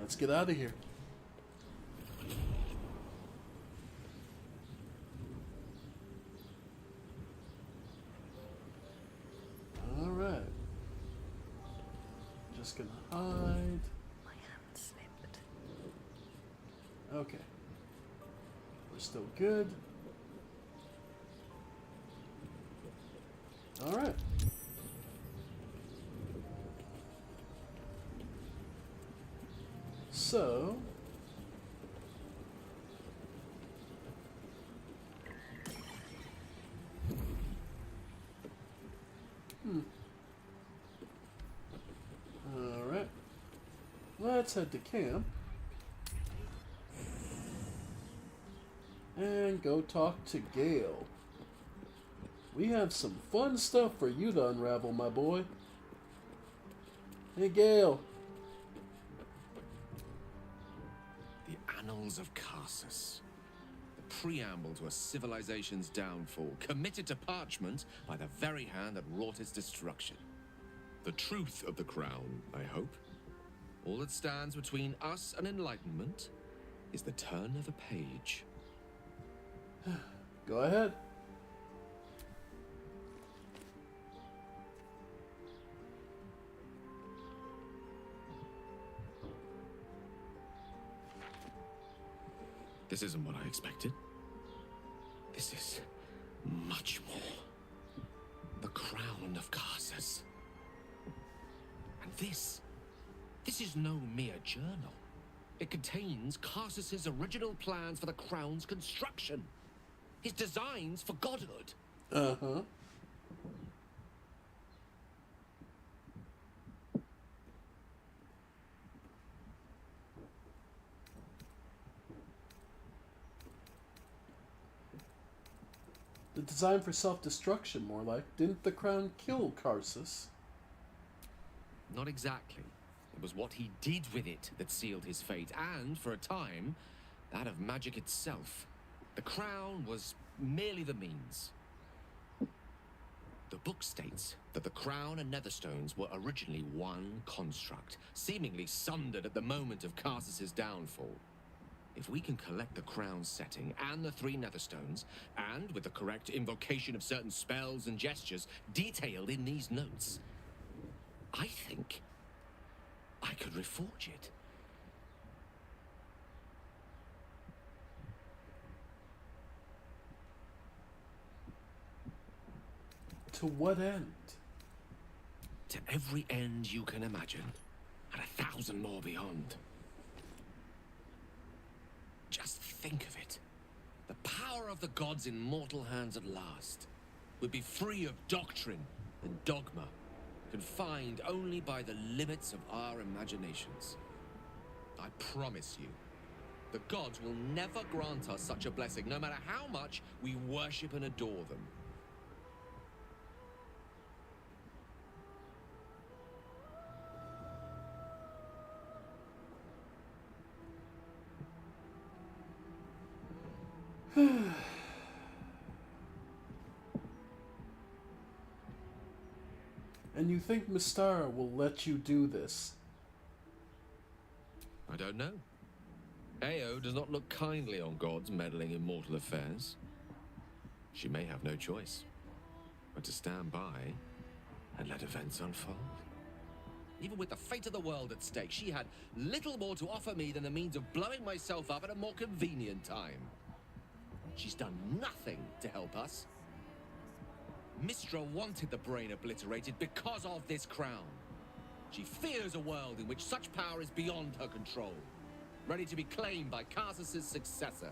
Let's get out of here. Alright. Just gonna hide. My hand slipped. Okay. We're still good. Alright. So... Alright. Let's head to camp. And go talk to Gale. We have some fun stuff for you to unravel, my boy. Hey, Gale. The Annals of Karsus. The preamble to a civilization's downfall, committed to parchment by the very hand that wrought its destruction. The truth of the crown, I hope. All that stands between us and enlightenment is the turn of a page. Go ahead. This isn't what I expected. This is much more. The crown of Karsus. And this is no mere journal. It contains Karsus's original plans for the crown's construction. His designs for godhood. Uh-huh. The design for self-destruction, more like. Didn't the crown kill Karsus? Not exactly. It was what he did with it that sealed his fate, and, for a time, that of magic itself. The crown was merely the means. The book states that the crown and netherstones were originally one construct, seemingly sundered at the moment of Karsus's downfall. If we can collect the crown's setting and the 3 netherstones, and with the correct invocation of certain spells and gestures detailed in these notes, I think I could reforge it. To what end? To every end you can imagine, and 1,000 more beyond. Just think of it. The power of the gods in mortal hands at last would be free of doctrine and dogma, confined only by the limits of our imaginations. I promise you, the gods will never grant us such a blessing, no matter how much we worship and adore them. And you think Mystara will let you do this? I don't know. Ao does not look kindly on gods meddling in mortal affairs. She may have no choice but to stand by and let events unfold. Even with the fate of the world at stake, she had little more to offer me than the means of blowing myself up at a more convenient time. She's done nothing to help us. Mistra wanted the brain obliterated because of this crown. She fears a world in which such power is beyond her control, ready to be claimed by Karsus's successor.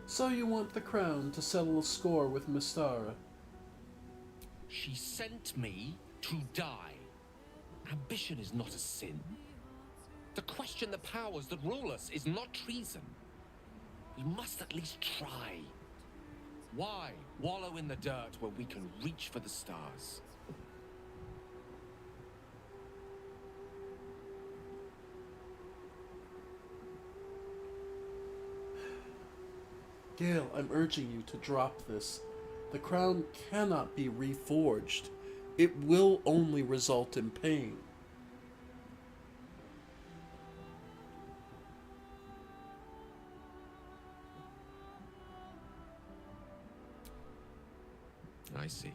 So you want the crown to settle a score with Mystara? She sent me to die. Ambition is not a sin. To question the powers that rule us is not treason. We must at least try. Why wallow in the dirt where we can reach for the stars? Gale, I'm urging you to drop this. The crown cannot be reforged. It will only result in pain. I see.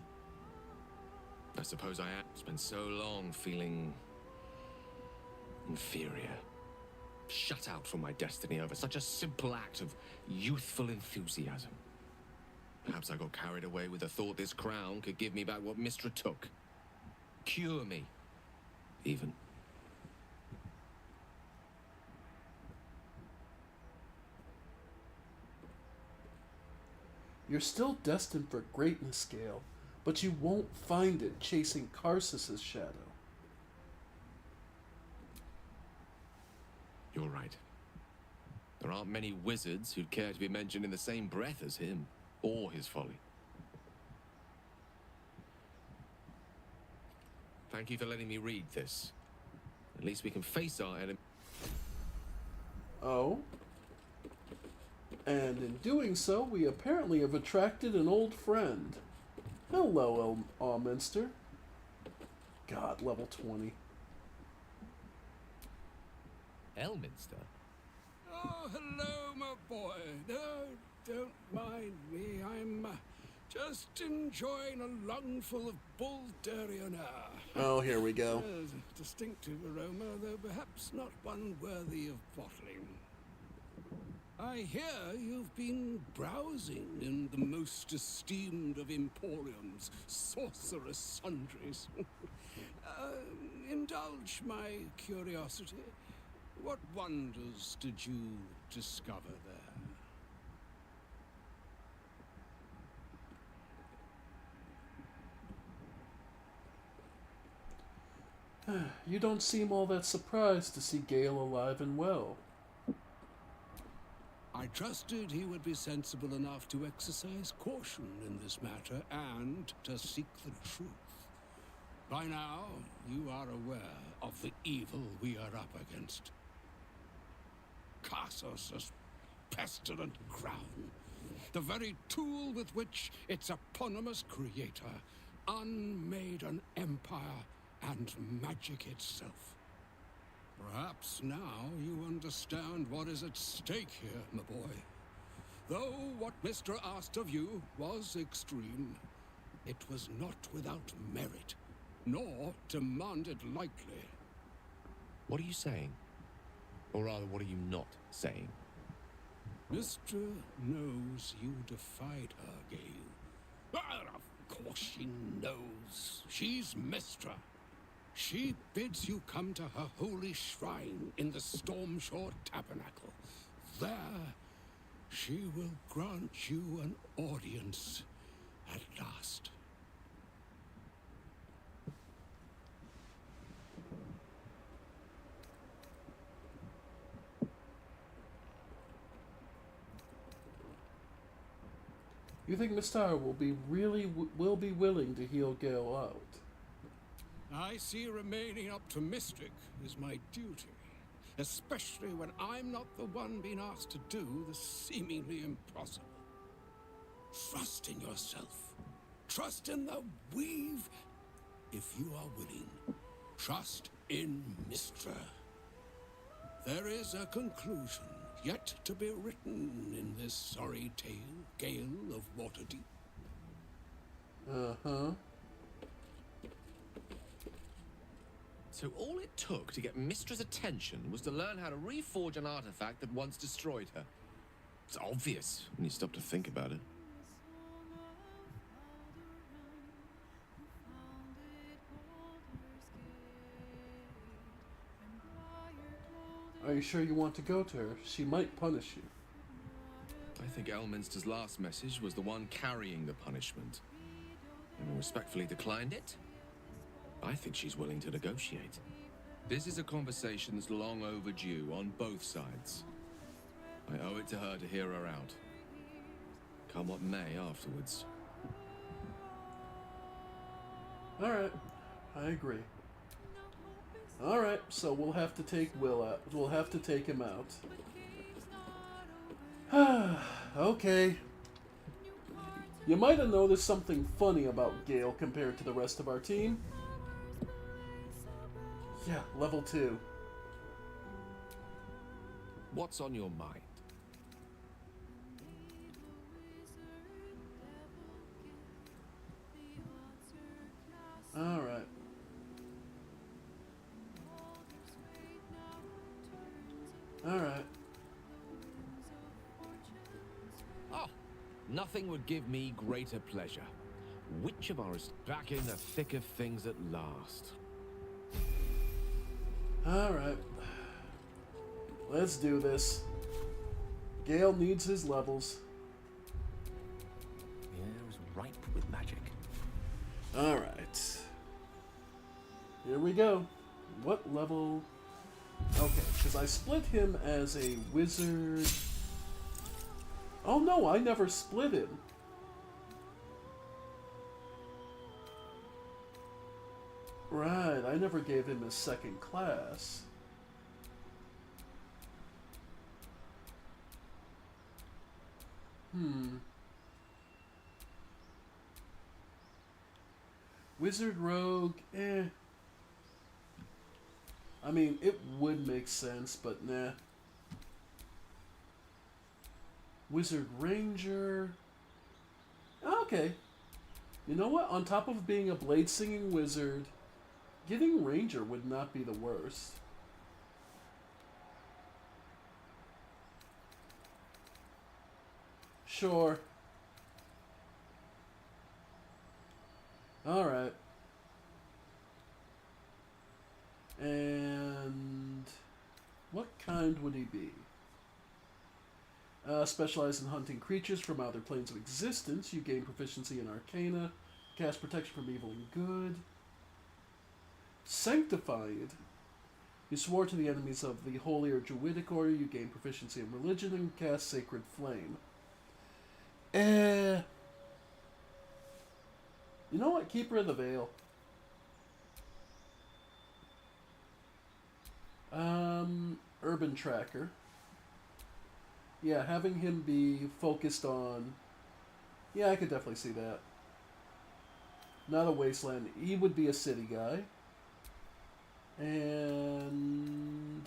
I suppose I have spent so long feeling inferior. Shut out from my destiny over such a simple act of youthful enthusiasm. Perhaps I got carried away with the thought this crown could give me back what Mistra took. Cure me, even. You're still destined for greatness, Gale, but you won't find it chasing Karsus's shadow. You're right. There aren't many wizards who'd care to be mentioned in the same breath as him, or his folly. Thank you for letting me read this. At least we can face our enemy. Oh? And in doing so, we apparently have attracted an old friend. Hello, Alminster. God, level 20. Elminster? Oh, hello, my boy. No, don't mind me. I'm just enjoying a lungful of Baldurian air. Oh, here we go. A distinctive aroma, though perhaps not one worthy of bottling. I hear you've been browsing in the most esteemed of emporiums, sorcerous sundries. Indulge my curiosity. What wonders did you discover there? You don't seem all that surprised to see Gale alive and well. I trusted he would be sensible enough to exercise caution in this matter and to seek the truth. By now, you are aware of the evil we are up against. Karsus's pestilent crown, the very tool with which its eponymous creator unmade an empire and magic itself. Perhaps now you understand what is at stake here, my boy. Though what Mr. asked of you was extreme, it was not without merit, nor demanded lightly. What are you saying? Or rather, what are you not saying? Mistra knows you defied her, Gale. Of course she knows. She's Mistra. She bids you come to her holy shrine in the Stormshore Tabernacle. There, she will grant you an audience at last. You think Mystara will be willing to heal Gale out? I see remaining optimistic is my duty, especially when I'm not the one being asked to do the seemingly impossible. Trust in yourself. Trust in the weave. If you are willing, trust in Mistra. There is a conclusion yet to be written in this sorry tale, Gale of Waterdeep. Uh-huh. So all it took to get Mistra's attention was to learn how to reforge an artifact that once destroyed her. It's obvious when you stop to think about it. Are you sure you want to go to her? She might punish you. I think Elminster's last message was the one carrying the punishment. And respectfully declined it. I think she's willing to negotiate. This is a conversation that's long overdue on both sides. I owe it to her to hear her out. Come what may afterwards. Alright, I agree. Alright, so we'll have to take Will out. We'll have to take him out. Okay. You might have noticed something funny about Gale compared to the rest of our team. Yeah, level 2. What's on your mind? Alright. Alright. Oh, nothing would give me greater pleasure. Which of ours back in the thick of things at last? Alright. Let's do this. Gale needs his levels. The air is ripe with magic. Alright. Here we go. What level? Okay, because I split him as a wizard. Oh no, I never split him. Right, I never gave him his second class. Wizard Rogue, eh. I mean, it would make sense, but nah. Wizard Ranger. Okay. You know what? On top of being a blade-singing wizard, getting Ranger would not be the worst. Sure. Alright. And what kind would he be? Specialize in hunting creatures from other planes of existence. You gain proficiency in Arcana. Cast protection from evil and good. Sanctified. You swore to the enemies of the Holy or Druidic Order. You gain proficiency in religion and cast Sacred Flame. You know what? Keeper of the Veil. Urban Tracker. Yeah, having him be focused on... Yeah, I could definitely see that. Not a wasteland. He would be a city guy. And...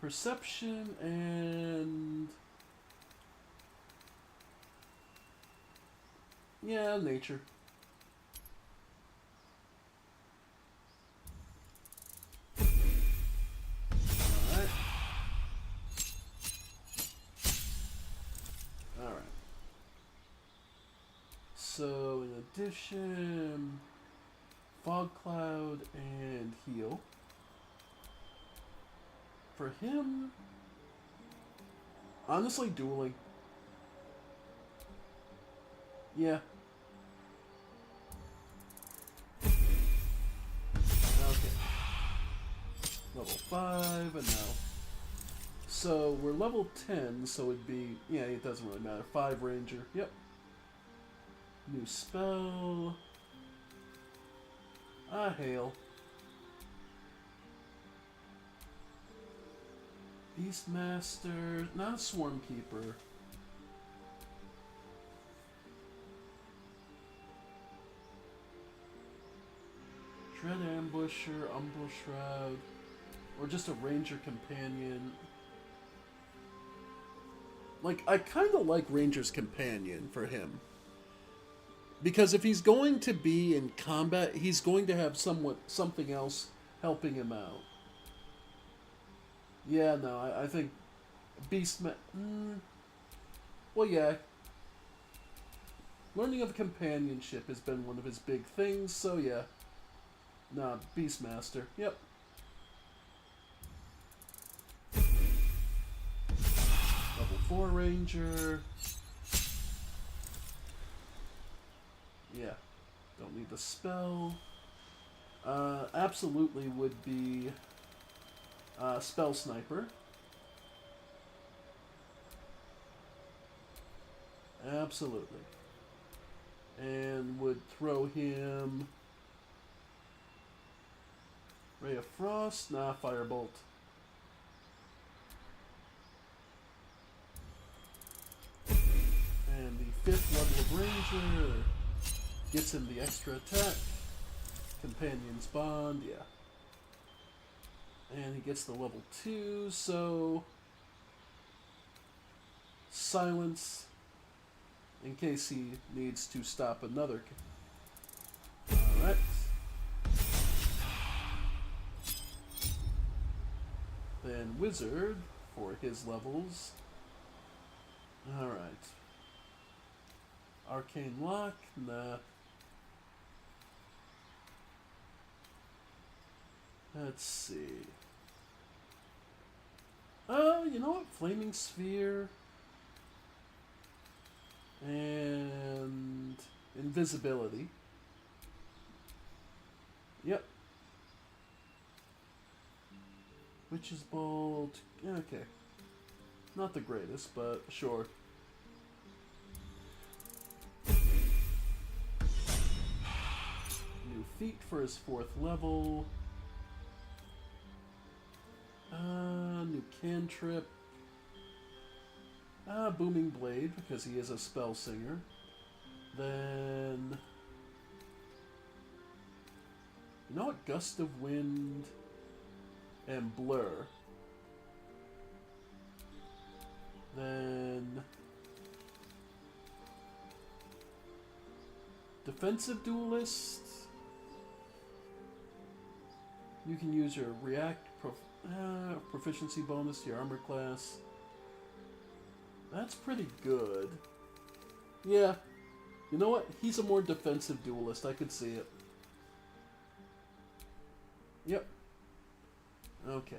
Perception and... Yeah, nature. Alright. Alright. So, in addition, Fog Cloud and Heal. For him, honestly, dueling. Yeah. Okay. Level 5, and now. So, we're level 10, so it'd be... Yeah, it doesn't really matter. 5 Ranger. Yep. New spell. Hail. Beastmaster. Not a Swarm Keeper. Dread Ambusher, Umbral Shroud, or just a Ranger Companion. Like, I kind of like Ranger's Companion for him. Because if he's going to be in combat, he's going to have something else helping him out. Yeah, no, I think Beastman... well, yeah. Learning of companionship has been one of his big things, so yeah. Nah, Beastmaster. Yep. Level 4 Ranger. Yeah. Don't need the spell. Absolutely would be Spell Sniper. Absolutely. And would throw him Ray of Frost? Nah, Firebolt. And the 5th level of Ranger gets him the extra attack. Companion's Bond, yeah. And he gets the level 2, so... Silence, in case he needs to stop another. Alright. Then Wizard for his levels. Alright. Arcane Lock? Nah. Let's see. You know what? Flaming Sphere. And Invisibility. Yep. Witch's Bolt. Yeah, okay. Not the greatest, but sure. New feat for his 4th level. New cantrip. Booming Blade, because he is a spell singer. Then... You know what? Gust of Wind and Blur. Then... Defensive Duelist. You can use your React proficiency bonus to your armor class. That's pretty good. Yeah. You know what? He's a more defensive duelist. I could see it. Yep. Okay.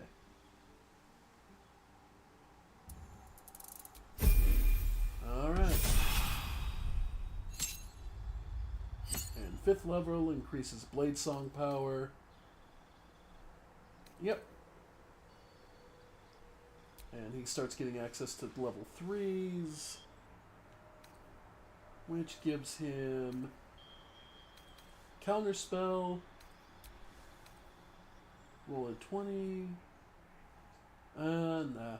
Alright. And 5th level increases Blade Song power. Yep. And he starts getting access to level 3s, which gives him Counterspell, roll a 20, nah,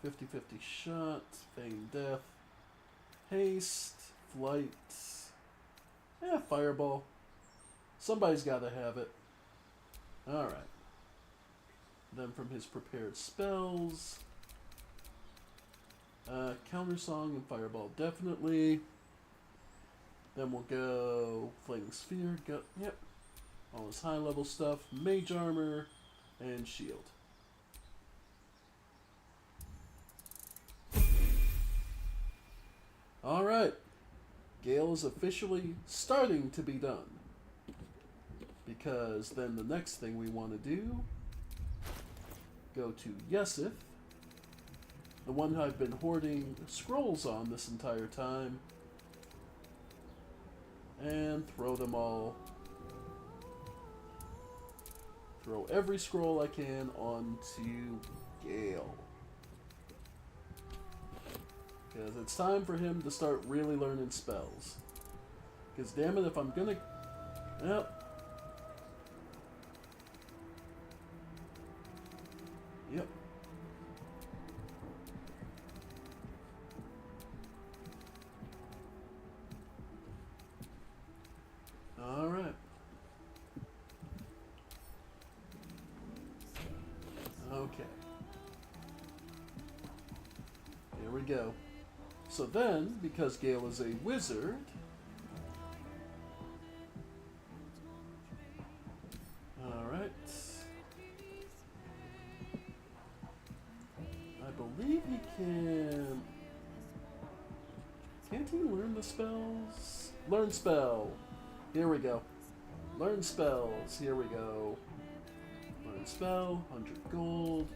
50-50 shot, Feign Death, Haste, Flight, yeah, Fireball. Somebody's got to have it. Alright. Then from his prepared spells... Countersong and Fireball, definitely. Then we'll go Flaming Sphere, yep. All his high level stuff, Mage Armor, and Shield. Alright. Gale is officially starting to be done. Because then the next thing we want to do, go to Yesith. The one I've been hoarding scrolls on this entire time. And throw them all. Throw every scroll I can onto Gale. Because it's time for him to start really learning spells. Because damn it, if I'm gonna... Yep. Yep. Alright. go. So then, because Gale is a wizard, alright, I believe he can... Can't he learn the spells? Learn spell! Here we go. Learn spells. Here we go. Learn spell, 100 gold.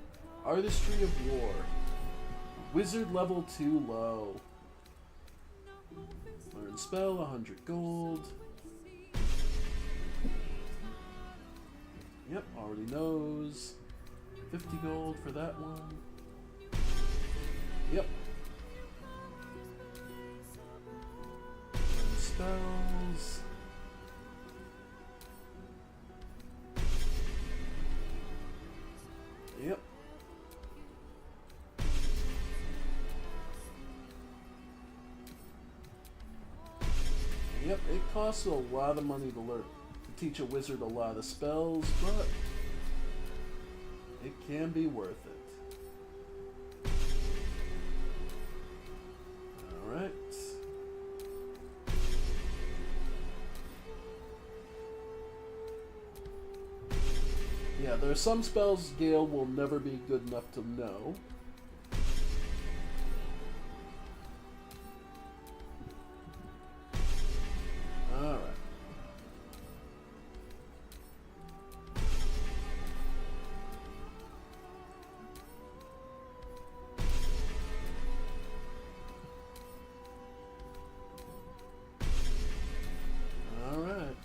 Artistry of War. Wizard level 2 low. Learn spell, 100 gold. Yep, already knows. 50 gold for that one. Yep. Learn spells. Yep. Yep, it costs a lot of money to learn, to teach a wizard a lot of spells, but it can be worth it. Alright. Yeah, there are some spells Gale will never be good enough to know. Alright. Alright.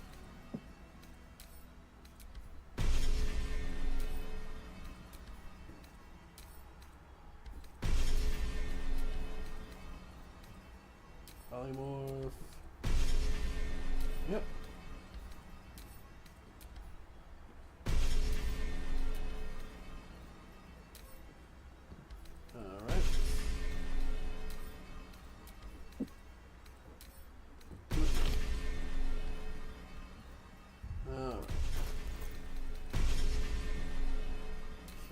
Polymorph. Yep. Alright. Alright.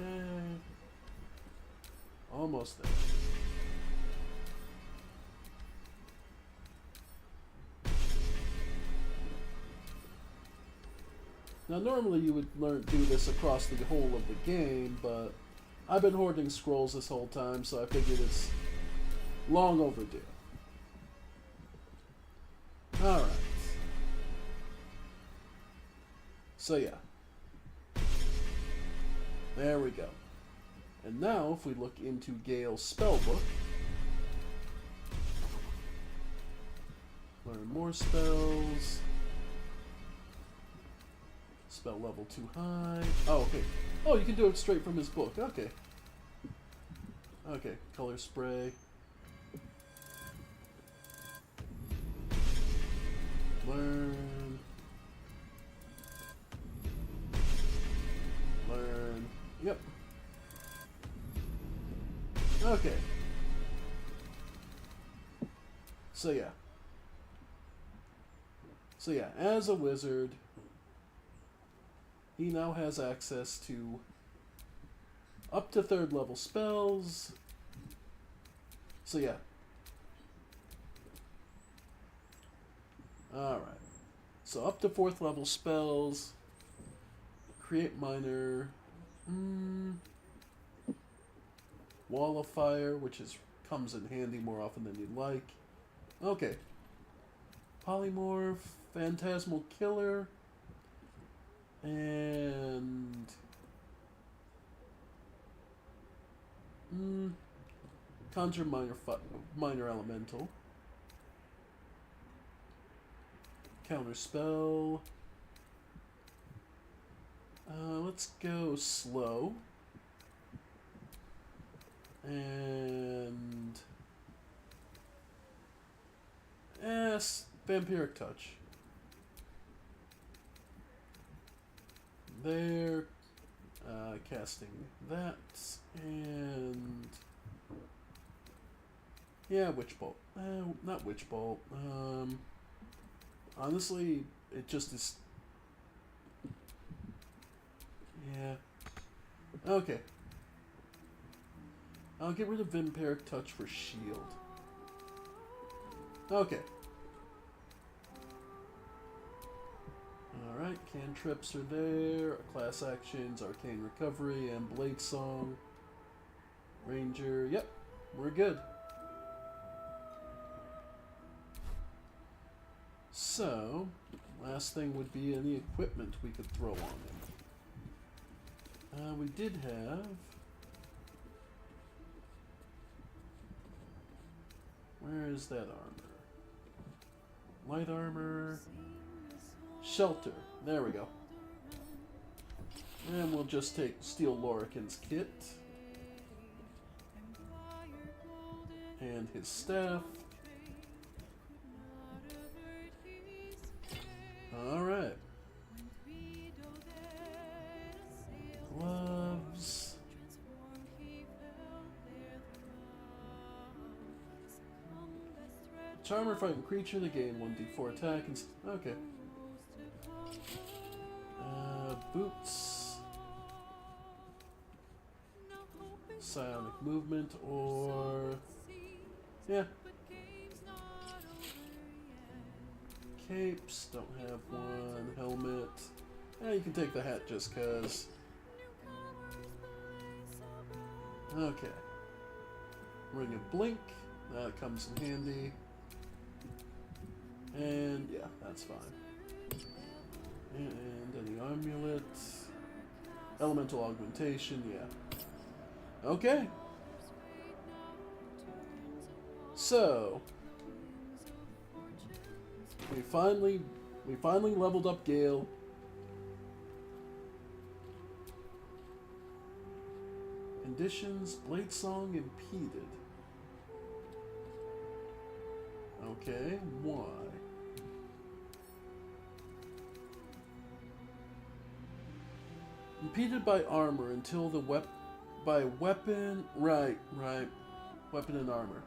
Okay. Almost there. Now, normally you would do this across the whole of the game, but I've been hoarding scrolls this whole time, so I figured it's long overdue. Alright. So yeah. There we go. And now, if we look into Gale's spellbook, learn more spells. Spell level too high. Oh, okay. Oh, you can do it straight from his book. Okay. Okay, color spray. Learn. Learn. Yep. Okay. So yeah. So yeah, as a wizard, he now has access to up to 3rd level spells. So yeah. Alright. So up to 4th level spells. Create minor. Wall of Fire, which comes in handy more often than you'd like. Okay. Polymorph, Phantasmal Killer, and Conjure minor Elemental. Counter spell. Let's go slow. And Vampiric Touch. There, casting that, and yeah, Witch Bolt. Not Witch Bolt. Honestly, it just is. Yeah. Okay. I'll get rid of Vampiric Touch for shield. Okay. Alright, cantrips are there, class actions, arcane recovery, and blade song. Ranger, yep, we're good. So, last thing would be any equipment we could throw on him. We did have... Where is that armor? Light armor... Shelter. There we go. And we'll just steal Lorican's kit. And his staff. Alright. Gloves. Charmer frightened creature to gain 1d4 attack and... Okay. Boots. Psionic movement or... Yeah. Capes, don't have one. Helmet. Yeah, you can take the hat just cause. Okay. Ring of Blink. That comes in handy. And yeah, that's fine. And any amulet. Elemental augmentation, yeah. Okay. So we finally leveled up Gale. Conditions, Blade Song impeded. Okay, why? Impeded by armor until the weapon, right, weapon and armor.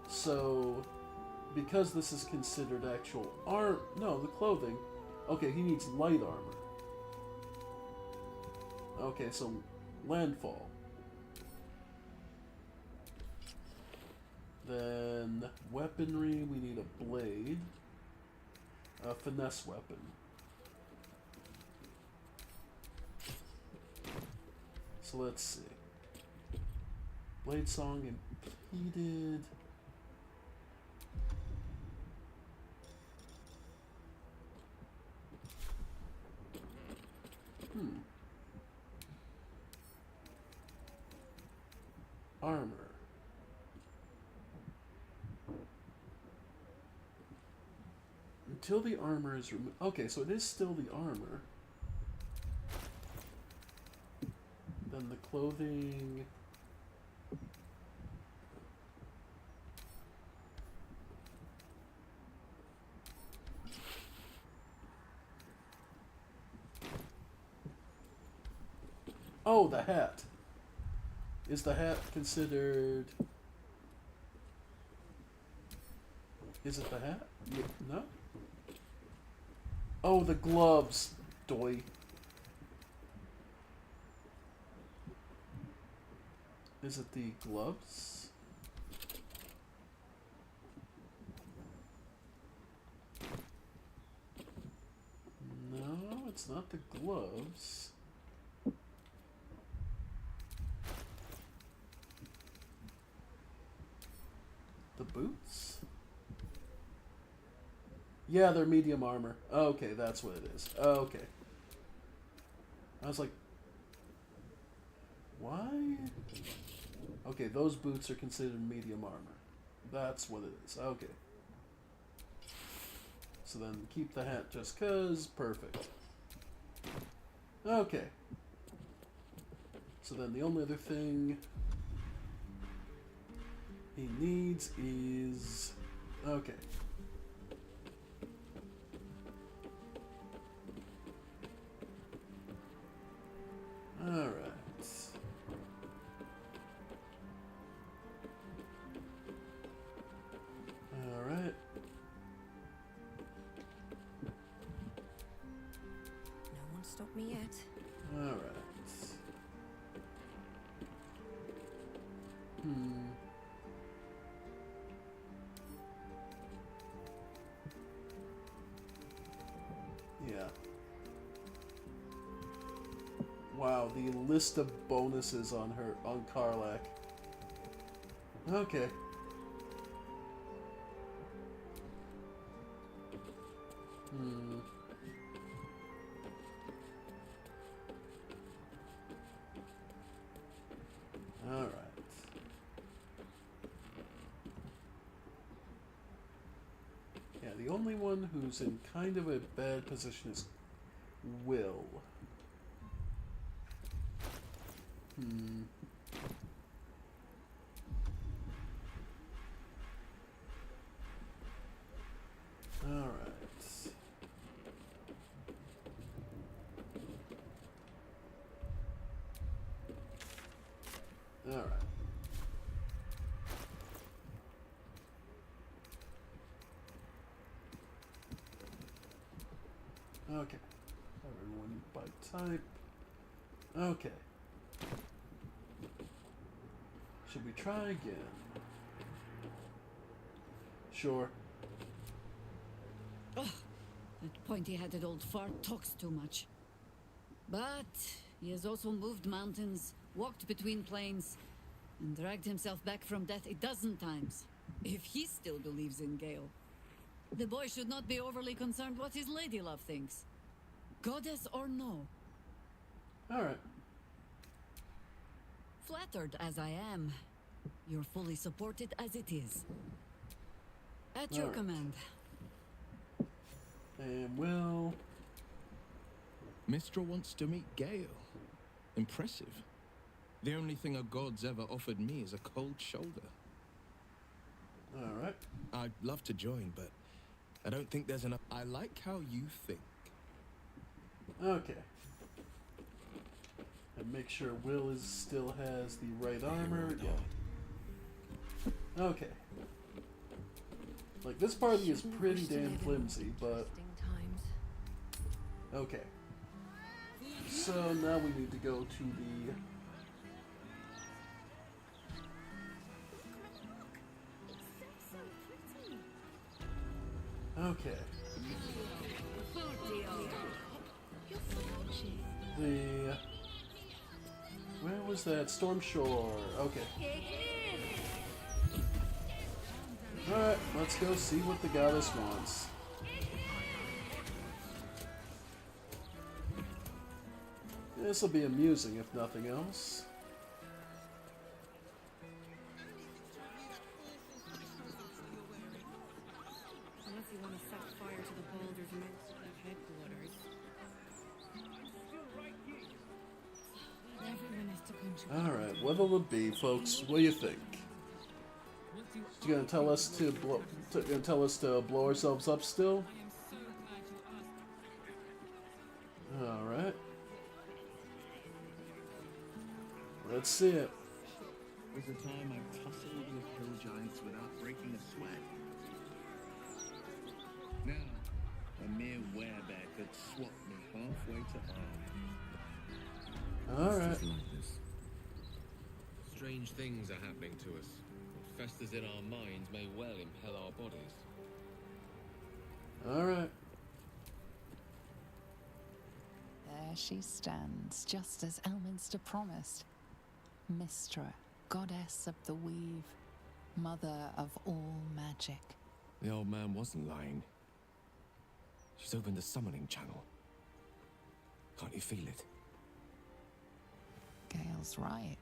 So, because this is considered actual no, the clothing. Okay, he needs light armor. Okay, so landfall. Then weaponry, we need a blade, a finesse weapon. So let's see. Blade Song impeded. Armor. Until the armor is removed. Okay, so it is still the armor. Then the clothing. Oh, the hat. Is the hat considered... Is it the hat? Yeah, no? Oh, the gloves. Doy. Is it the gloves? No, it's not the gloves. The boots? Yeah, they're medium armor. Okay, that's what it is. Okay. I was like, why? Okay, those boots are considered medium armor. That's what it is. Okay. So then keep the hat just cause. Perfect. Okay. So then the only other thing he needs is... Okay. Alright. Alright. No one stopped me yet. Alright. Yeah. Wow, the list of bonuses on Karlak. Okay. Alright. Yeah, the only one who's in kind of a bad position is Will. Alright. Alright. Okay. Everyone by type. Okay. Should we try again? Sure. Ugh, that pointy-headed old fart talks too much. But he has also moved mountains, walked between plains, and dragged himself back from death 12 times. If he still believes in Gale. The boy should not be overly concerned what his ladylove thinks. Goddess or no. Alright. Flattered as I am, you're fully supported as it is. At your command. And Will. Mistra wants to meet Gale. Impressive. The only thing a god's ever offered me is a cold shoulder. Alright. I'd love to join, but I don't think there's enough. I like how you think. Okay. And make sure Will still has the right armor. Yeah. Okay. Like, this party is pretty damn flimsy, but... Okay. So now we need to go to the... Okay. The... Where was that? Storm Shore. Okay. Alright, let's go see what the goddess wants. This'll be amusing, if nothing else. Unless you want to set fire to the Baldur's headquarters. Everyone has to contribute. Alright, what'll it be, folks? What do you think? You gonna tell us to blow ourselves up still? Alright. Let's see it. Was the time I tussled with hill giants without breaking a sweat. Now, a mere werebear could swap me halfway to arm. Alright. Strange things are happening to us. What festers in our minds may well impel our bodies. Alright. There she stands, just as Elminster promised. Mistra, goddess of the weave, mother of all magic. The old man wasn't lying. She's opened the summoning channel. Can't you feel it? Gale's right.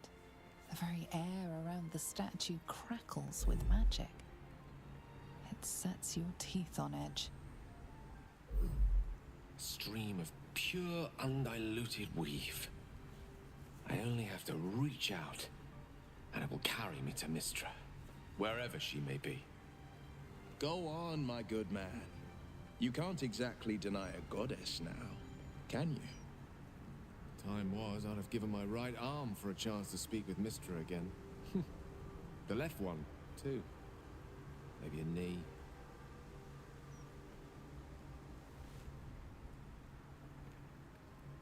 The very air around the statue crackles with magic. It sets your teeth on edge. Stream of pure, undiluted weave. I only have to reach out, and it will carry me to Mistra, wherever she may be. Go on, my good man. You can't exactly deny a goddess now, can you? Time was, I'd have given my right arm for a chance to speak with Mistra again. The left one, too. Maybe a knee.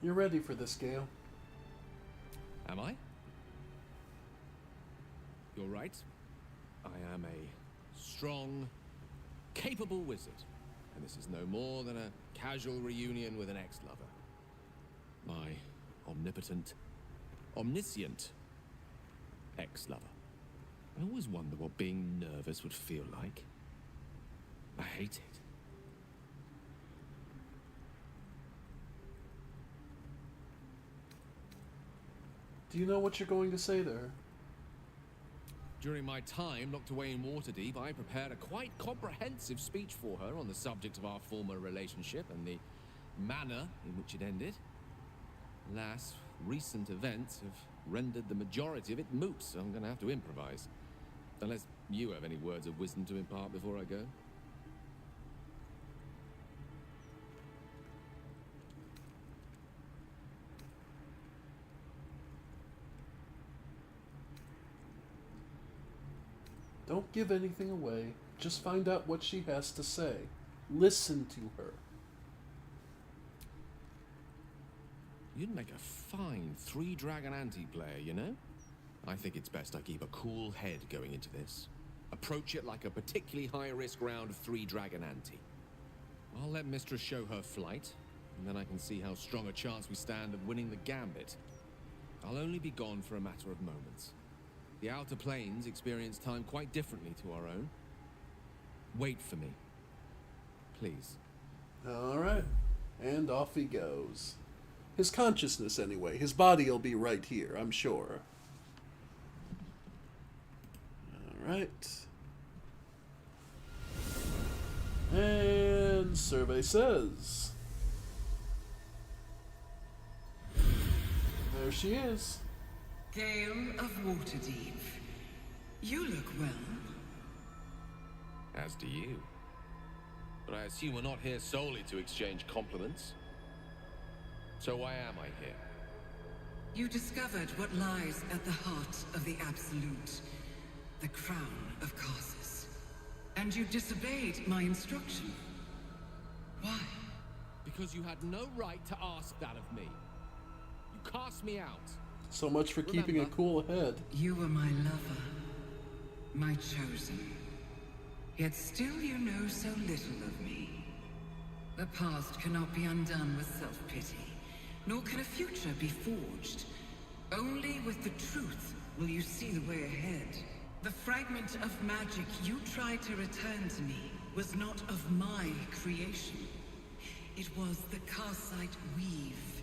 You're ready for this, Gale. Am I? You're right. I am a strong, capable wizard. and this is no more than a casual reunion with an ex-lover. My omnipotent, omniscient ex-lover. I always wonder what being nervous would feel like. I hate it. Do you know what you're going to say there? During my time locked away in Waterdeep, I prepared a quite comprehensive speech for her on the subject of our former relationship and the manner in which it ended. Alas, recent events have rendered the majority of it moot, so I'm going to have to improvise. Unless you have any words of wisdom to impart before I go. Don't give anything away. Just find out what she has to say. Listen to her. You'd make a fine three-dragon anti-player, you know? I think it's best I keep a cool head going into this. Approach it like a particularly high-risk round of three-dragon ante. I'll let Mistress show her flight, and then I can see how strong a chance we stand of winning the gambit. I'll only be gone for a matter of moments. The Outer Planes experience time quite differently to our own. Wait for me. Please. Alright. And off he goes. His consciousness, anyway. His body will be right here, I'm sure. Alright. And survey says... There she is. Gale of Waterdeep. You look well. As do you. But I assume we're not here solely to exchange compliments. So why am I here? You discovered what lies at the heart of the Absolute, the crown of Karsus. And you disobeyed my instruction. Why? Because you had no right to ask that of me. You cast me out. So much for keeping a cool head. You were my lover, my chosen. Yet still you know so little of me. The past cannot be undone with self-pity, nor can a future be forged. Only with the truth will you see the way ahead. The fragment of magic you tried to return to me was not of my creation. It was the Karsite weave.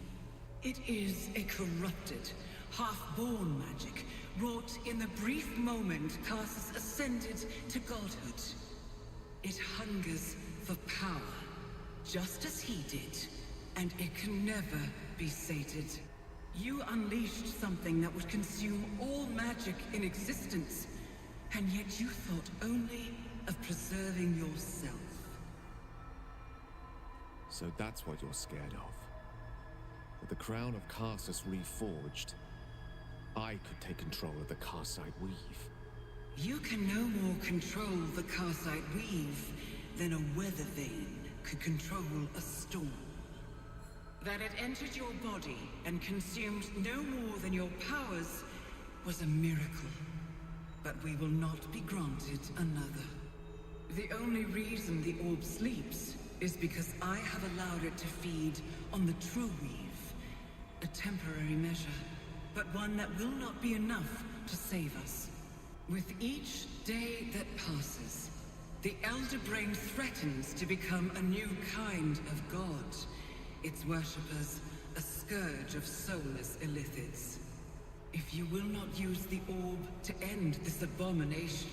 It is a corrupted, half-born magic, wrought in the brief moment Karsus ascended to godhood. It hungers for power, just as he did, and it can never be sated. You unleashed something that would consume all magic in existence, and yet you thought only of preserving yourself. So that's what you're scared of. With the crown of Karsus reforged, I could take control of the Karsite weave. You can no more control the Karsite weave than a weather vane could control a storm. That it entered your body and consumed no more than your powers was a miracle. But we will not be granted another. The only reason the orb sleeps is because I have allowed it to feed on the true weave. A temporary measure, but one that will not be enough to save us. With each day that passes, the Elder Brain threatens to become a new kind of god. Its worshippers, a scourge of soulless illithids. If you will not use the orb to end this abomination,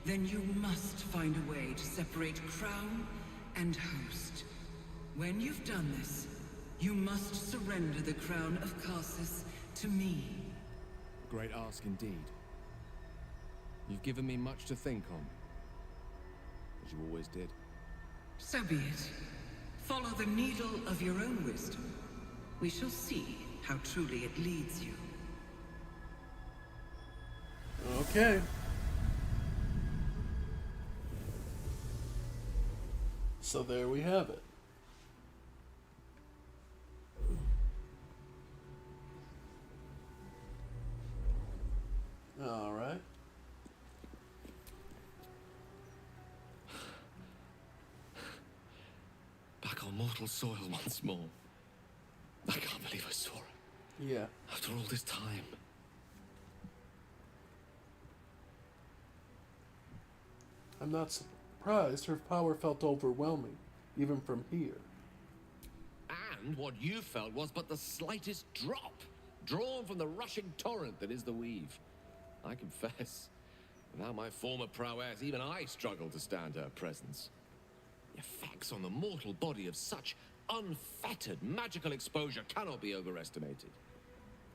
then you must find a way to separate crown and host. When you've done this, you must surrender the crown of Karsus to me. Great ask indeed. You've given me much to think on. As you always did. So be it. Follow the needle of your own wisdom. We shall see how truly it leads you. Okay. So there we have it. All right. mortal soil once more. I can't believe I saw her. Yeah. After all this time. I'm not surprised. Her power felt overwhelming, even from here. And what you felt was but the slightest drop, drawn from the rushing torrent that is the weave. I confess, without my former prowess, even I struggle to stand her presence. The effects on the mortal body of such unfettered magical exposure cannot be overestimated.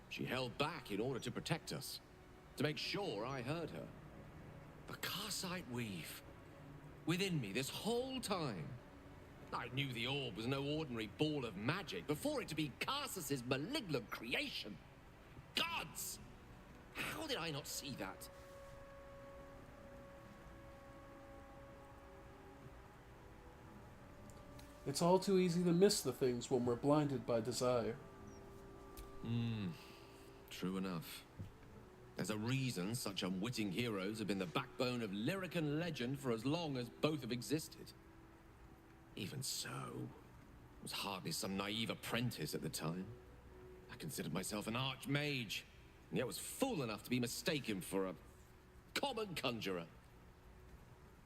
She held back in order to protect us, to make sure I heard her. The Karsite weave, within me this whole time. I knew the orb was no ordinary ball of magic before it to be Karsus's malignant creation. Gods! How did I not see that? It's all too easy to miss the things when we're blinded by desire. True enough. There's a reason such unwitting heroes have been the backbone of lyric and legend for as long as both have existed. Even so, I was hardly some naive apprentice at the time. I considered myself an archmage, and yet was fool enough to be mistaken for a common conjurer.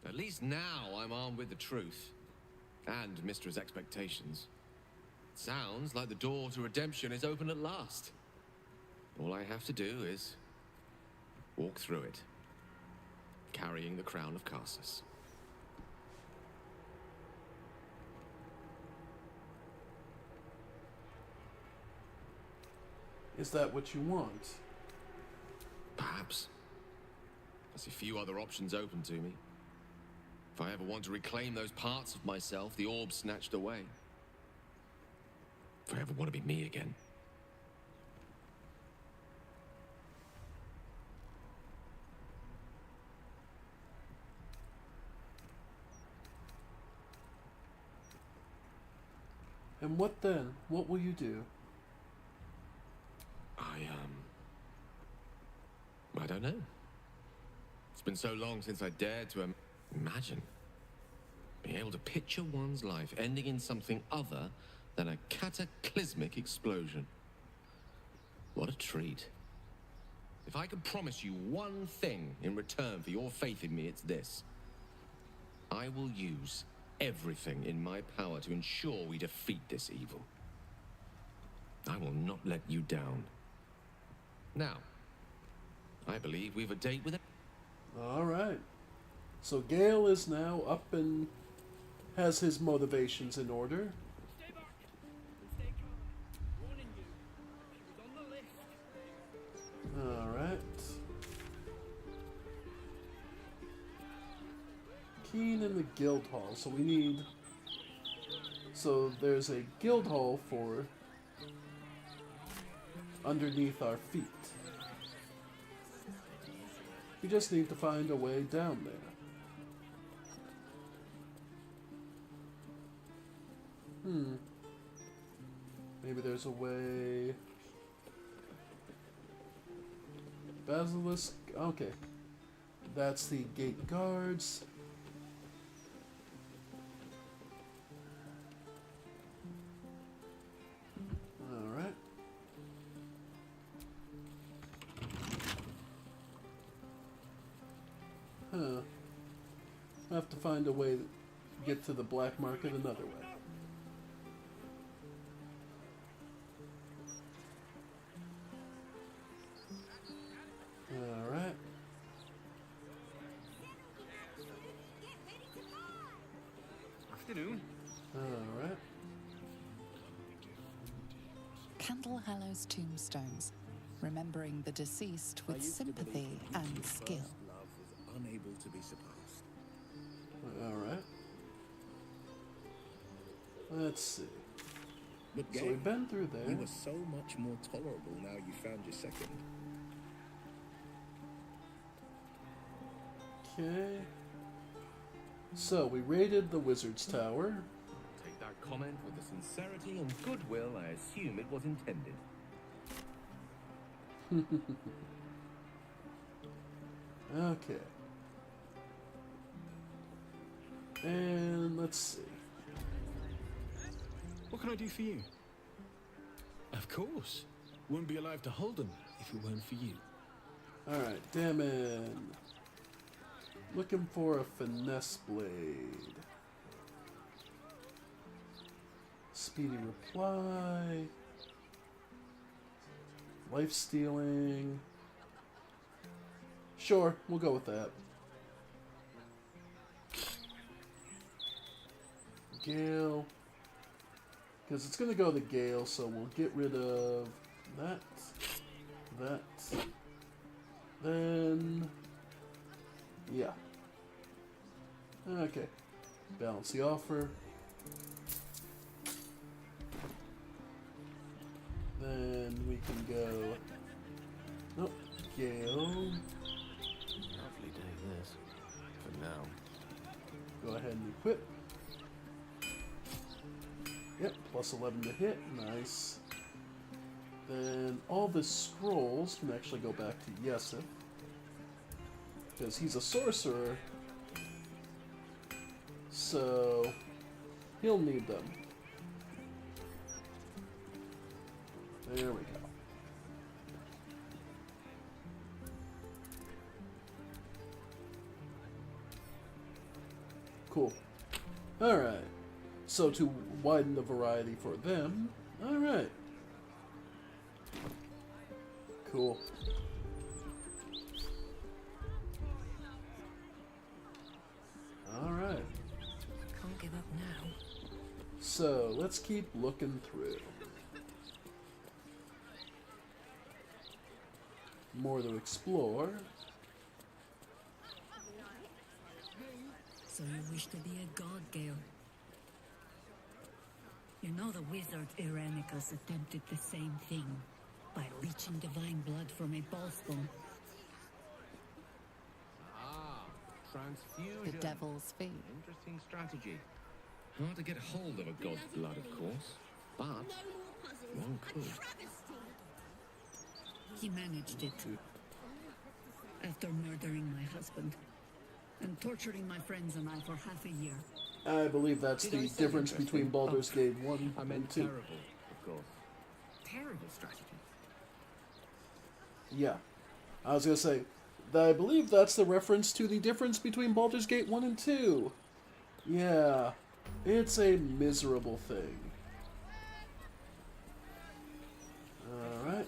At least now I'm armed with the truth, and Mistra's expectations. Sounds like the door to redemption is open at last. All I have to do is walk through it, carrying the crown of Karsus. Is that what you want? Perhaps. I see few other options open to me. If I ever want to reclaim those parts of myself the orb snatched away. If I ever want to be me again. And what then? What will you do? I don't know. It's been so long since I dared to imagine. Being able to picture one's life ending in something other than a cataclysmic explosion. What a treat. If I can promise you one thing in return for your faith in me, it's this. I will use everything in my power to ensure we defeat this evil. I will not let you down. Now, I believe we've a date with it. Alright. So Gale is now up and has his motivations in order. Stay back and stay calm. Warning you, she was on the list. Alright. Keen in the guild hall. So we need... So there's a guild hall for underneath our feet. We just need to find a way down there. Maybe there's a way... Basilisk... Okay. That's the gate guards. Alright. I have to find a way to get to the black market another way. Alright. Afternoon. Alright. Candlehallows tombstones, remembering the deceased with sympathy and skill. Love was unable to be supposed. Alright. Let's see. But So we've been through there. You were so much more tolerable now you found your second. Okay. So we raided the wizard's tower. Take that comment with the sincerity and goodwill I assume it was intended. Okay. And let's see. What can I do for you? Of course. Wouldn't be alive to hold them if it weren't for you. Alright, Damon. Looking for a finesse blade. Speedy reply. Life stealing. Sure, we'll go with that. Gale. Because it's going to go to Gale, so we'll get rid of that. That. Then. Yeah. Okay. Balance the offer. Then we can go. Nope. Gale. Lovely day this. For now. Go ahead and equip. Yep, plus 11 to hit. Nice. Then all the scrolls can actually go back to Yesif. Because he's a sorcerer. So he'll need them. There we go. Cool. Alright. So to widen the variety for them. Alright. Cool. Alright. Can't give up now. So let's keep looking through. More to explore. So you wish to be a god, Gale? You know the wizard Irenicus attempted the same thing by leeching divine blood from a ballspawn. Ah, transfusion. The devil's fee. Interesting strategy. Hard to get hold of a god's blood, of course, but one could. He managed it. After murdering my husband and torturing my friends and I for half a year. I believe that's the difference between Baldur's Gate 1 and 2. Terrible, of course. Terrible strategy. Yeah. I was going to say, I believe that's the reference to the difference between Baldur's Gate 1 and 2. Yeah. It's a miserable thing. Alright.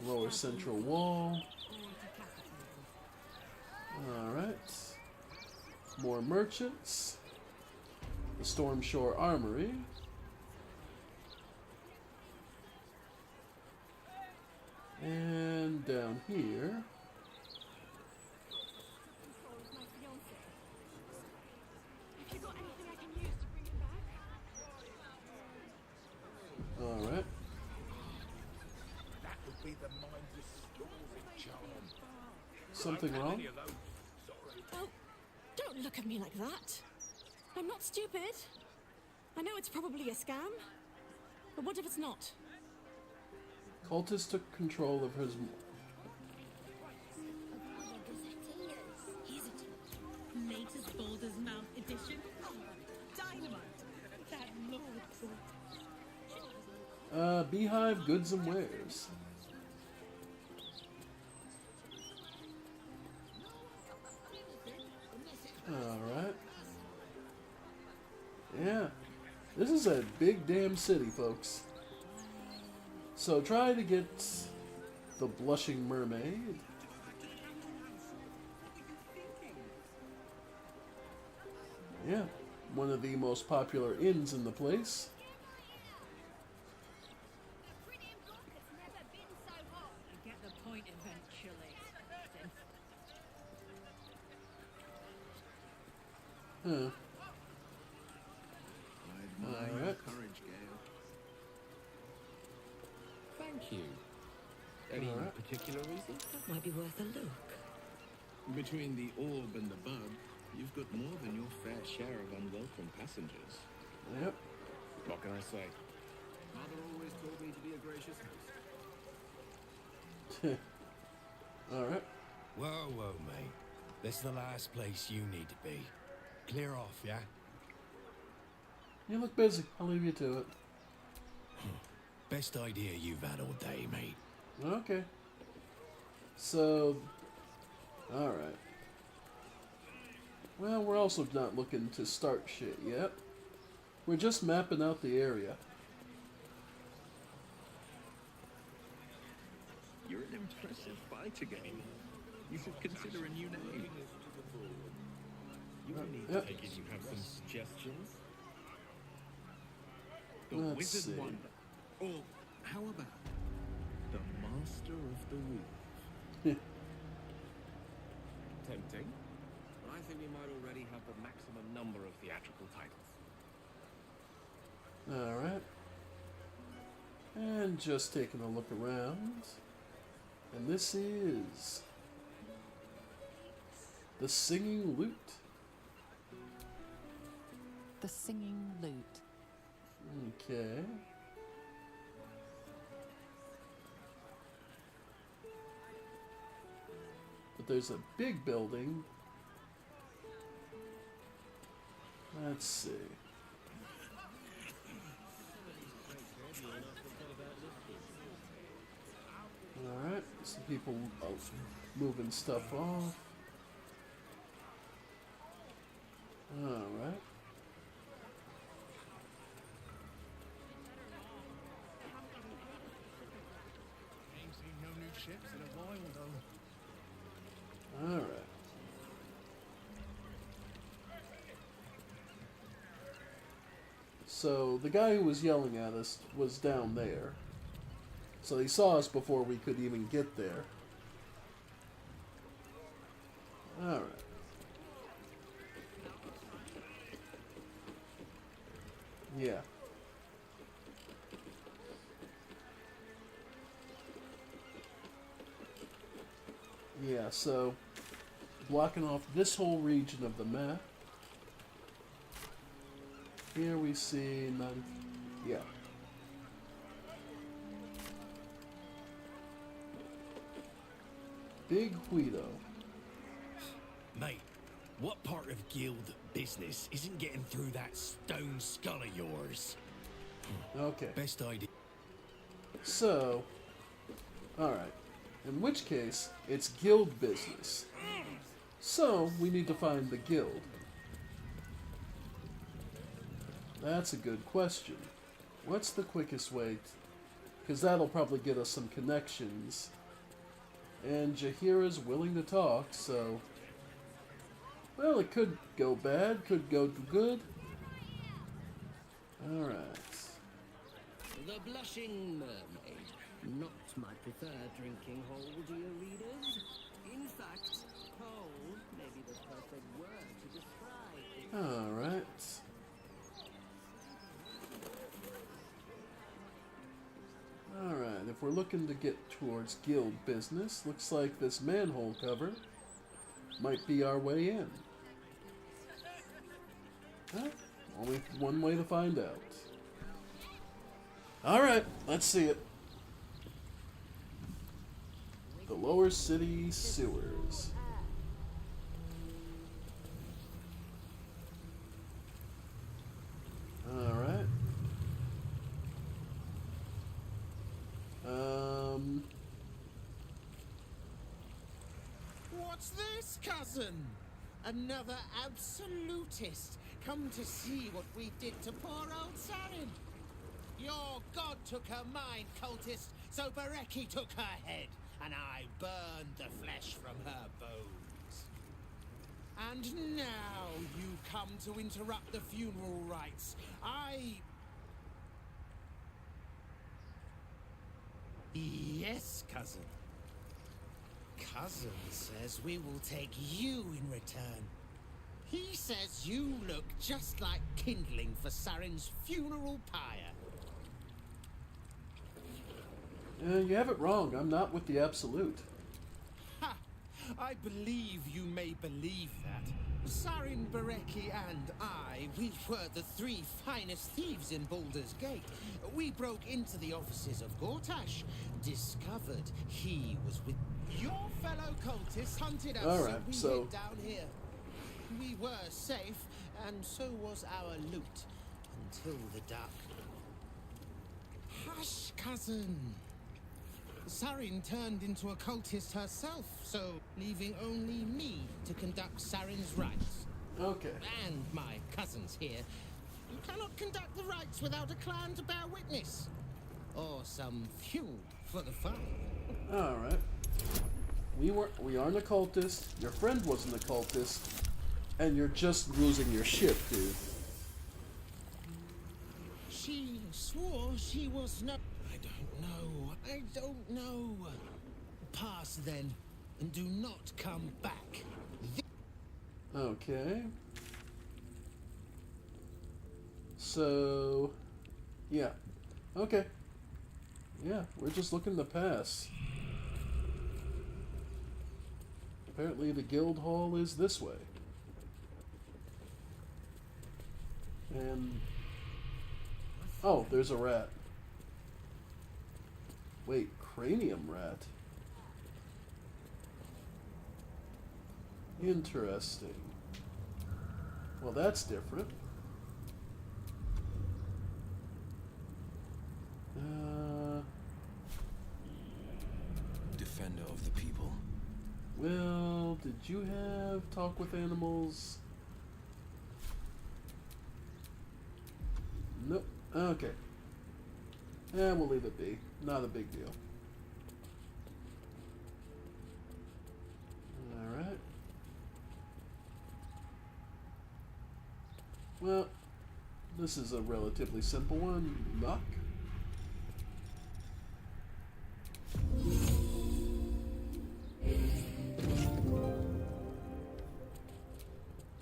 Lower central wall. Alright. More merchants. The Stormshore Armory. And down here. Alright. That would be the mindless storming charm. Something wrong? Oh, don't look at me like that. I'm not stupid. I know it's probably a scam. But what if it's not? Cultists took control of his... Latest Baldur's Mouth edition. Dynamite. That lord. Beehive Goods and Wares. Alright. Yeah. This is a big damn city, folks. So try to get the Blushing Mermaid. Yeah. One of the most popular inns in the place. You get the point eventually. Huh. I admire your courage, Gale. Thank you. Any particular reason? That might be worth a look. Between the orb and the bug, you've got more than your fair share of unwelcome passengers. Yep. What can I say? Mother always told me to be a gracious host. Alright. Whoa, whoa, mate. This is the last place you need to be. Clear off, yeah? You look busy. I'll leave you to it. Best idea you've had all day, mate. Okay. So, alright. Well, we're also not looking to start shit yet. We're just mapping out the area. You're an impressive fighter, game. You should consider a new name. You need to take it you have some suggestions. The Let's Wizard see. Wonder. Or how about the Master of the Weave? Tempting. But I think we might already have the maximum number of theatrical titles. Alright. And just taking a look around. And this is the Singing Lute. The Singing Lute. Okay. But there's a big building. Let's see. Alright, some people moving stuff off. Alright. Ain't seen no new ships in a while, though. Alright. So, the guy who was yelling at us was down there. So he saw us before we could even get there. Alright. Yeah. Yeah, so blocking off this whole region of the map. Here we see none. Yeah. Big Guido. Mate, what part of guild business isn't getting through that stone skull of yours? Okay. Best idea. So, alright. In which case, it's guild business. So, we need to find the guild. That's a good question. What's the quickest way? Because that'll probably get us some connections. And Jaheira's willing to talk, so... Well, it could go bad, could go good. Alright. The Blushing Mermaid. Not my preferred drinking hole, dear readers. In fact, hole may be the perfect word to describe it. Alright. Alright, if we're looking to get towards guild business, looks like this manhole cover might be our way in. Huh? Only one way to find out. Alright, let's see it. The lower city sewers. Alright. What's this, cousin? Another absolutist come to see what we did to poor old Sarin. Your god took her mind, cultist, so Bereki took her head, and I burned the flesh from her bones. And now you come to interrupt the funeral rites. Yes, cousin. Cousin says we will take you in return. He says you look just like kindling for Sarin's funeral pyre. You have it wrong. I'm not with the Absolute. Ha! I believe you may believe that. Sarin, Bereki, and I, we were the three finest thieves in Baldur's Gate. We broke into the offices of Gortash, discovered he was with your fellow cultists, hunted us, All right, so we so hid down here. We were safe, and so was our loot. until the dark. Hush, cousin. Sarin turned into a cultist herself, so leaving only me to conduct Sarin's rites. Okay. And my cousins here. You cannot conduct the rites without a clan to bear witness. Or some fuel for the fire. Alright. We aren't a cultist, your friend wasn't a cultist, and you're just losing your shit, dude. She swore she was no... I don't know. Pass then, and do not come back. Okay. So... yeah. Okay. Yeah, we're just looking to pass. Apparently the guild hall is this way. And... oh, there's a rat. Wait, cranium rat? Interesting. Well, that's different. Defender of the people. Well, did you have talk with animals? Nope. Okay. Yeah, we'll leave it be. Not a big deal. Alright. Well, this is a relatively simple one. Knock.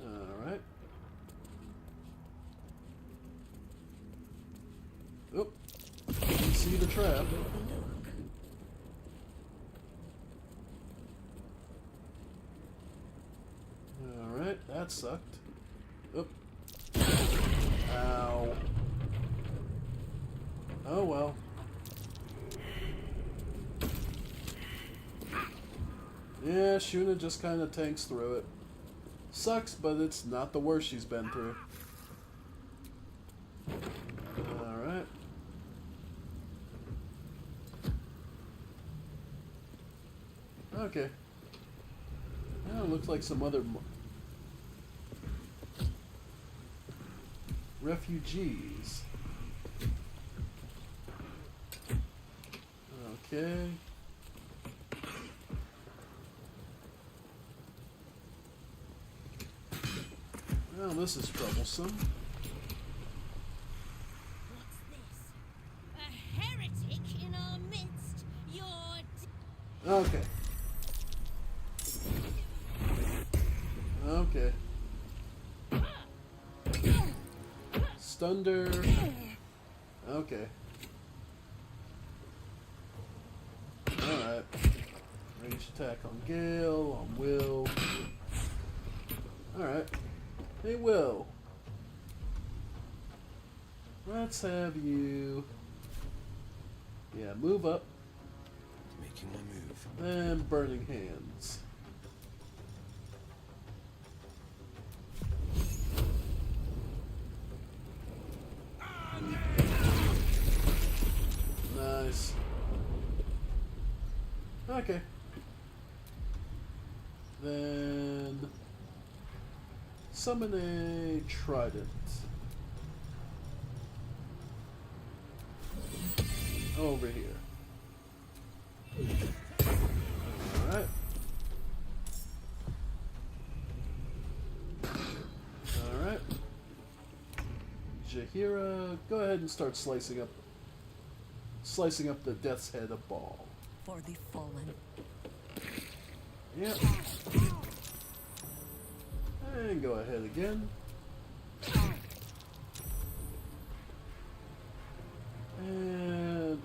Alright. Oh. You see the trap. Alright, that sucked. Oop. Ow. Oh well. Yeah, Shuna just kind of tanks through it. Sucks, but it's not the worst she's been through. Alright. Okay. Now it looks like some other refugees. Okay. Well, this is troublesome. A heretic in our midst. You're... Okay. Okay. Stunder. Okay. Alright. Range attack on Gale, on Will. Alright. Hey, Will. Let's have you... yeah, move up. Making my move. And Burning Hands. Nice. Okay. Then summon a trident. Over here. Alright. Alright. Jahira, go ahead and start slicing up the death's head of Ball. For the fallen. Yep. And go ahead again. And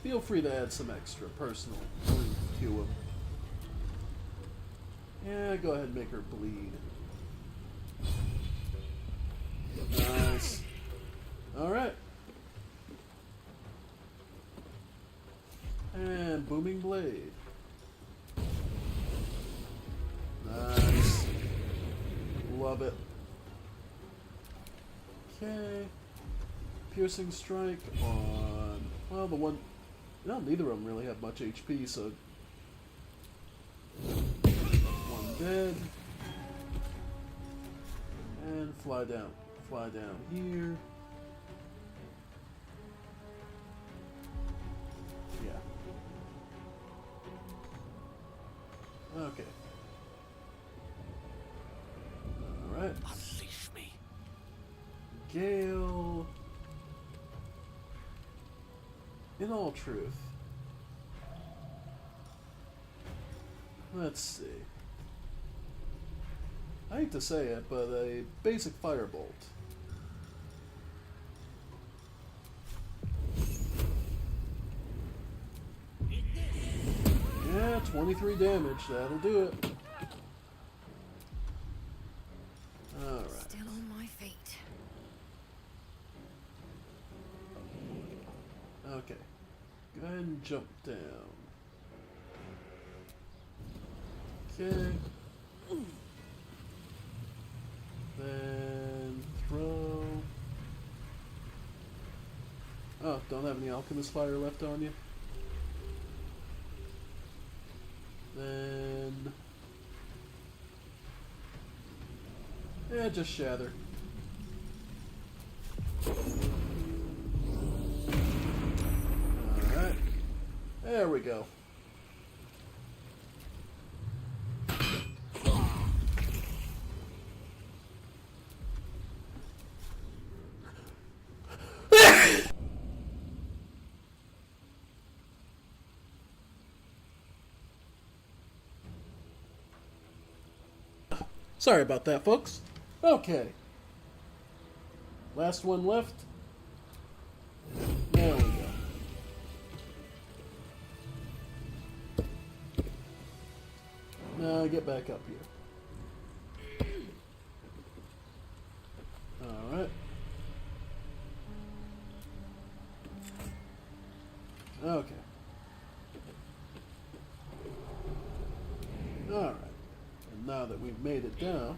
feel free to add some extra personal bleed to him. Yeah, go ahead and make her bleed. Nice. Alright. And Booming Blade. Nice. Love it. Okay. Piercing strike on... Well, the one... No, neither of them really have much HP, so... One dead. And fly down. Fly down here. Yeah. Okay. Alright. Unleash me. Gale. In all truth. Let's see. I hate to say it, but a basic firebolt. Yeah, 23 damage. That'll do it. Alright. Still on my feet. Okay. Go ahead and jump down. Okay. Then throw. Oh, don't have any alchemist fire left on you. Then yeah, just shatter. Alright. There we go. Sorry about that, folks. Okay. Last one left. There we go. Now get back up here. Alright. Okay. Alright. And now that we've made it down,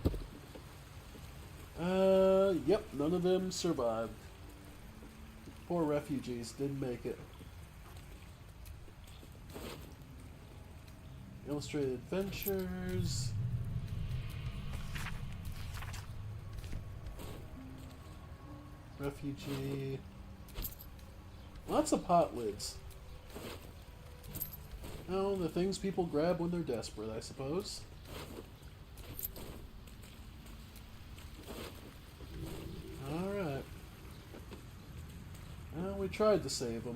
yep, none of them survived. Poor refugees didn't make it. Illustrated Adventures. Refugee. Lots of pot lids. Oh, the things people grab when they're desperate, I suppose. Alright. Well, we tried to save them.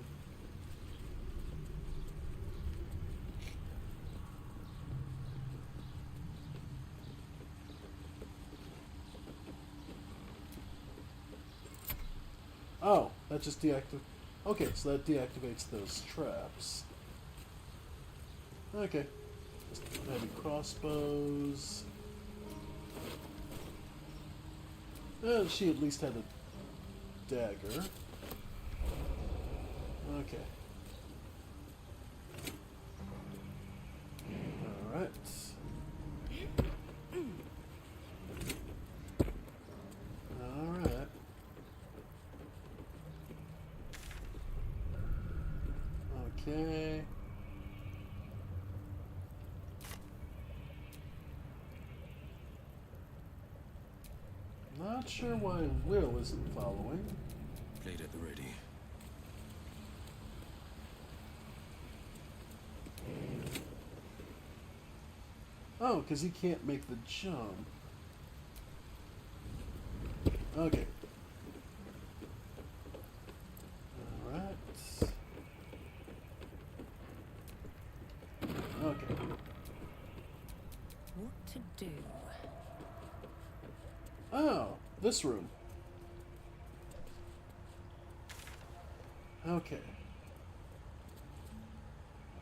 Oh, that just deactivates. Okay, so that deactivates those traps. Okay. Heavy crossbows. She at least had a dagger. Okay. Alright. Alright. Okay. Not sure why Will isn't following. Blade at the ready. Oh, because he can't make the jump. Okay. Alright. Okay. What to do? Oh, this room. Okay.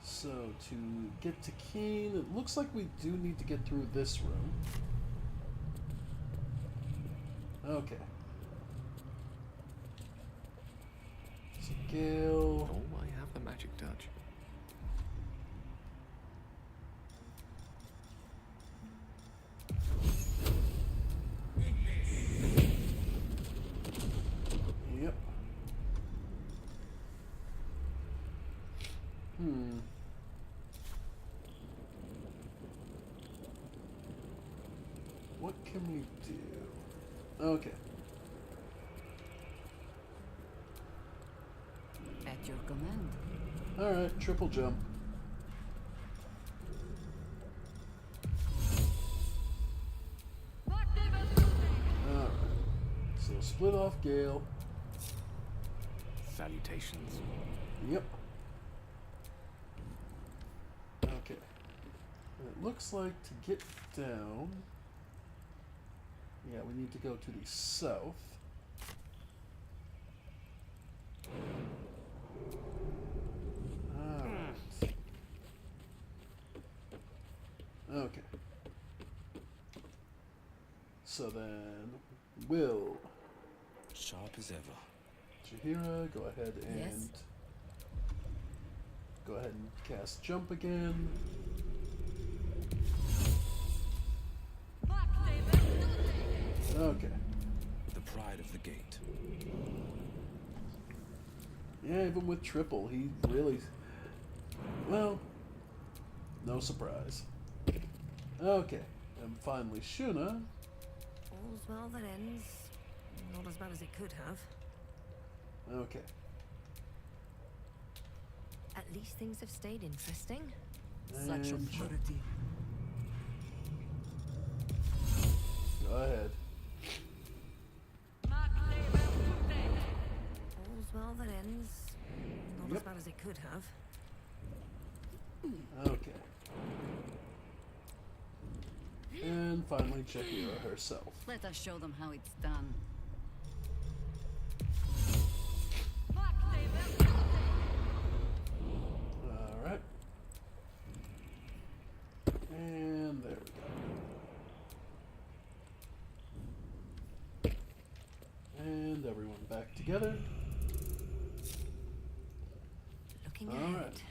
So, to get to Keen, it looks like we do need to get through this room. Okay. So, Gale. Oh, I have the magic touch. can we do? Okay. At your command. Alright, triple jump. Alright. So split off Gale. Salutations. Yep. Okay. It looks like to get down... Yeah, we need to go to the south. Alright. Okay. So then, Will. Sharp as ever. Jahira, go ahead and... Yes. Go ahead and cast jump again. Okay. The pride of the gate. Yeah, even with triple, he really... Well, no surprise. Okay, and finally Shuna. All's well that ends. Not as bad as it could have. Okay. At least things have stayed interesting. And Such authority. Go ahead. All's well that ends. Not Yep. as bad as it could have. Okay. And finally Jahira herself. Let us show them how it's done. Alright. And there we go. And everyone back together. Looking All ahead. right.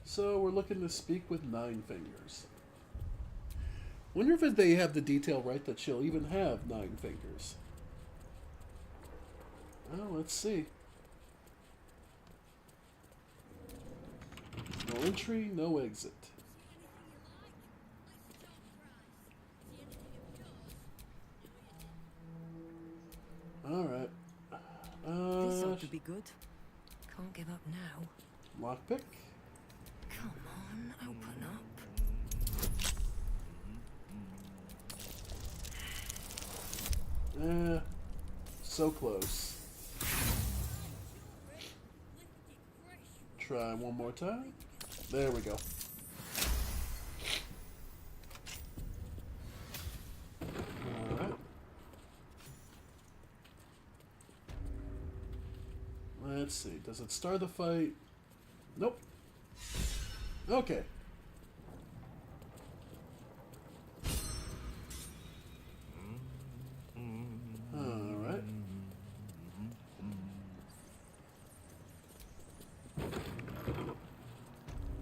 So we're looking to speak with Nine Fingers. Wonder if they have the detail right that she'll even have 9 fingers. Well, let's see. No entry, no exit. Alright. This ought to be good. Can't give up now. Lockpick. Come on, open up. So close. Try one more time. There we go. Alright. Let's see. Does it start the fight? Nope. Okay. Alright.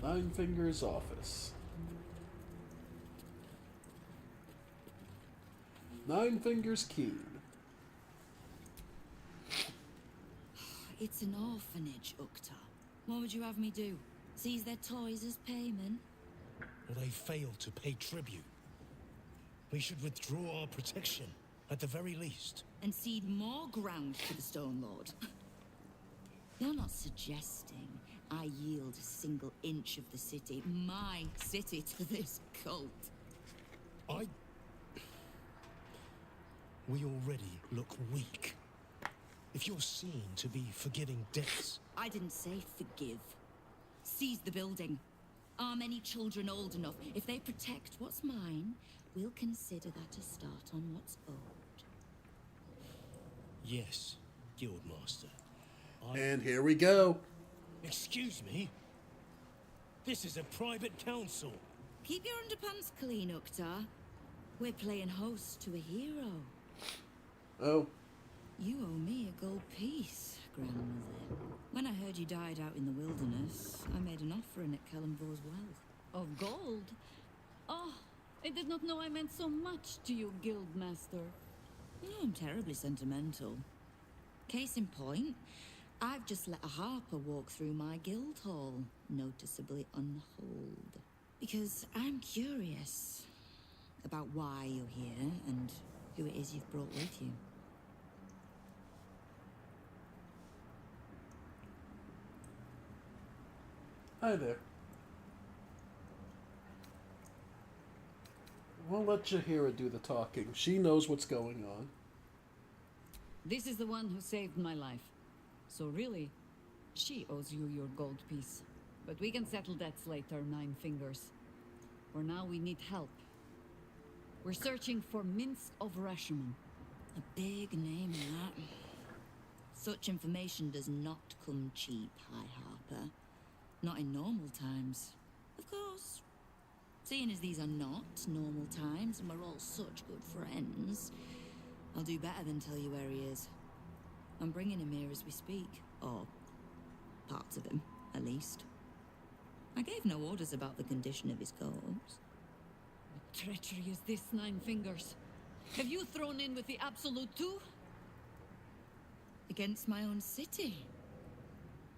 Nine Fingers office. Nine Fingers keen. It's an orphanage, Ukta. What would you have me do? Seize their toys as payment? Well, they failed to pay tribute. We should withdraw our protection, at the very least. And cede more ground to the Stone Lord? You're not suggesting I yield a single inch of the city, my city, to this cult? We already look weak. If you're seen to be forgiving debts... I didn't say forgive. Seize the building. Arm any children old enough. If they protect what's mine, we'll consider that a start on what's owed. Yes, Guildmaster. And here we go. Excuse me? This is a private council. Keep your underpants clean, Uktar. We're playing host to a hero. Oh. You owe me a gold piece, grandmother. When I heard you died out in the wilderness, I made an offering at Kellenvor's well. Of gold? Oh, I did not know I meant so much to you, Guildmaster. No, I'm terribly sentimental. Case in point, I've just let a harper walk through my guild hall, noticeably unholed. Because I'm curious about why you're here and who it is you've brought with you. Hi there. We'll let Jahira do the talking. She knows what's going on. This is the one who saved my life. So really, she owes you your gold piece. But we can settle debts later, Nine Fingers. For now, we need help. We're searching for Minsk of Rashomon. A big name, that. Such information does not come cheap, High Harper. Not in normal times. Of course. Seeing as these are not normal times and we're all such good friends, I'll do better than tell you where he is. I'm bringing him here as we speak. Or parts of him, at least. I gave no orders about the condition of his corpse. What treachery is this, Nine Fingers? Have you thrown in with the Absolute too? Against my own city.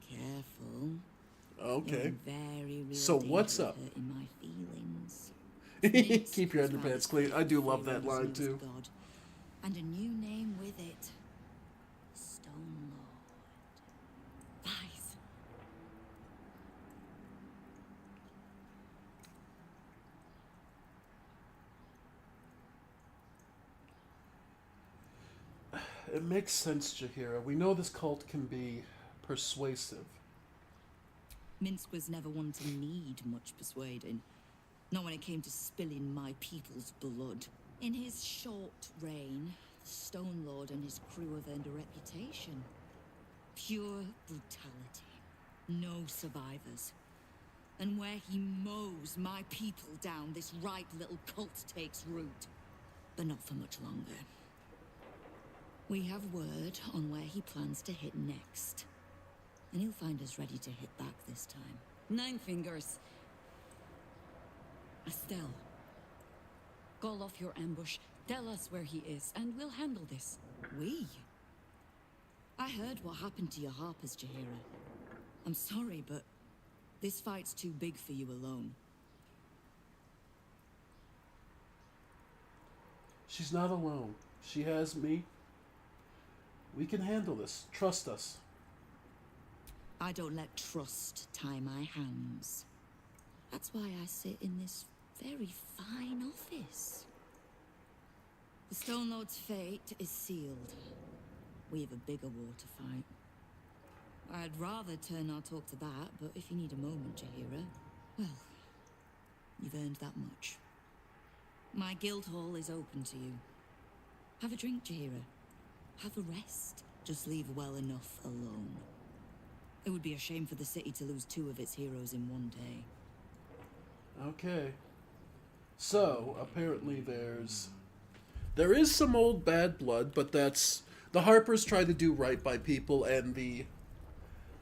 Careful. Okay. Very real So what's up? In my feelings. Keep your underpants clean. I do love that line too. God, and a new name with it. Stone Lord. Lies. It makes sense, Jahira. We know this cult can be persuasive. Minsk was never one to need much persuading. Not when it came to spilling my people's blood. In his short reign, the Stone Lord and his crew have earned a reputation. Pure brutality. No survivors. And where he mows my people down, this right little cult takes root. But not for much longer. We have word on where he plans to hit next. And he'll find us ready to hit back this time. Nine Fingers. Estelle. Call off your ambush. Tell us where he is, and we'll handle this. We? I heard what happened to your Harpers, Jahira. I'm sorry, but this fight's too big for you alone. She's not alone. She has me. We can handle this. Trust us. I don't let trust tie my hands. That's why I sit in this very fine office. The Stone Lord's fate is sealed. We have a bigger war to fight. I'd rather turn our talk to that, but if you need a moment, Jahira, well, you've earned that much. My guild hall is open to you. Have a drink, Jahira. Have a rest. Just leave well enough alone. It would be a shame for the city to lose 2 of its heroes in one day. Okay. So, apparently there is some old bad blood, but that's... The Harpers try to do right by people, and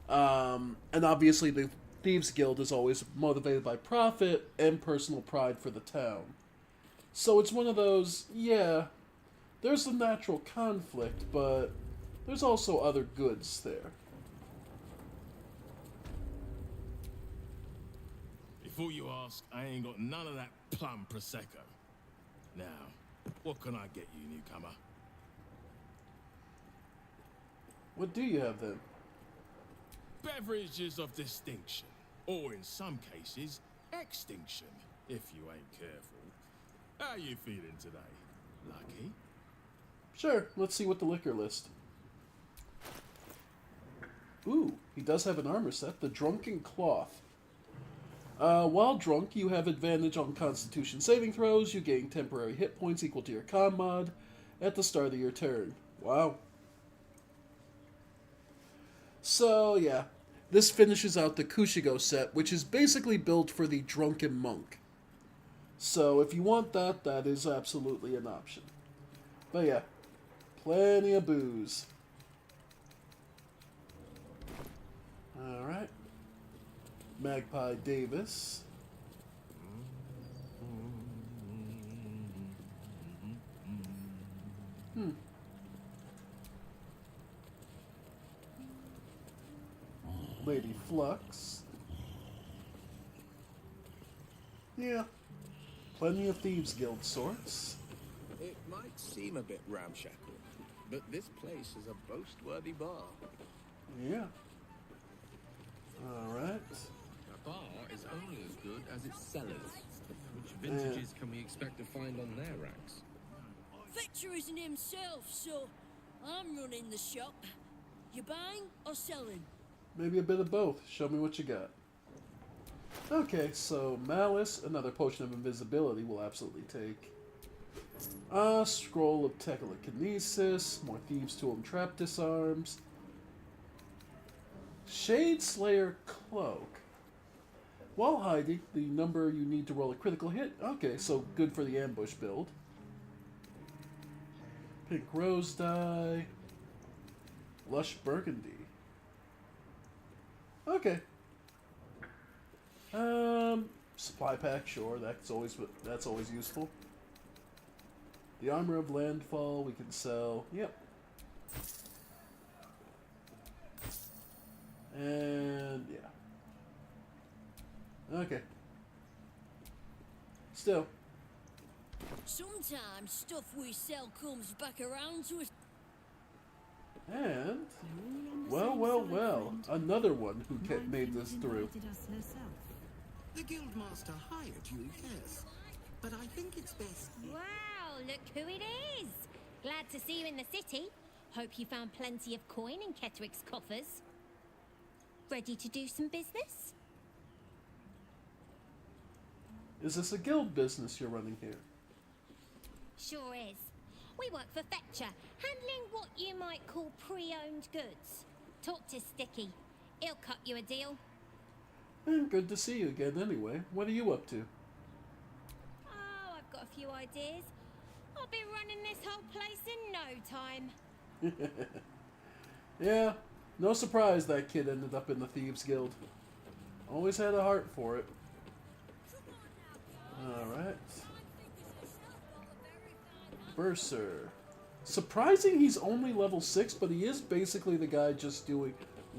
and obviously the Thieves Guild is always motivated by profit and personal pride for the town. So it's one of those, yeah, there's a natural conflict, but there's also other goods there. Before you ask, I ain't got none of that plum Prosecco. Now, what can I get you, newcomer? What do you have then? Beverages of distinction, or in some cases, extinction, if you ain't careful. How you feeling today? Lucky? Sure, let's see what the liquor list. Ooh, he does have an armor set, the Drunken Cloth. While drunk, you have advantage on Constitution saving throws. You gain temporary hit points equal to your con mod at the start of your turn. Wow. So, yeah. This finishes out the Kushigo set, which is basically built for the Drunken Monk. So, if you want that, that is absolutely an option. But yeah, plenty of booze. Alright. Magpie Davis. Lady Flux. Yeah. Plenty of Thieves Guild sorts. It might seem a bit ramshackle, but this place is a boast-worthy bar. Yeah. Alright. A bar is only as good as its cellars. Which vintages can we expect to find on their racks? Victor isn't himself, so I'm running the shop. You buying or selling? Maybe a bit of both. Show me what you got. Okay, so Malice, another potion of invisibility we'll absolutely take. Scroll of telekinesis, more Thieves' Tool and Trap Disarms. Shade Slayer Cloak. While hiding, the number you need to roll a critical hit. Okay, so good for the ambush build. Pink Rose Die. Lush Burgundy. Okay. Supply pack, sure. That's always useful. The Armor of Landfall we can sell. Yep. And yeah. Okay. Still. Sometimes stuff we sell comes back around to us. And well, another one who made this through. The Guildmaster hired you, yes. But I think it's best... Wow, look who it is! Glad to see you in the city. Hope you found plenty of coin in Ketterick's coffers. Ready to do some business? Is this a guild business you're running here? Sure is. We work for Fetcher, handling what you might call pre-owned goods. Talk to Sticky. He'll cut you a deal. Good to see you again anyway. What are you up to? Oh, I've got a few ideas. I'll be running this whole place in no time. Yeah, no surprise that kid ended up in the Thieves Guild. Always had a heart for it. Alright. Bursar. Surprising he's only level 6, but he is basically the guy just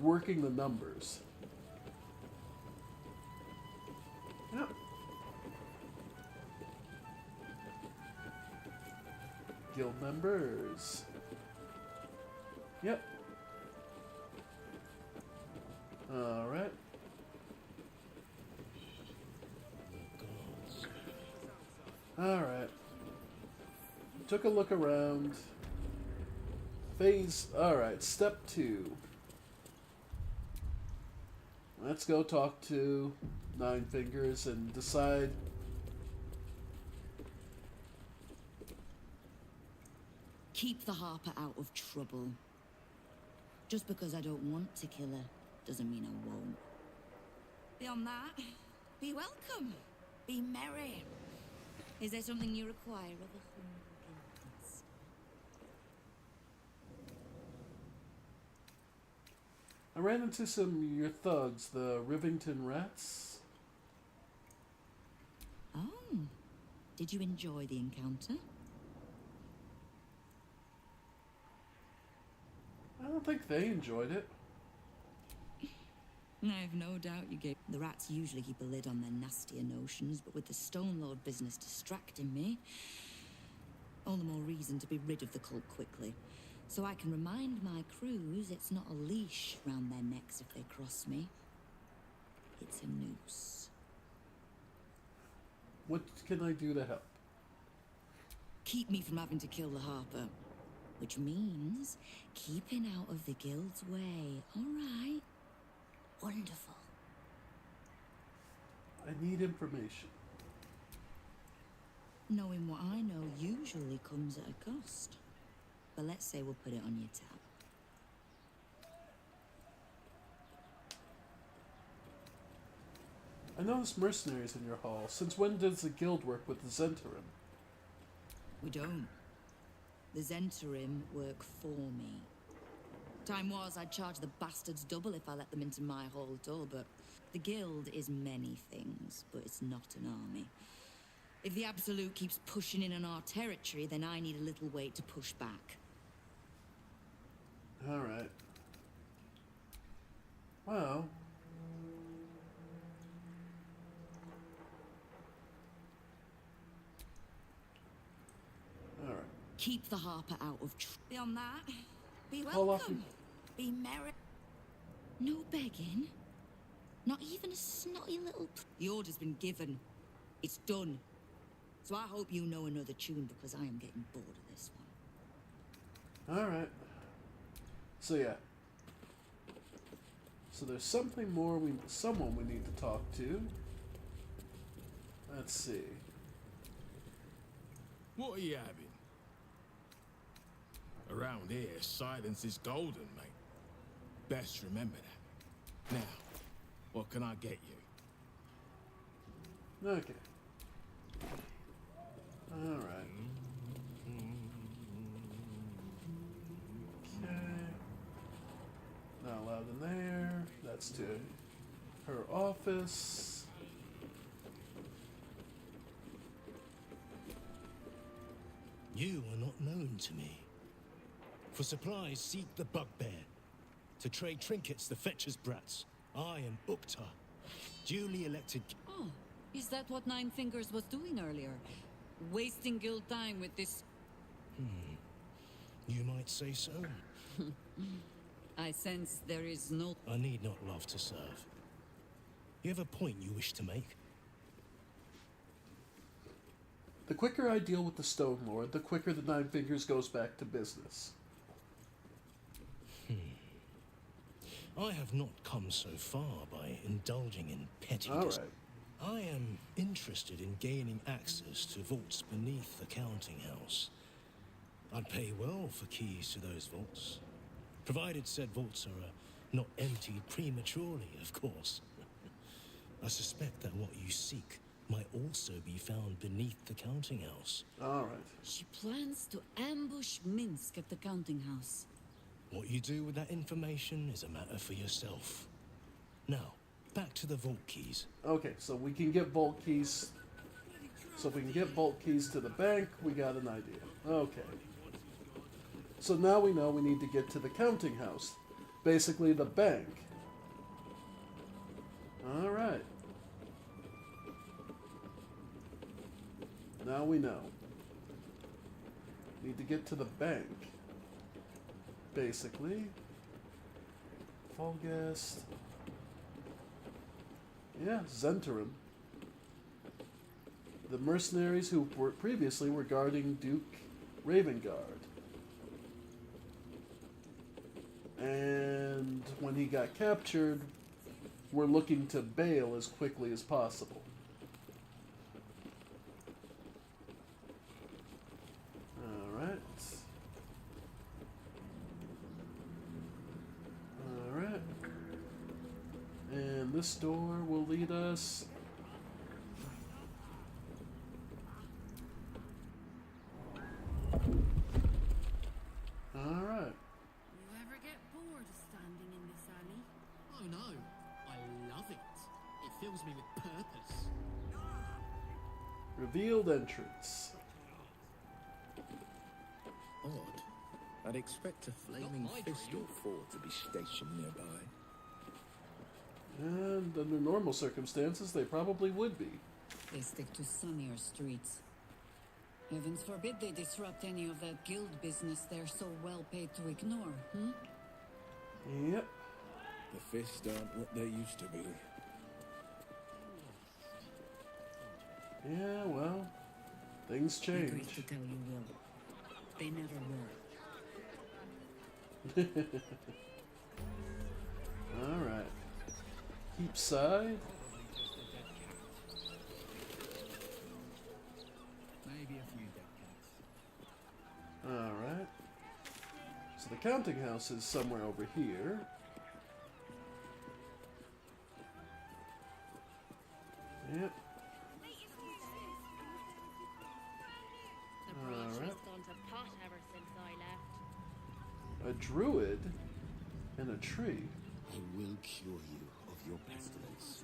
working the numbers. Yep. Guild members. Yep. Alright. Alright. Took a look around. Alright, step 2. Let's go talk to Nine Fingers and decide. Keep the Harper out of trouble. Just because I don't want to kill her doesn't mean I won't. Beyond that, be welcome. Be merry. Is there something you require of a humble guildmaster? I ran into some of your thugs, the Rivington Rats. Oh, did you enjoy the encounter? I don't think they enjoyed it. I've no doubt you gave... The rats usually keep a lid on their nastier notions, but with the Stone Lord business distracting me, all the more reason to be rid of the cult quickly. So I can remind my crews it's not a leash round their necks if they cross me. It's a noose. What can I do to help? Keep me from having to kill the Harper. Which means keeping out of the Guild's way. All right. Wonderful. I need information. Knowing what I know usually comes at a cost. But let's say we'll put it on your tab. I noticed mercenaries in your hall. Since when does the guild work with the Zentarim? We don't. The Zentarim work for me. Time was I'd charge the bastards double if I let them into my hall at all, but the guild is many things, but it's not an army. If the Absolute keeps pushing in on our territory, then I need a little weight to push back. Alright. Well... Keep the Harper out of trouble. Beyond that, be Call off welcome. Be merry. No begging. Not even a snotty little... The order's been given. It's done. So I hope you know another tune, because I am getting bored of this one. Alright. So yeah. So there's something more someone we need to talk to. Let's see. What are you having? Around here, silence is golden, mate. Best remember that. Now, what can I get you? Okay. Alright. Okay. Not allowed in there. That's to her office. You are not known to me. For supplies, seek the bugbear. To trade trinkets, the fetcher's brats. I am Uktar, duly elected... Oh, is that what Nine Fingers was doing earlier? Wasting guild time with this... You might say so. I sense there is no... I need not love to serve. You have a point you wish to make? The quicker I deal with the Stone Lord, the quicker the Nine Fingers goes back to business. I have not come so far by indulging in pettiness. All right. I am interested in gaining access to vaults beneath the counting house. I'd pay well for keys to those vaults, provided said vaults are not emptied prematurely, of course. I suspect that what you seek might also be found beneath the counting house. All right. She plans to ambush Minsk at the counting house. What you do with that information is a matter for yourself. Now, back to the vault keys. Okay, so we can get vault keys. So if we can get vault keys to the bank, we got an idea. Okay. So now we know we need to get to the counting house. Basically the bank. Alright. Now we know. Need to get to the bank. Basically. Fulgast. Yeah, Zentarum. The mercenaries who previously were guarding Duke Ravengard. And when he got captured, were looking to bail as quickly as possible. Alright. Alright. And this door will lead us... Alright. You ever get bored standing in this alley? Oh no, I love it. It fills me with purpose. Revealed entrance. Odd. I'd expect a flaming fist or four to be stationed nearby. And under normal circumstances, they probably would be. They stick to sunnier streets. Heavens forbid they disrupt any of that guild business they're so well paid to ignore, Yep. The fists aren't what they used to be. Yeah, well, things change. Agreed to tell you will. They never were. Alright. Keep side. Maybe a few dead cats. Alright. So the counting house is somewhere over here. Yep. Alright. A druid and a tree. I will cure you of your pestilence.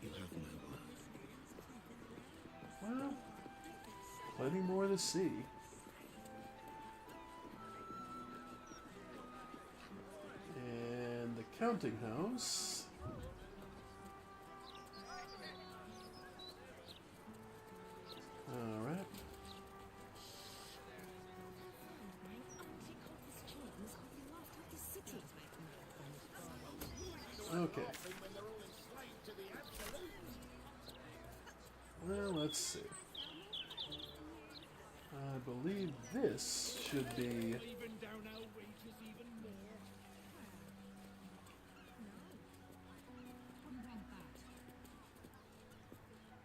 You have my word. Well, plenty more to see. And the counting house. Alright. Okay. Well, let's see. I believe this should be...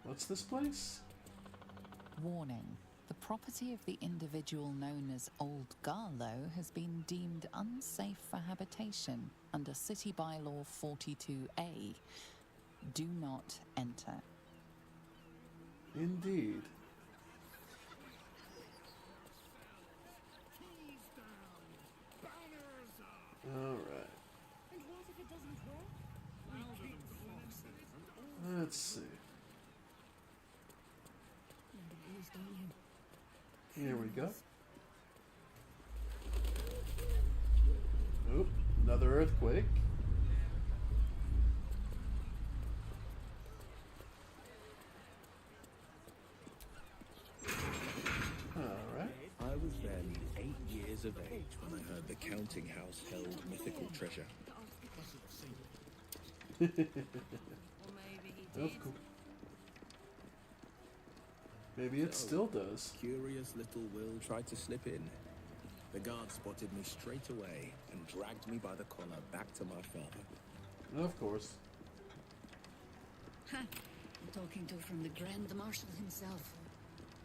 What's this place? Warning. The property of the individual known as Old Garlow has been deemed unsafe for habitation under City Bylaw 42A. Do not enter. Indeed. Alright. Let's see. Here we go. Oop, another earthquake. Alright. I was then 8 years of age when I heard the counting house held mythical treasure. Of course. Maybe it still does. Curious little Will tried to slip in. The guard spotted me straight away and dragged me by the collar back to my father. Of course. Ha! I'm talking to from the Grand Marshal himself.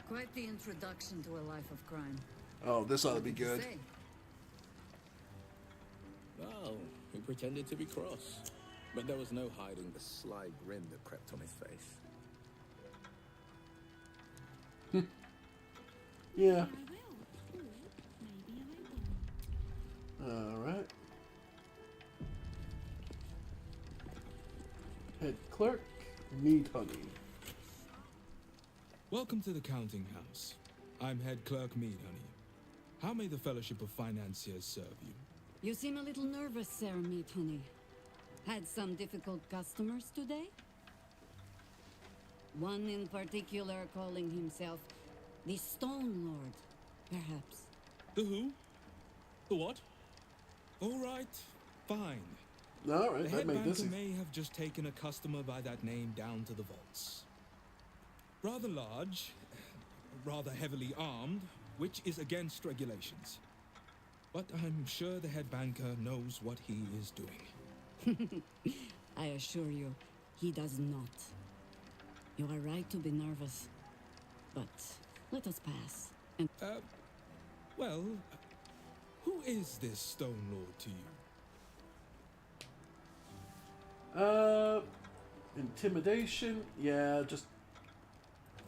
Quite the introduction to a life of crime. Oh, this ought to be What did you good. say? Oh, he pretended to be cross. But there was no hiding the sly grin that crept on his face. Yeah. Alright. Head clerk, mead honey. Welcome to the counting house. I'm head clerk Mead Honey. How may the Fellowship of Financiers serve you? You seem a little nervous, Sir Meat Honey. Had some difficult customers today? One in particular calling himself the Stone Lord, perhaps. The who? The what? All right, fine. Alright, The that head made banker this easy. may have just taken a customer by that name down to the vaults. Rather large, rather heavily armed, which is against regulations. But I'm sure the head banker knows what he is doing. I assure you, he does not. You are right to be nervous, but let us pass. And Well, who is this Stone Lord to you? Intimidation? Yeah, just...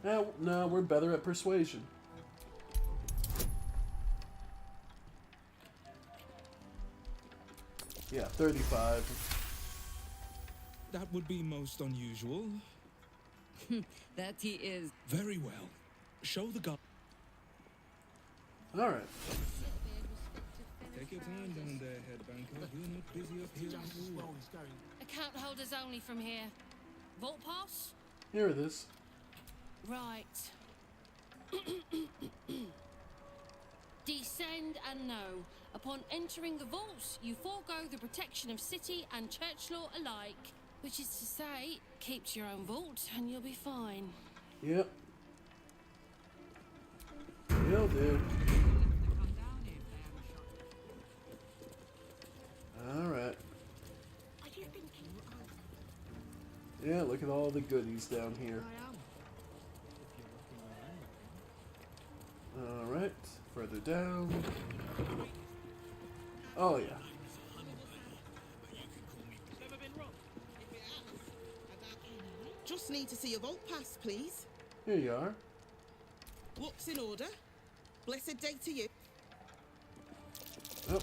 No, we're better at persuasion. Yeah, 35. That would be most unusual. that he is. Very well. Show the guard. Alright. Take your time down there, head banker. We're not busy up here at all. Account holders only from here. Vault pass? Here it is. Right. Descend and know. Upon entering the vaults, you forego the protection of city and church law alike. Which is to say, keep to your own vault and you'll be fine. Yep. Will do. Alright. Yeah, look at all the goodies down here. Alright, further down. Oh, yeah. Just need to see your vault pass, please. Here you are. Looks in order. Blessed day to you. Oh.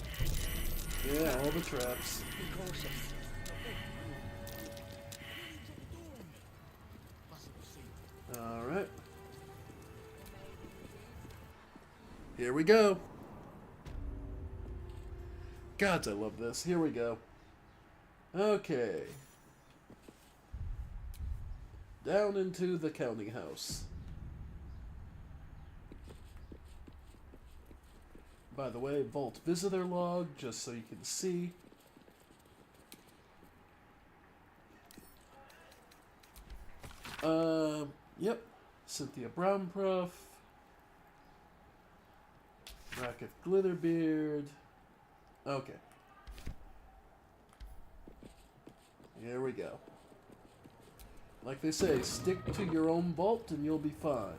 Yeah, all the traps. Be cautious. Alright. Here we go. Gods, I love this. Here we go. Okay. Down into the counting house. By the way, Vault Visitor Log, just so you can see. Yep. Cynthia Brownpruff. Racketh Glitterbeard. Okay. Here we go. Like they say, stick to your own vault and you'll be fine.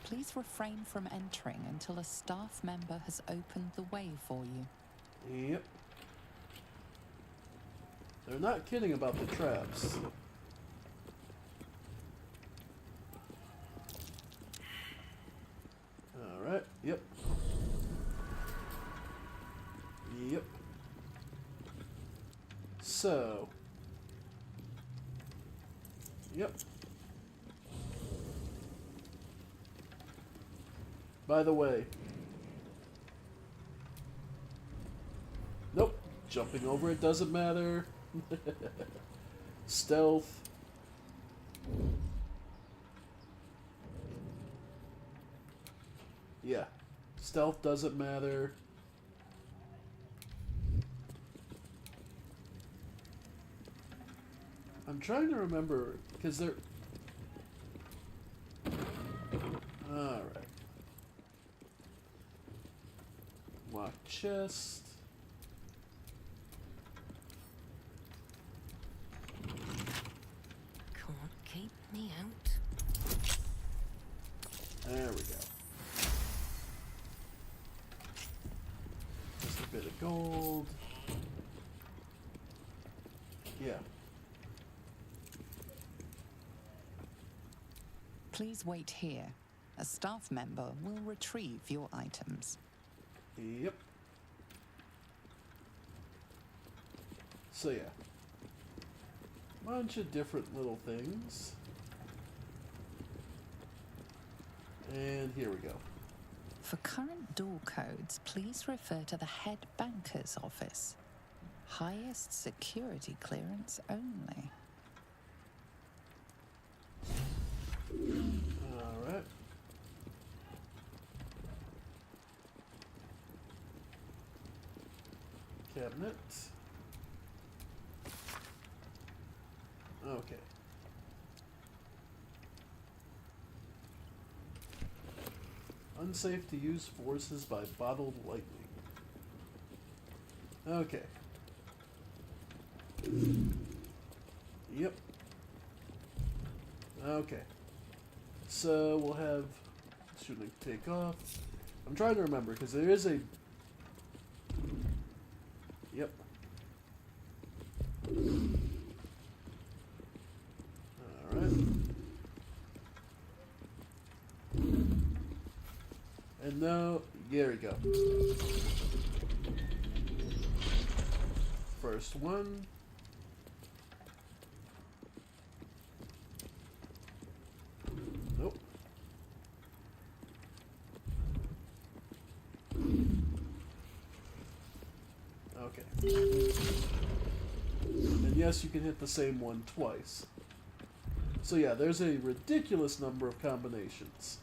Please refrain from entering until a staff member has opened the way for you. Yep. They're not kidding about the traps. Alright, yep. Yep. So. Yep. By the way. Nope. Jumping over it doesn't matter. Stealth. Yeah. Stealth doesn't matter. I'm trying to remember, because they're... Alright. Lock chest. Can't keep me out. There we go. Just a bit of gold. Yeah. Please wait here. A staff member will retrieve your items. Yep. So yeah. Bunch of different little things. And here we go. For current door codes, please refer to the head banker's office. Highest security clearance only. Alright. Cabinet. Okay. Unsafe to use forces by bottled lightning. Okay. Yep. Okay. So we'll have shooting take off. I'm trying to remember because there is a. Yep. Alright. And now, there we go. First one. Nope. Okay. And yes, you can hit the same one twice. So yeah, there's a ridiculous number of combinations.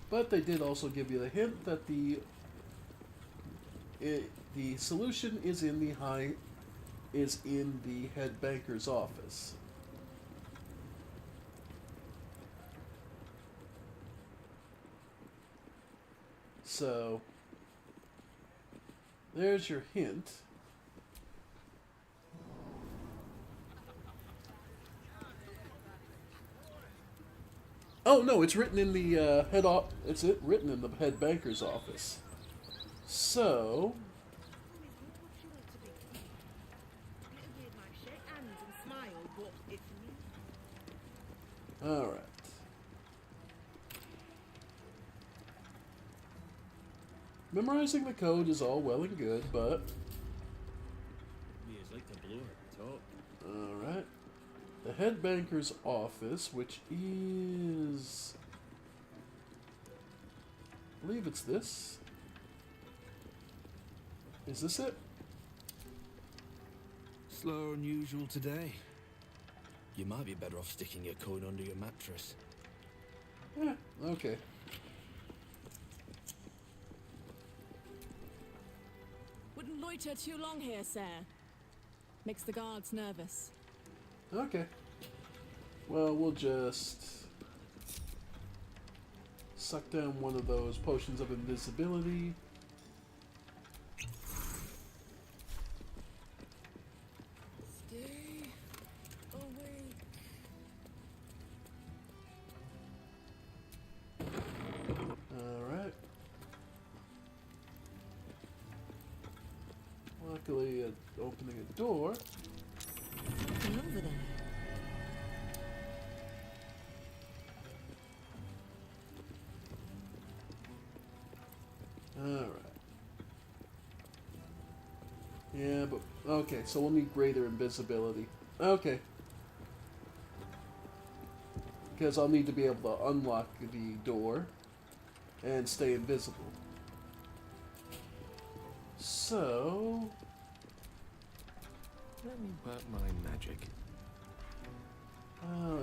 But they did also give you the hint that the solution is in the head banker's office. So there's your hint. Oh no, it's written in the written in the head banker's office. So all right. Memorizing the code is all well and good, but all right. The head banker's office, which is, I believe it's this. Is this it? Slower than usual today. You might be better off sticking your code under your mattress. Yeah, okay. loiter too long here, sir. Makes the guards nervous. Okay. Well, we'll just suck down one of those potions of invisibility. Stay awake. Alright. Luckily, opening a door. Something over there. Alright. Yeah, but... Okay, so we'll need greater invisibility. Okay. Because I'll need to be able to unlock the door and stay invisible. So... Let me work my magic.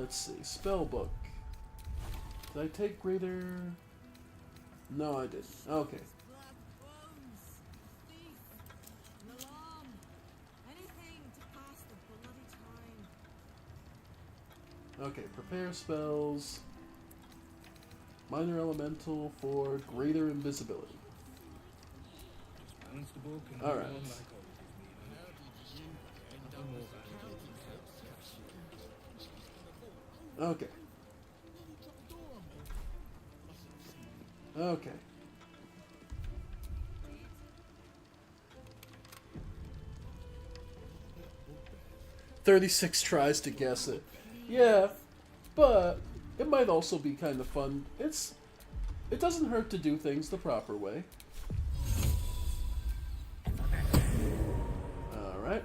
let's see. Spellbook. Did I take greater... No, I didn't. Okay. Okay, prepare spells. Minor elemental for greater invisibility. Alright. Okay. Okay. "36 tries to guess it." Yeah, but it might also be kind of fun. It doesn't hurt to do things the proper way. Alright.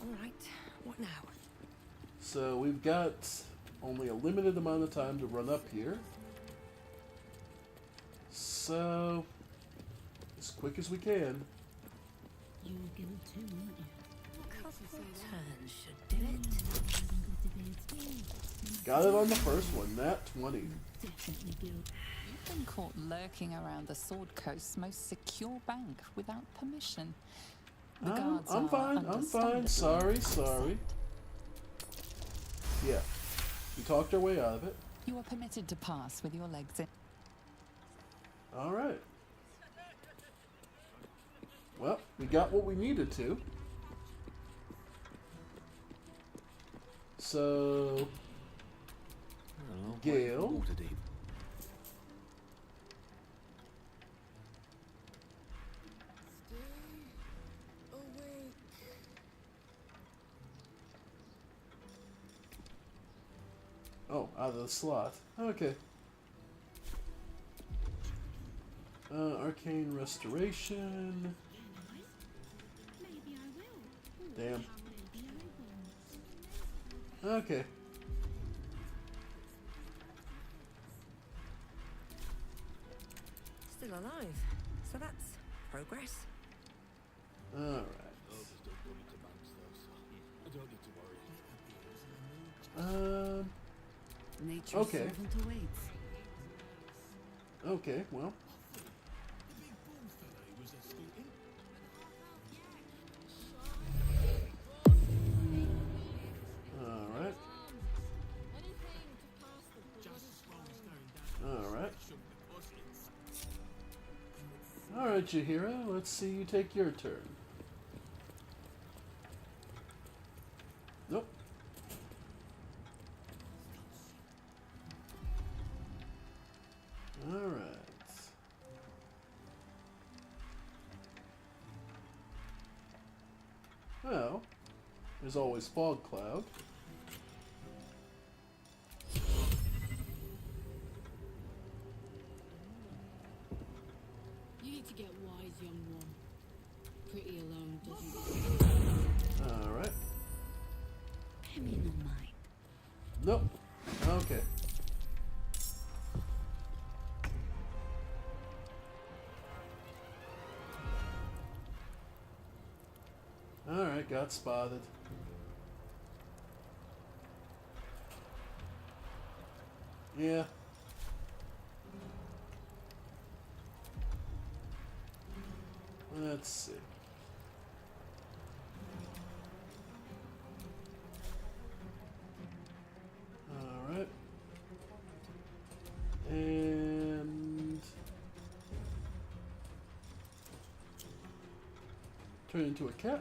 Alright, what now? So we've got only a limited amount of time to run up here. So, as quick as we can. You're guild too, aren't you? Turn should do it. Got it on the first one, nat 20. Definitely guild. You've been caught lurking around the Sword Coast's most secure bank without permission. The guards I'm are fine, I'm fine. Sorry. Yeah, we talked our way out of it. You are permitted to pass with your legs in. Alright. Well, we got what we needed to. So... Gale. Water deep. Oh, out of the slot. Okay. Arcane Restoration. Damn. Okay. Still alive. So that's progress. Alright. Nature's Okay. servant awaits. Okay, well. Alright. Alright. Alright, Jaheira, let's see you take your turn. Nope. Alright. Well, there's always Fog Cloud. You need to get wise, young one. Pretty alone doesn't it? Alright. Come in on mine. Nope. Okay. Alright, got spotted. Yeah. Let's see. Turn into a cat.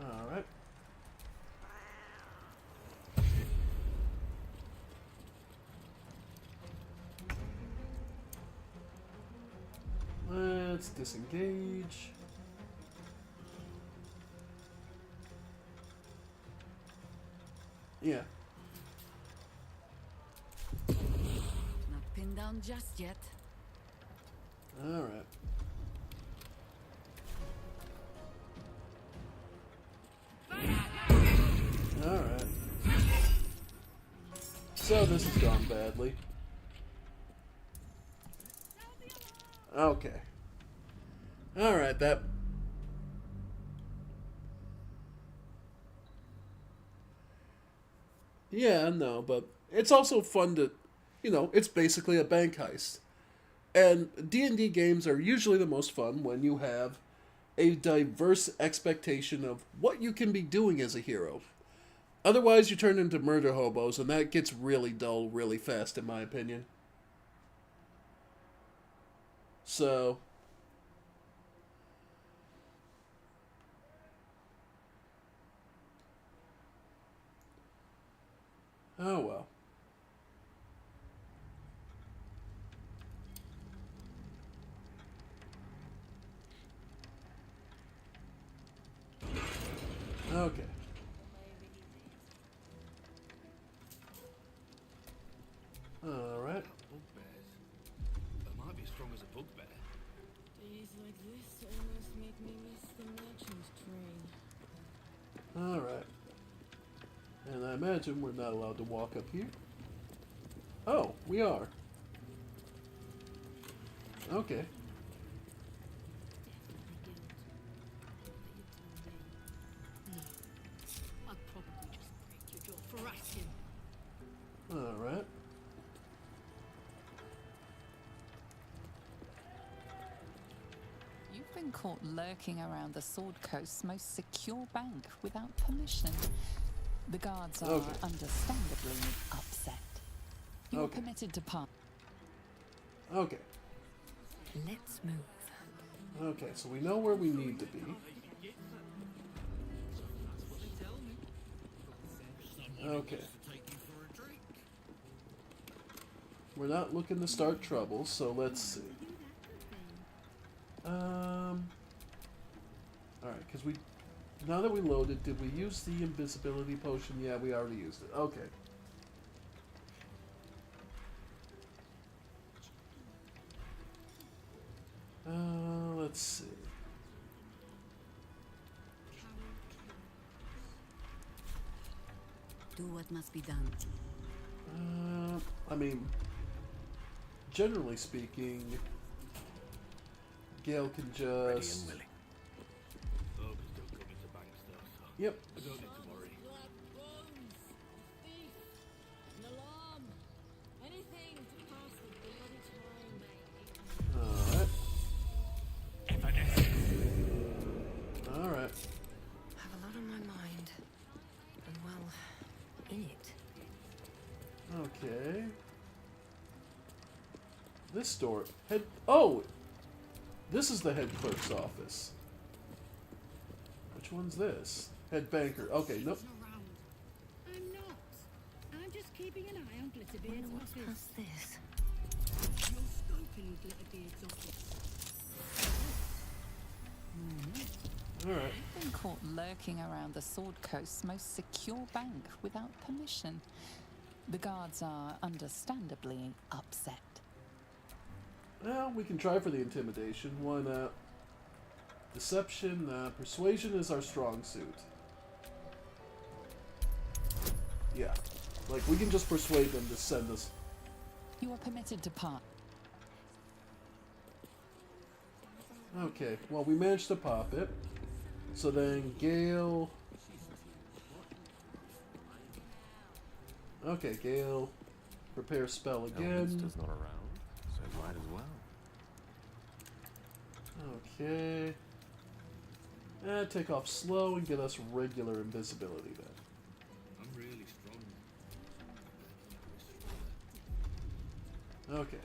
Alright. Let's disengage. Yeah. Not pinned down just yet. Alright. Alright. So this has gone badly. Okay. Alright, that... Yeah, no, but it's also fun to... You know, it's basically a bank heist. And D&D games are usually the most fun when you have a diverse expectation of what you can be doing as a hero. Otherwise, you turn into murder hobos, and that gets really dull really fast, in my opinion. So... Oh well. Okay. Alright. Bugbears. They might be as strong as a bugbear. Days like this almost make me miss the merchant train. Alright. And I imagine we're not allowed to walk up here. Oh, we are. Okay. I'd probably just break your jaw for asking. Alright. You've been caught lurking around the Sword Coast's most secure bank without permission. The guards are understandably upset. You are permitted to pass. Okay. Let's move. Okay, so we know where we need to be. Okay. We're not looking to start trouble, so let's see. Alright, because we... Now that we loaded, did we use the invisibility potion? Yeah, we already used it. Okay. Let's see. Do what must be done. I mean, generally speaking, Gale can just... Ready and willing. Ogres don't come into banks though, so Yep. I don't need to worry. An alarm! Anything to pass the bloody time. Alright. Alright. I have a lot on my mind. And well, in it. Okay. This door... Oh! This is the head clerk's office. Which one's this? Head banker. Okay, nope. I'm not. I'm just keeping an eye on Glitterbeard's What's office. past this? You're scoping Glitterbeard's office. Alright. You've been caught lurking around the Sword Coast's most secure bank without permission. The guards are understandably upset. Well, we can try for the intimidation. Why not? Deception, persuasion is our strong suit. Yeah. Like, we can just persuade them to send us... You are permitted to part. Okay, well, we managed to pop it. So then, Gale... Okay, Gale. Prepare spell again. Elminster's not around, so might as well. Okay. Take off slow and get us regular invisibility then. I'm really strong. Okay.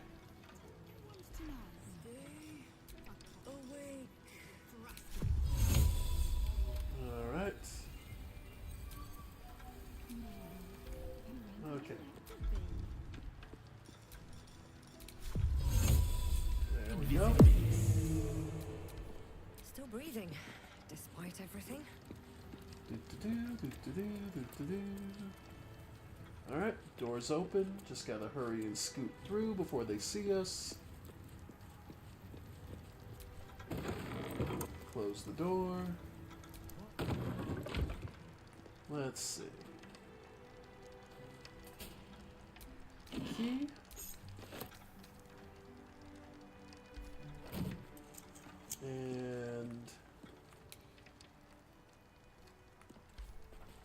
breathing, despite everything. Alright, door's open. Just gotta hurry and scoot through before they see us. Close the door. Let's see. Key. And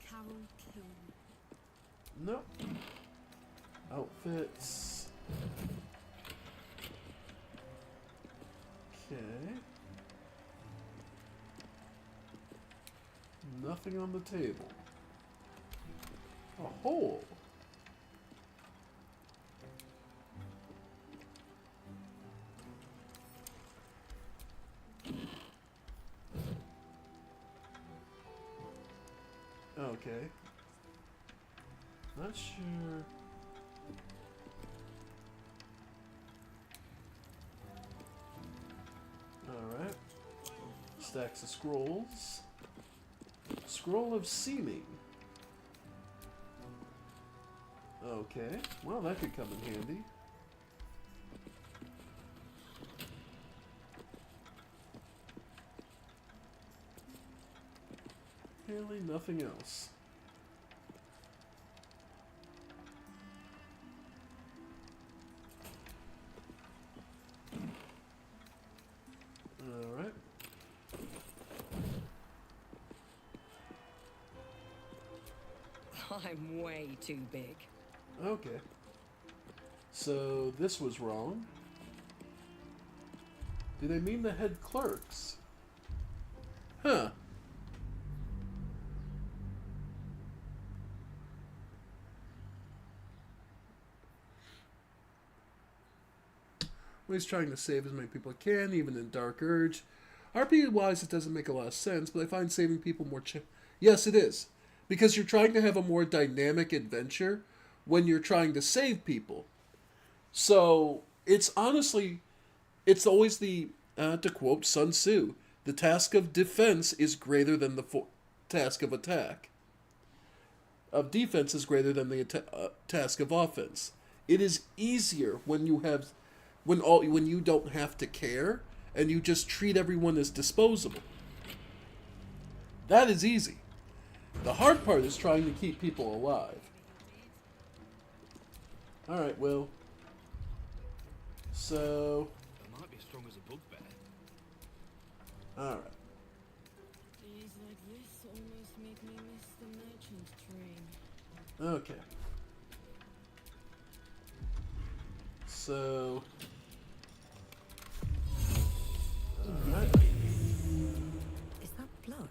Carol Kiln. nope. Outfits. Okay. Nothing on the table. A hole. Okay. Not sure. Alright. Stacks of scrolls. Scroll of seeming. Okay. Well, that could come in handy. Apparently nothing else. Alright. I'm way too big. Okay. So this was wrong. Do they mean the head clerks? Huh. Well, he's trying to save as many people as can, even in Dark Urge. RP-wise, it doesn't make a lot of sense, but I find saving people more... Yes, it is. Because you're trying to have a more dynamic adventure when you're trying to save people. So, it's honestly... It's always the... to quote Sun Tzu, the task of defense is greater than the task of attack. Of defense is greater than the task of offense. It is easier when you have... When you don't have to care, and you just treat everyone as disposable. That is easy. The hard part is trying to keep people alive. Alright, Will. So... I might be as strong as a bugbear. Alright. Days like this almost make me miss the merchant train. Okay. So... Alright. Is that blood?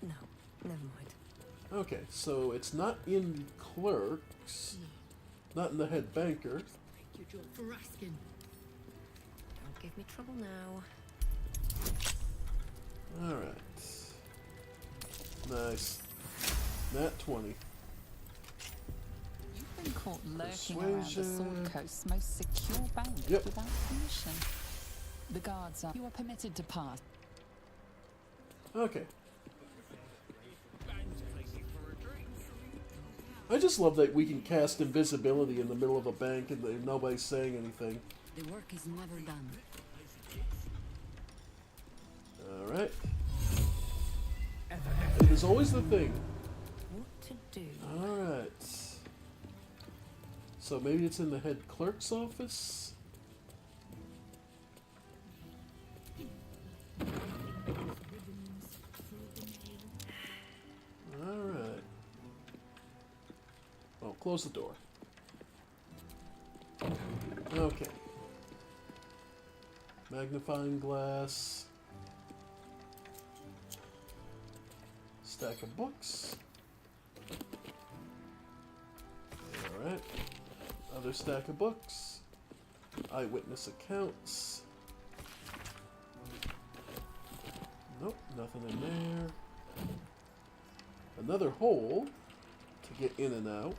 No, never mind. Okay, so it's not in the clerks, not in the head banker. Your job for asking. Don't give me trouble now. Alright. Nice. Nat 20. You've been caught lurking around the Sword Coast's most secure bank Yep. without permission. The guards are... You are permitted to pass. Okay. I just love that we can cast invisibility in the middle of a bank and nobody's saying anything. The work is never done. Alright. It is always the thing. What to do? Alright. So maybe it's in the head clerk's office? Alright. Well, close the door. Okay. Magnifying glass. Stack of books. Alright. Other stack of books. Eyewitness accounts. Nope, nothing in there. Another hole to get in and out.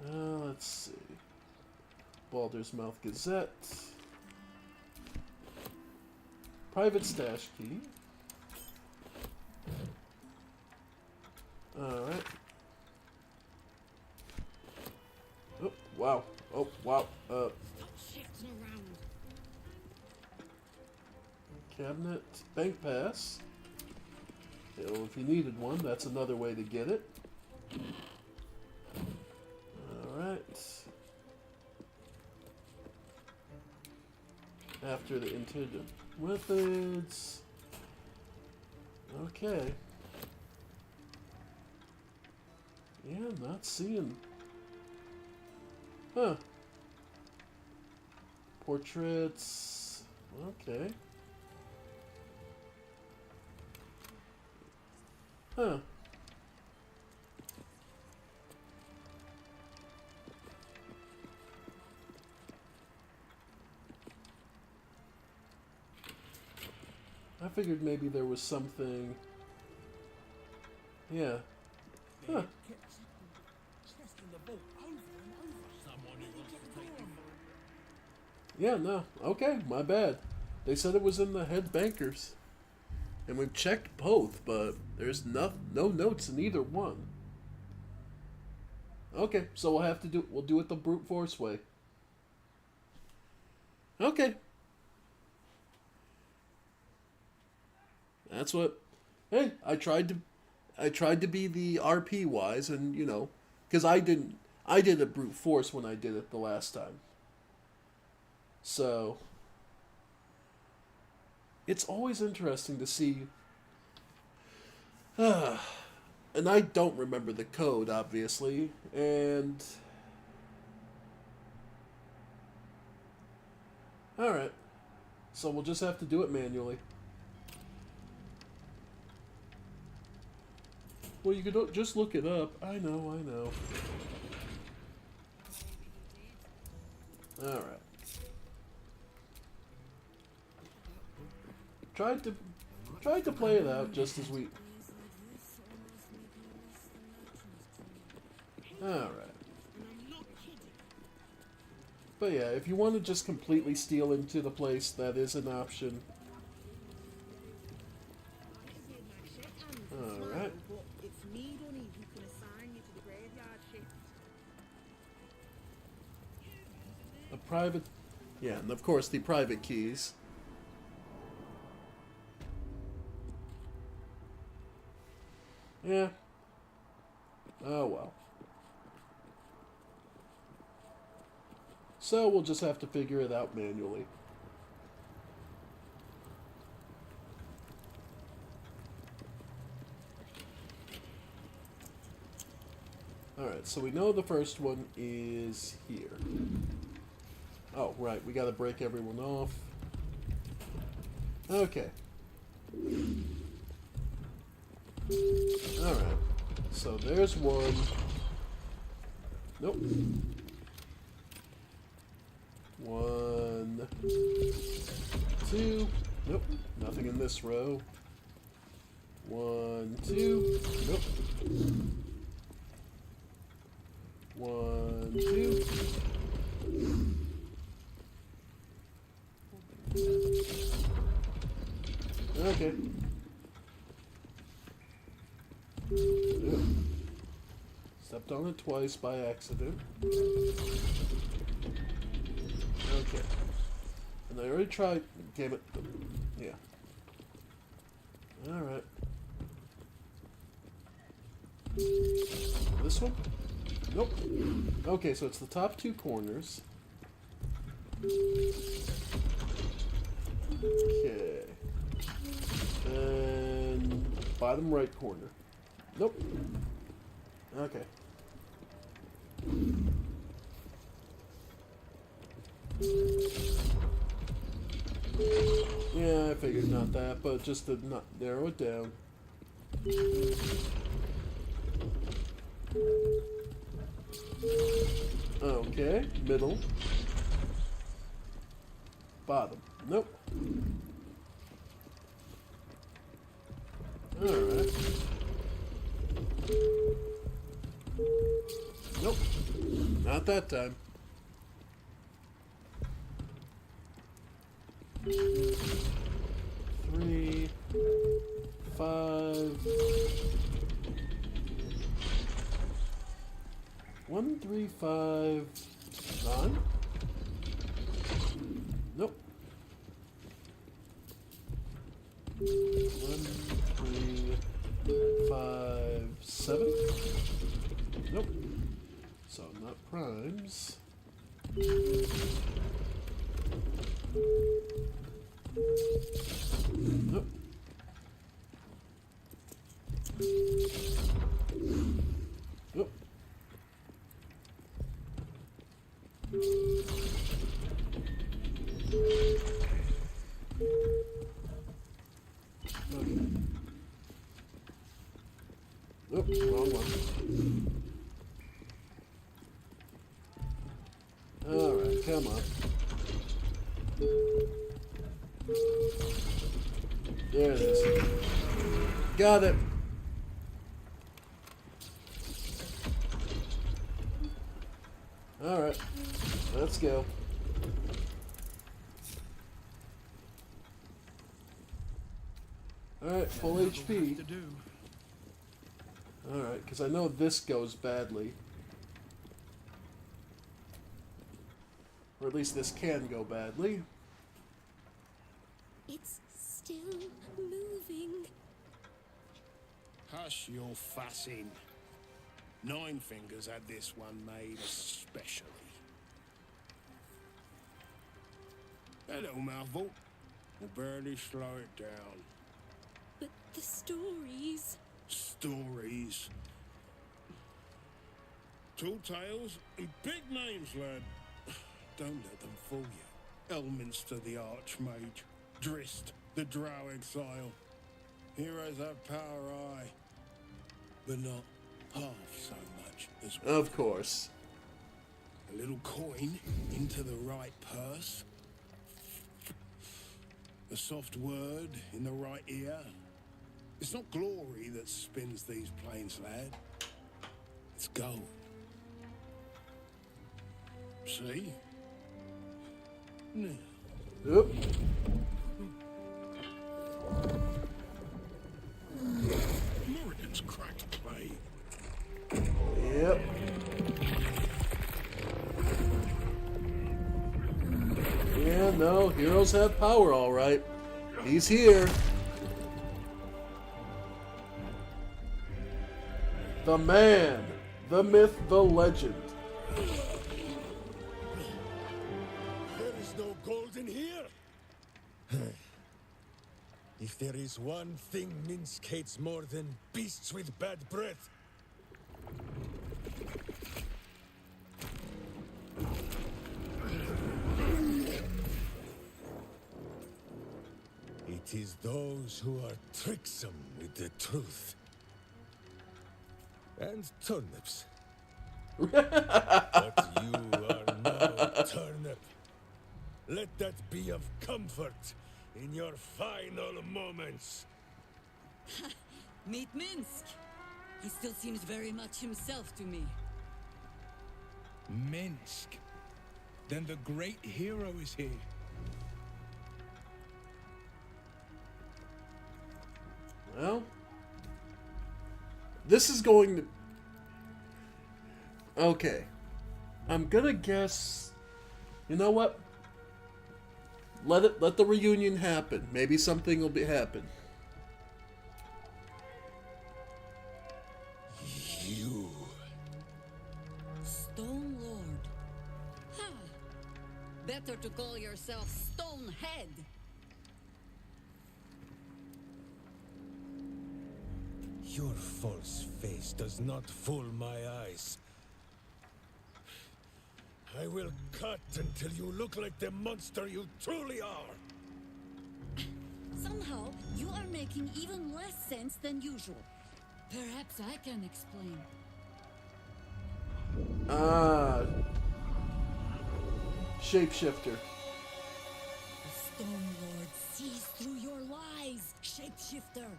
Let's see. Baldur's Mouth Gazette. Private stash key. Alright. Oh, wow. Oh, wow. Cabinet. Bank pass. Well, if you needed one, that's another way to get it. Alright. After the intended methods. Okay. Yeah, not seeing. Huh. Portraits. Okay. Huh. I figured maybe there was something. Yeah. Huh. Yeah, no. Okay, my bad. They said it was in the head bankers. And we've checked both, but there's no notes in either one. Okay, so we'll do it the brute force way. Okay. That's what. Hey, I tried to be the RP wise, and you know, because I did a brute force when I did it the last time. So it's always interesting to see. And I don't remember the code, obviously, and all right, so we'll just have to do it manually. Well, you could just look it up. I know. Alright. Tried to play it out just as we... Alright. But yeah, if you want to just completely steal into the place, that is an option. Alright. A private... Yeah, and of course the private keys. Yeah. Oh well. So we'll just have to figure it out manually. Alright, so we know the first one is here. Oh, right, we gotta break everyone off. Okay. Alright, so there's one. Nope. 1, 2. Nope, nothing in this row. 1, 2. Nope. 1, 2. Okay. Ew. Stepped on it twice by accident. Okay. And I already tried. Damn it. Yeah. Alright. This one? Nope. Okay, so it's the top two corners. Okay. And bottom right corner. Nope. Okay. Yeah, I figured not that, but just to not narrow it down. Okay, middle. Bottom. Nope. Alright. Nope. Not that time. 5. 1, 3, 5, 9. Nope. 1, 3, 5, 7. Nope. So not primes. Nope. Nope. Nope, wrong one. Alright, come on. There it is. Got it. Alright, let's go. Alright, full HP. Alright, because I know this goes badly. Or at least this can go badly. It's still moving. Hush your fussing. Nine Fingers had this one made especially. Hello, mouthful. We'll barely slow it down. But the stories... Stories. Tall tales and big names, lad. Don't let them fool you. Elminster the Archmage. Drist the Drow Exile. Heroes have power, aye. But not half so much as we. Of course. A little coin into the right purse. A soft word in the right ear. It's not glory that spins these plains, lad. It's gold. See? No. Oop. Moradin's cracked clay. Yep. Yeah, no, heroes have power, all right. He's here. The man, the myth, the legend. There is no gold in here. If there is one thing Minsk hates more than beasts with bad breath, it is those who are tricksome with the truth. And turnips. But you are no turnip. Let that be of comfort in your final moments. Meet Minsk. He still seems very much himself to me. Minsk. Then the great hero is here. Well, this is going to... Okay. I'm gonna guess... You know what? Let the reunion happen. Maybe something will happen. You... Stone Lord. Ha! Better to call yourself Stonehead. Your false face does not fool my eyes. I will cut until you look like the monster you truly are. Somehow, you are making even less sense than usual. Perhaps I can explain. Shapeshifter. The Stone Lord sees through your lies, Shapeshifter.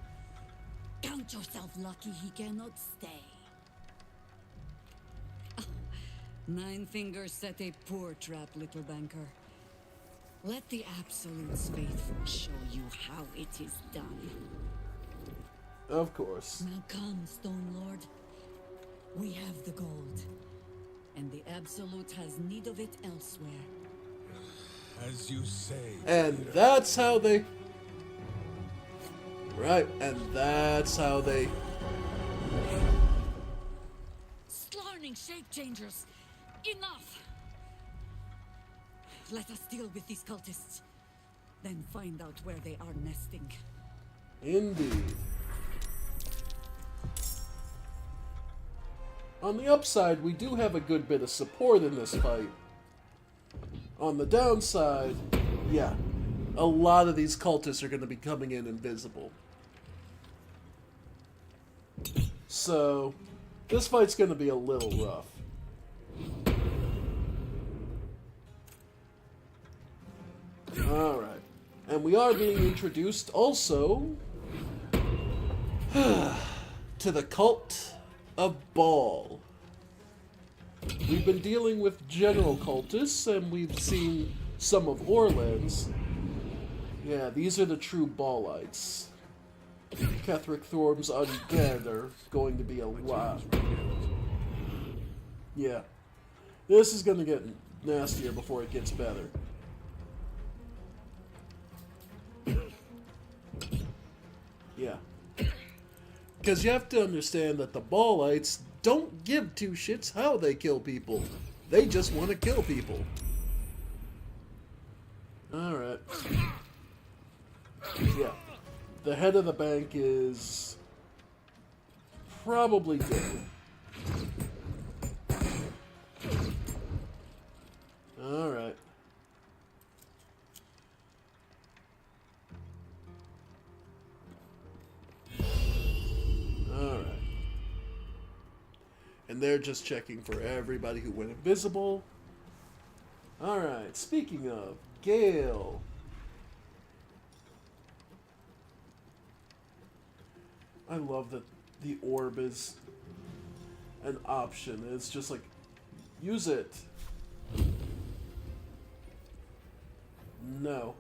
Count yourself lucky he cannot stay. Nine Fingers set a poor trap, little banker. Let the Absolute's faithful show you how it is done. Of course. Now come, Stone Lord. We have the gold, and the Absolute has need of it elsewhere. As you say. And that's how they... Right, and that's how they... Slarning shape changers! Enough! Let us deal with these cultists, then find out where they are nesting. Indeed. On the upside, we do have a good bit of support in this fight. On the downside, yeah, a lot of these cultists are going to be coming in invisible. So, this fight's going to be a little rough. Alright. And we are being introduced also to the cult of Baal. We've been dealing with general cultists, and we've seen some of Orlan's. Yeah, these are the true Baalites. Ketheric Thorm's undead are going to be a lot. Yeah. This is going to get nastier before it gets better. Yeah. Because you have to understand that the Baalites don't give two shits how they kill people. They just want to kill people. Alright. Yeah. The head of the bank is probably dead. Alright. Alright. And they're just checking for everybody who went invisible. Alright, speaking of, Gale. I love that the orb is an option. It's just like, use it. No.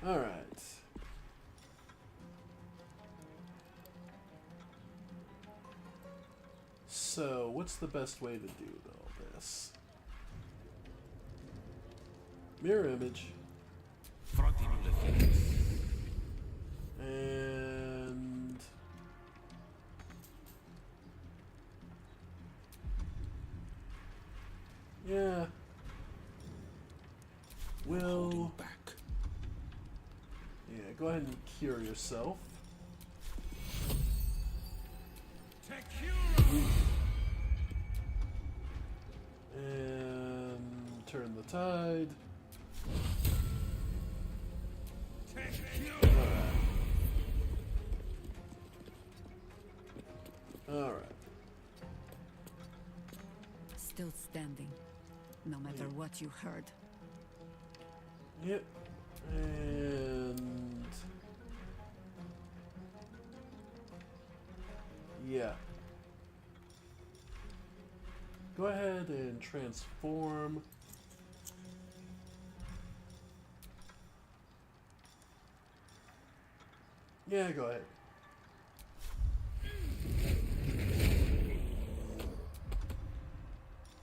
Alright. So, what's the best way to do all this? Mirror image. And... yeah. Will... yeah, go ahead and cure yourself. And turn the tide. Alright. Still standing, no matter what you heard. Yep. And... yeah. Go ahead and transform. Yeah, go ahead.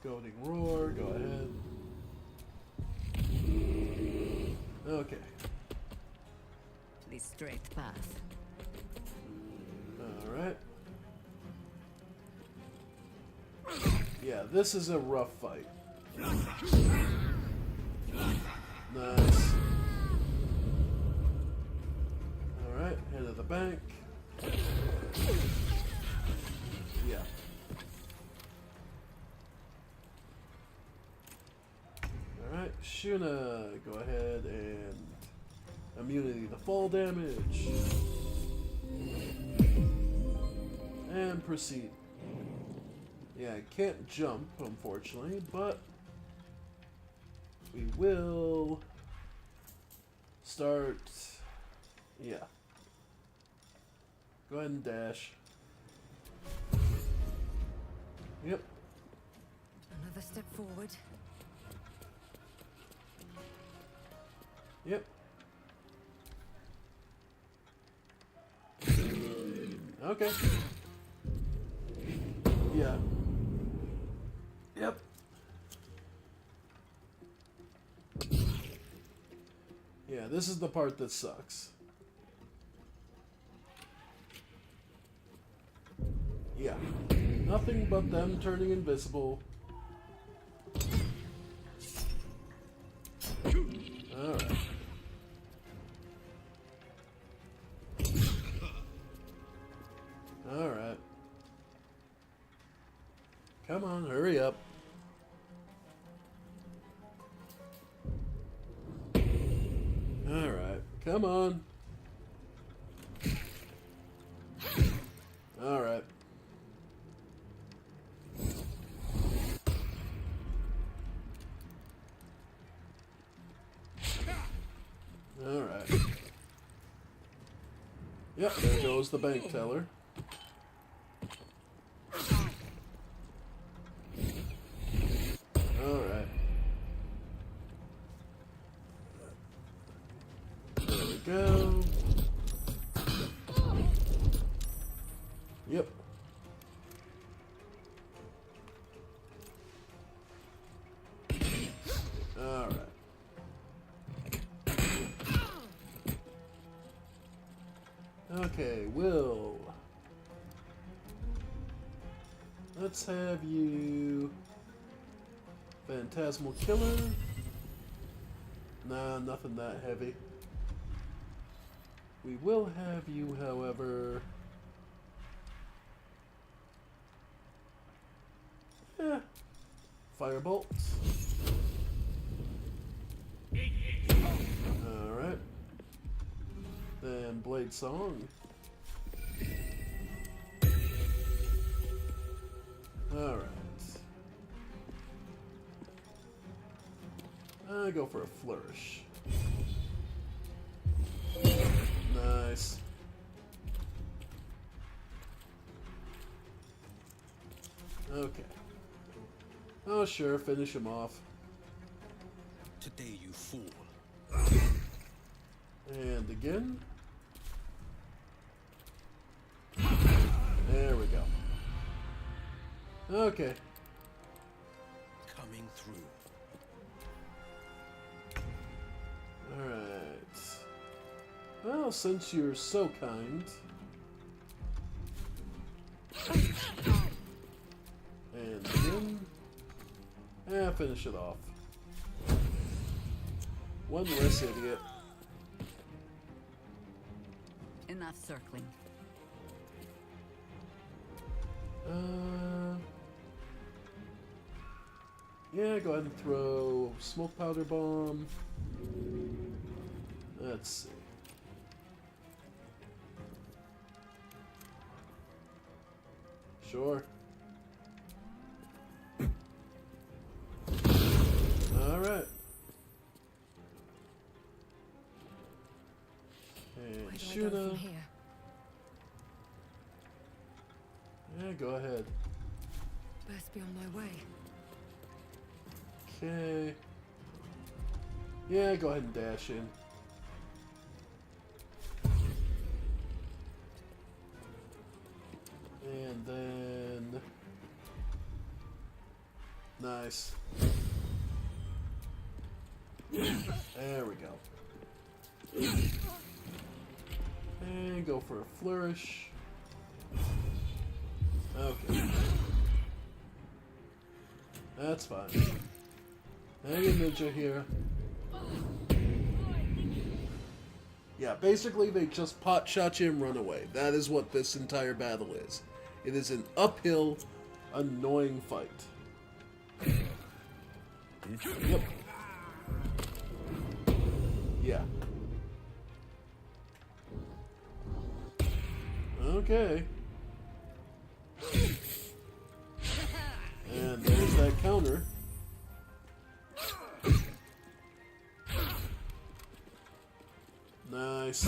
Goading Roar, go ahead. Okay. The straight path. Alright. Yeah, this is a rough fight. Nice. Alright, head of the bank. Yeah. Alright, Shuna, go ahead and immunity to fall damage. And proceed. Yeah, I can't jump, unfortunately, but we will start. Yeah. Go ahead and dash. Yep. Another step forward. Yep. Okay. Yeah. Yep. Yeah, this is the part that sucks. Yeah. Nothing but them turning invisible. Alright. Alright. Come on, hurry up. Alright, come on. Alright. Alright. Yep, there goes the bank teller. Alright. There we go. Yep. Alright. Okay, Will. Let's have you... Phantasmal Killer. Nah, nothing that heavy. We will have you, however... Yeah. Firebolt. Alright. Then Blade Song. Alright. I go for a Flourish. Nice. Okay. Oh, sure, finish him off. Today you fool. And again. There we go. Okay. Coming through. Alright. Well, since you're so kind. And again. Finish it off. One less idiot. Enough circling. Yeah, go ahead and throw Smoke Powder Bomb. Let's see. Sure. Alright. And Where do I go Shuna. from here? Yeah, go ahead. Best be on my way. Okay. Yeah, go ahead and dash in. And then... Nice. There we go. And go for a Flourish. Okay. That's fine. Hang in, Ninja here. Yeah, basically they just pot shot you and run away. That is what this entire battle is. It is an uphill, annoying fight. Yep. Yeah. Okay. And there's that counter. Nice.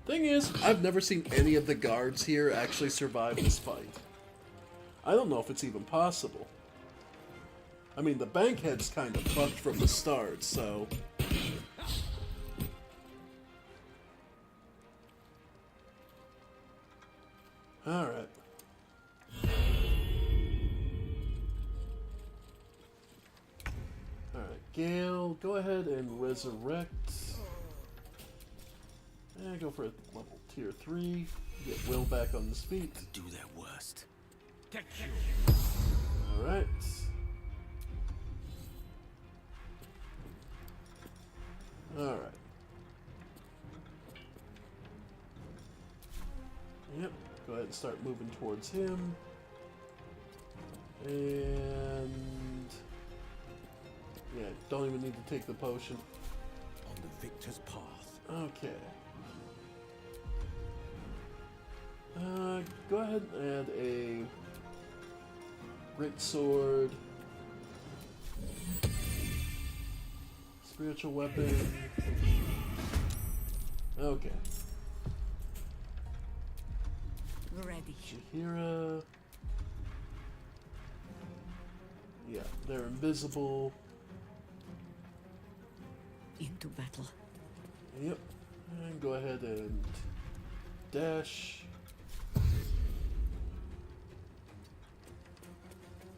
Thing is, I've never seen any of the guards here actually survive this fight. I don't know if it's even possible. I mean, the bankhead's kind of fucked from the start, so... Gale, go ahead and resurrect. And go for a level tier 3. Get Will back on his feet. Do their worst. Alright. Alright. Yep, go ahead and start moving towards him. And... yeah, don't even need to take the potion. On the victor's path. Okay. Go ahead and add a great sword, spiritual weapon. Okay. Ready. Shahira. Yeah, they're invisible. Into battle. Yep. And go ahead and dash.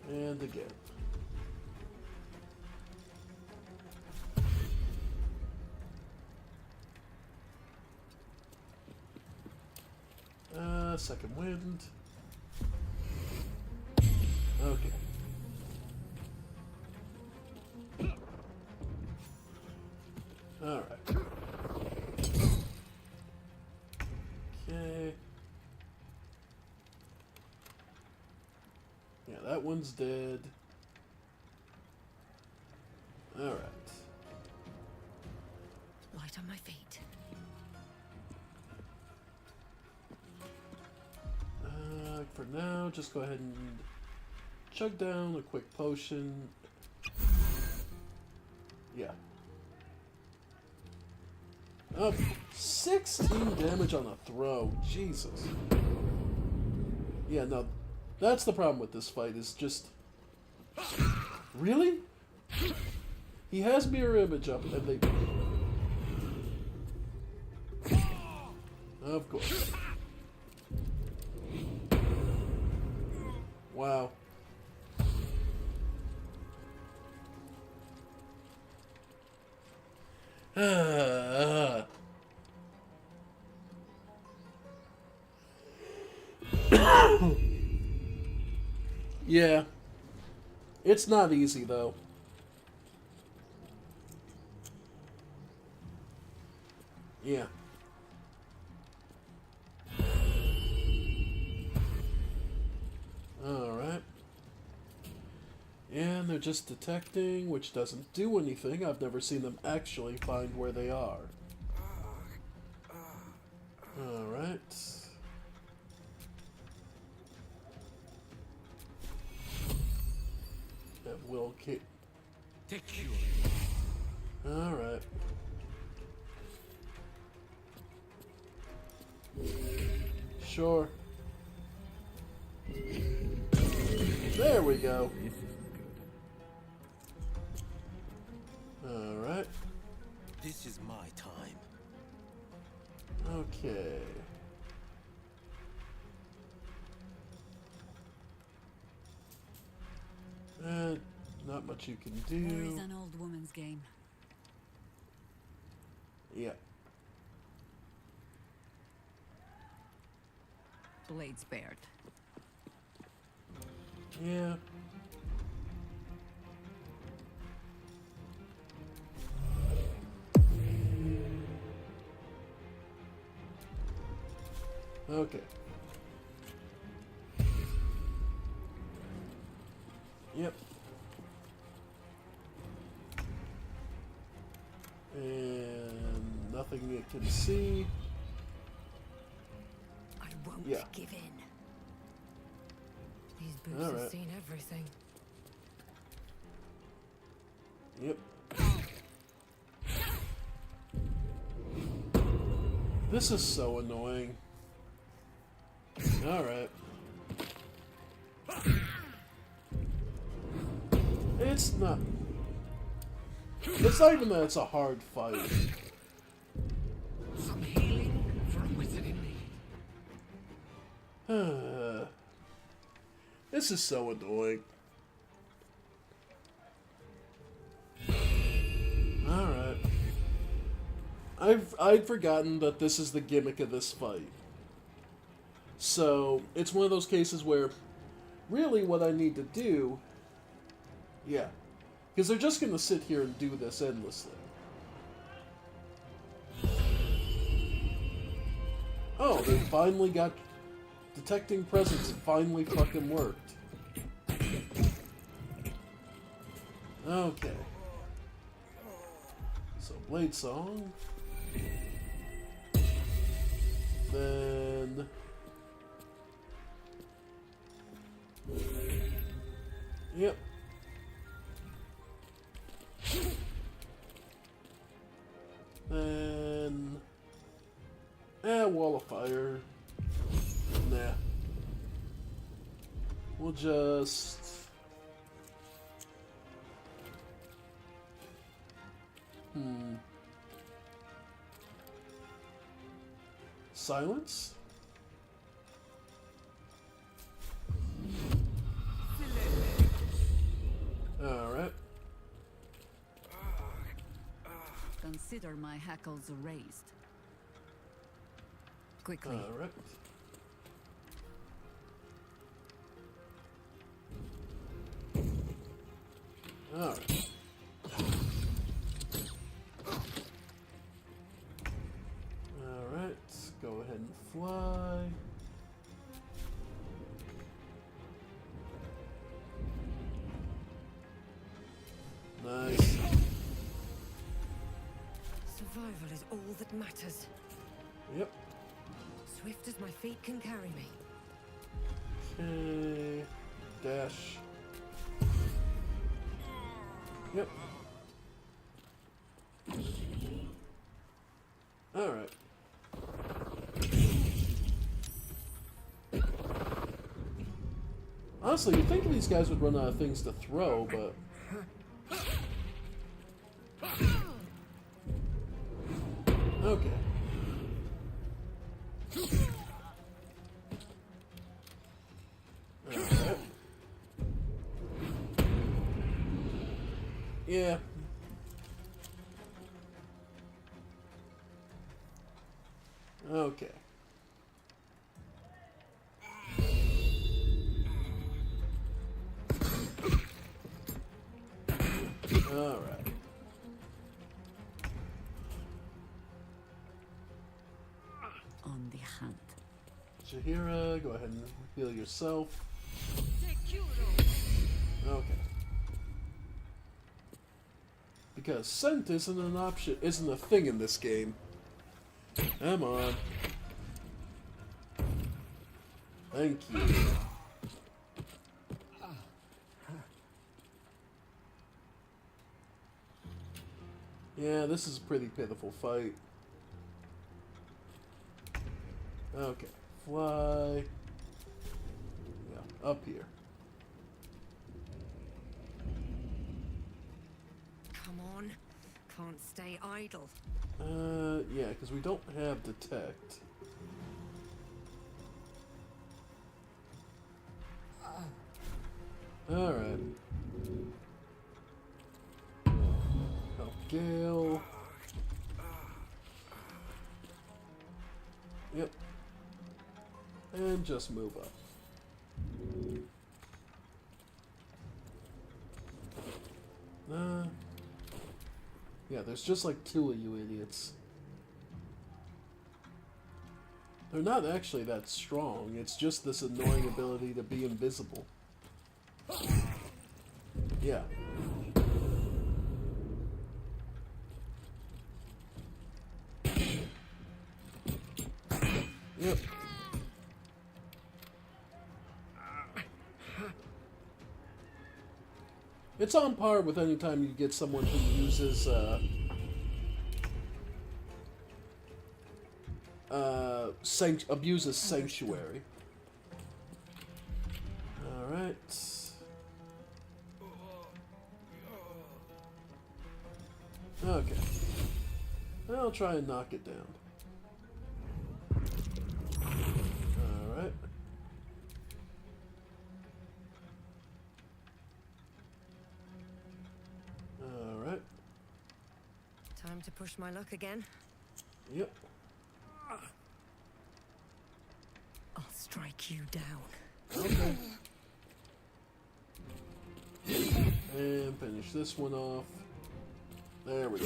And again. Second wind. Okay. Alright. Okay. Yeah, that one's dead. Alright. Light on my feet. For now, just go ahead and chug down a quick potion. Yeah. Oh, 16 damage on a throw. Jesus. Yeah, no. That's the problem with this fight, is just... Really? He has mirror image up, and they... Of course. Wow. Yeah. It's not easy, though. Yeah. Alright. And they're just detecting, which doesn't do anything. I've never seen them actually find where they are. Alright. That will keep... Alright. Sure. There we go. Alright. This is my time. Okay. Not much you can do. War is an old woman's game. Yeah. Blades bared. Yeah. Okay. Yep. And nothing you can see. I won't Yeah. give in. These boots have Alright. seen everything. Yep. This is so annoying. Alright. It's not... It's not even that it's a hard fight. Some healing for a wizard in need. This is so annoying. I'd forgotten that this is the gimmick of this fight. So it's one of those cases where really what I need to do, yeah, because they're just going to sit here and do this endlessly. Oh, they finally got... Detecting presence finally fucking worked. Okay. So, Blade Song. Then... Yep. Then... Wall of Fire. Nah. We'll just... Silence? Alright. Consider my hackles raised. Quickly. Alright. Alright. Alright, go ahead and fly. Nice. Survival is all that matters. Yep. Swift as my feet can carry me. Okay. Dash. Yep. Alright. Honestly, you'd think these guys would run out of things to throw, but... Okay. Alright. Yeah. Okay. Alright. On the hunt. Shahira, go ahead and heal yourself. Okay. Because scent isn't an option, isn't a thing in this game. Come on. Thank you. Yeah, this is a pretty pitiful fight. Okay, fly. Yeah, up here. Come on. Can't stay idle. Yeah, because we don't have detect. Alright. Help Gale. Yep. And just move up. Yeah, there's just like two of you idiots. They're not actually that strong, it's just this annoying ability to be invisible. Yeah. Yep. It's on par with any time you get someone who uses abuses Sanctuary. Alright. Okay. I'll try and knock it down. Alright. Time to push my luck again. Yep. I'll strike you down. Okay. And finish this one off. There we go.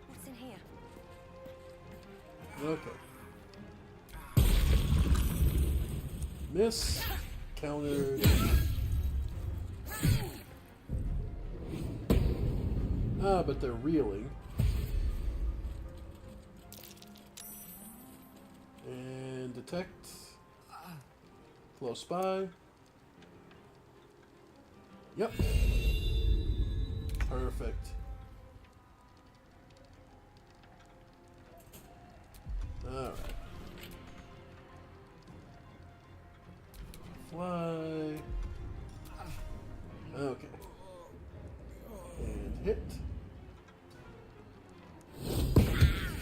What's in here? Okay. Miss. Countered. Ah, but they're reeling. And detect. Close by. Yep. Perfect. Alright. Fly. Okay. And hit.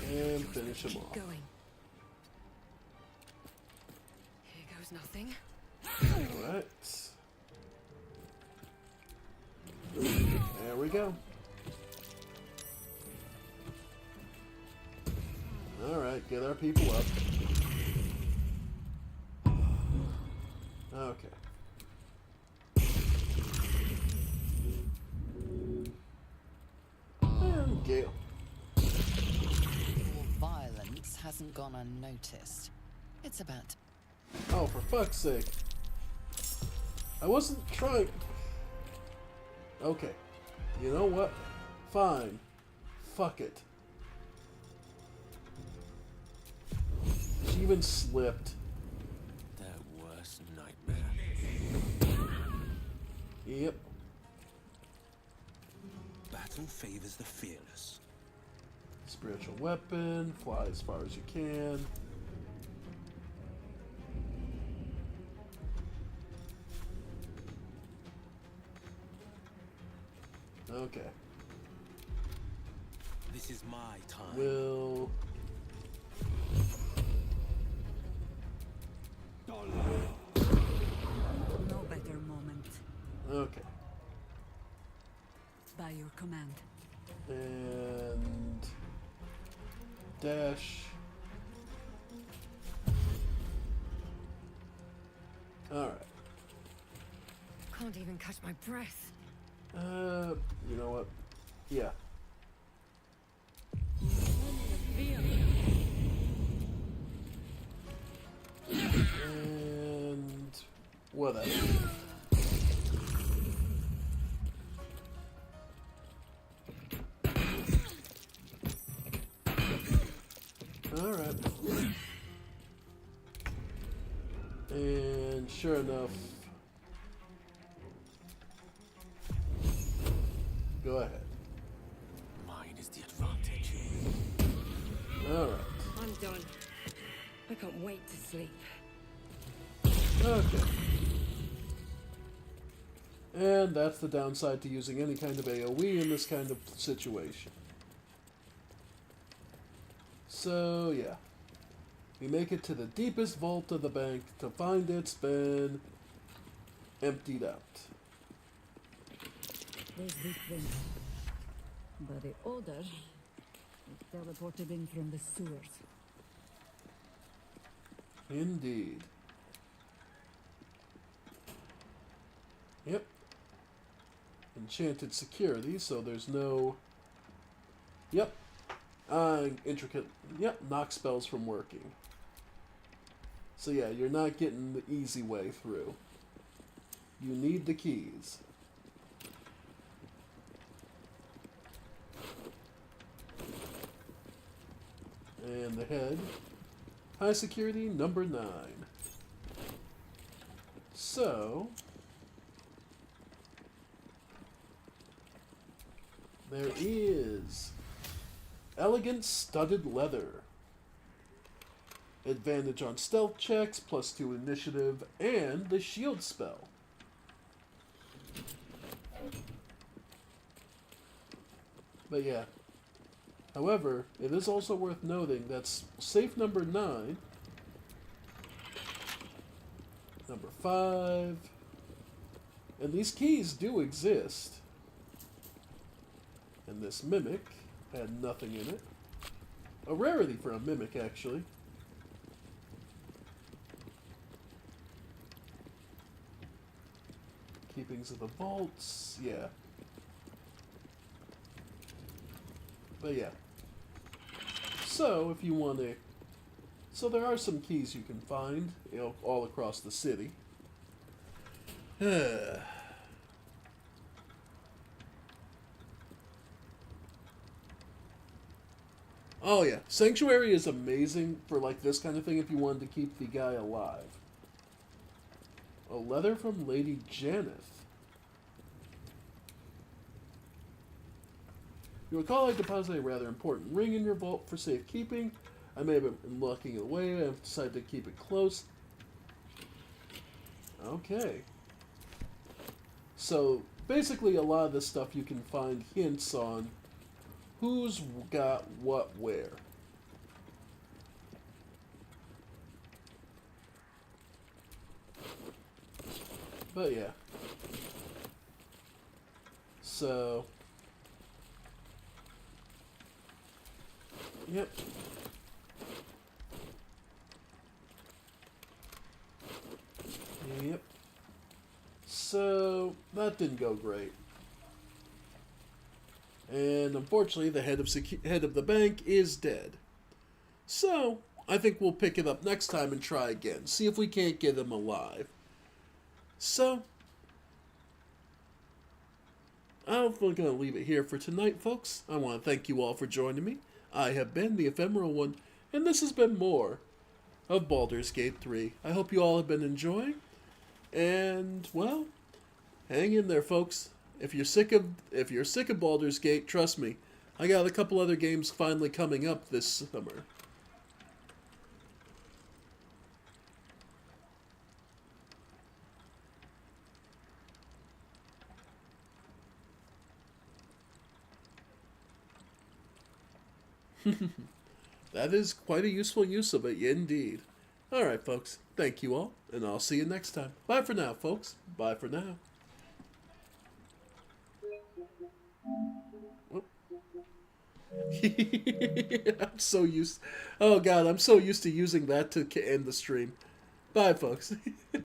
And finish him off. Going. Here goes nothing. Alright. There we go. Alright, get our people up. Okay. And Gale. Your violence hasn't gone unnoticed. It's about... Oh, for fuck's sake. I wasn't trying... Okay. You know what? Fine. Fuck it. She even slipped. Their worst nightmare. Yep. Battle favors the fearless. Spiritual weapon. Fly as far as you can. Okay. This is my time. Will... No better moment. Okay. By your command. And... Dash. Alright. Can't even catch my breath. You know what? Yeah. And... whatever. Alright. And sure enough... Go ahead. Mine is the advantage. Alright. I'm done. I can't wait to sleep. Okay. And that's the downside to using any kind of AoE in this kind of situation. So, yeah. We make it to the deepest vault of the bank to find it's been emptied out. There's this thing. But the odor is teleported in from the sewers. Indeed. Yep. Enchanted security, so there's no... Yep. Intricate... Yep, knock spells from working. So yeah, you're not getting the easy way through. You need the keys. And the head. High security, number 9. So... there is... elegant studded leather. Advantage on stealth checks, +2 initiative, and the shield spell. But yeah. However, it is also worth noting that's safe number 9, number 5, and these keys do exist. And this mimic had nothing in it. A rarity for a mimic, actually. Keepings of the vaults, yeah. But yeah. So, if you want to... So there are some keys you can find, you know, all across the city. Oh yeah, Sanctuary is amazing for like this kind of thing if you wanted to keep the guy alive. A letter from Lady Janeth. You recall I deposited a rather important ring in your vault for safekeeping. I may have been locking it away. I've decided to keep it close. Okay. So, basically a lot of this stuff you can find hints on who's got what where. But yeah. So... Yep. Yep. So, that didn't go great. And unfortunately, the head of the bank is dead. So, I think we'll pick it up next time and try again. See if we can't get him alive. So, I'm going to leave it here for tonight, folks. I want to thank you all for joining me. I have been the Ephemeral One, and this has been more of Baldur's Gate 3. I hope you all have been enjoying, and, well, hang in there, folks. If you're sick of Baldur's Gate, trust me, I got a couple other games finally coming up this summer. That is quite a useful use of it, indeed. Alright, folks. Thank you all, and I'll see you next time. Bye for now, folks. Bye for now. I'm so used... Oh, God, I'm so used to using that to end the stream. Bye, folks.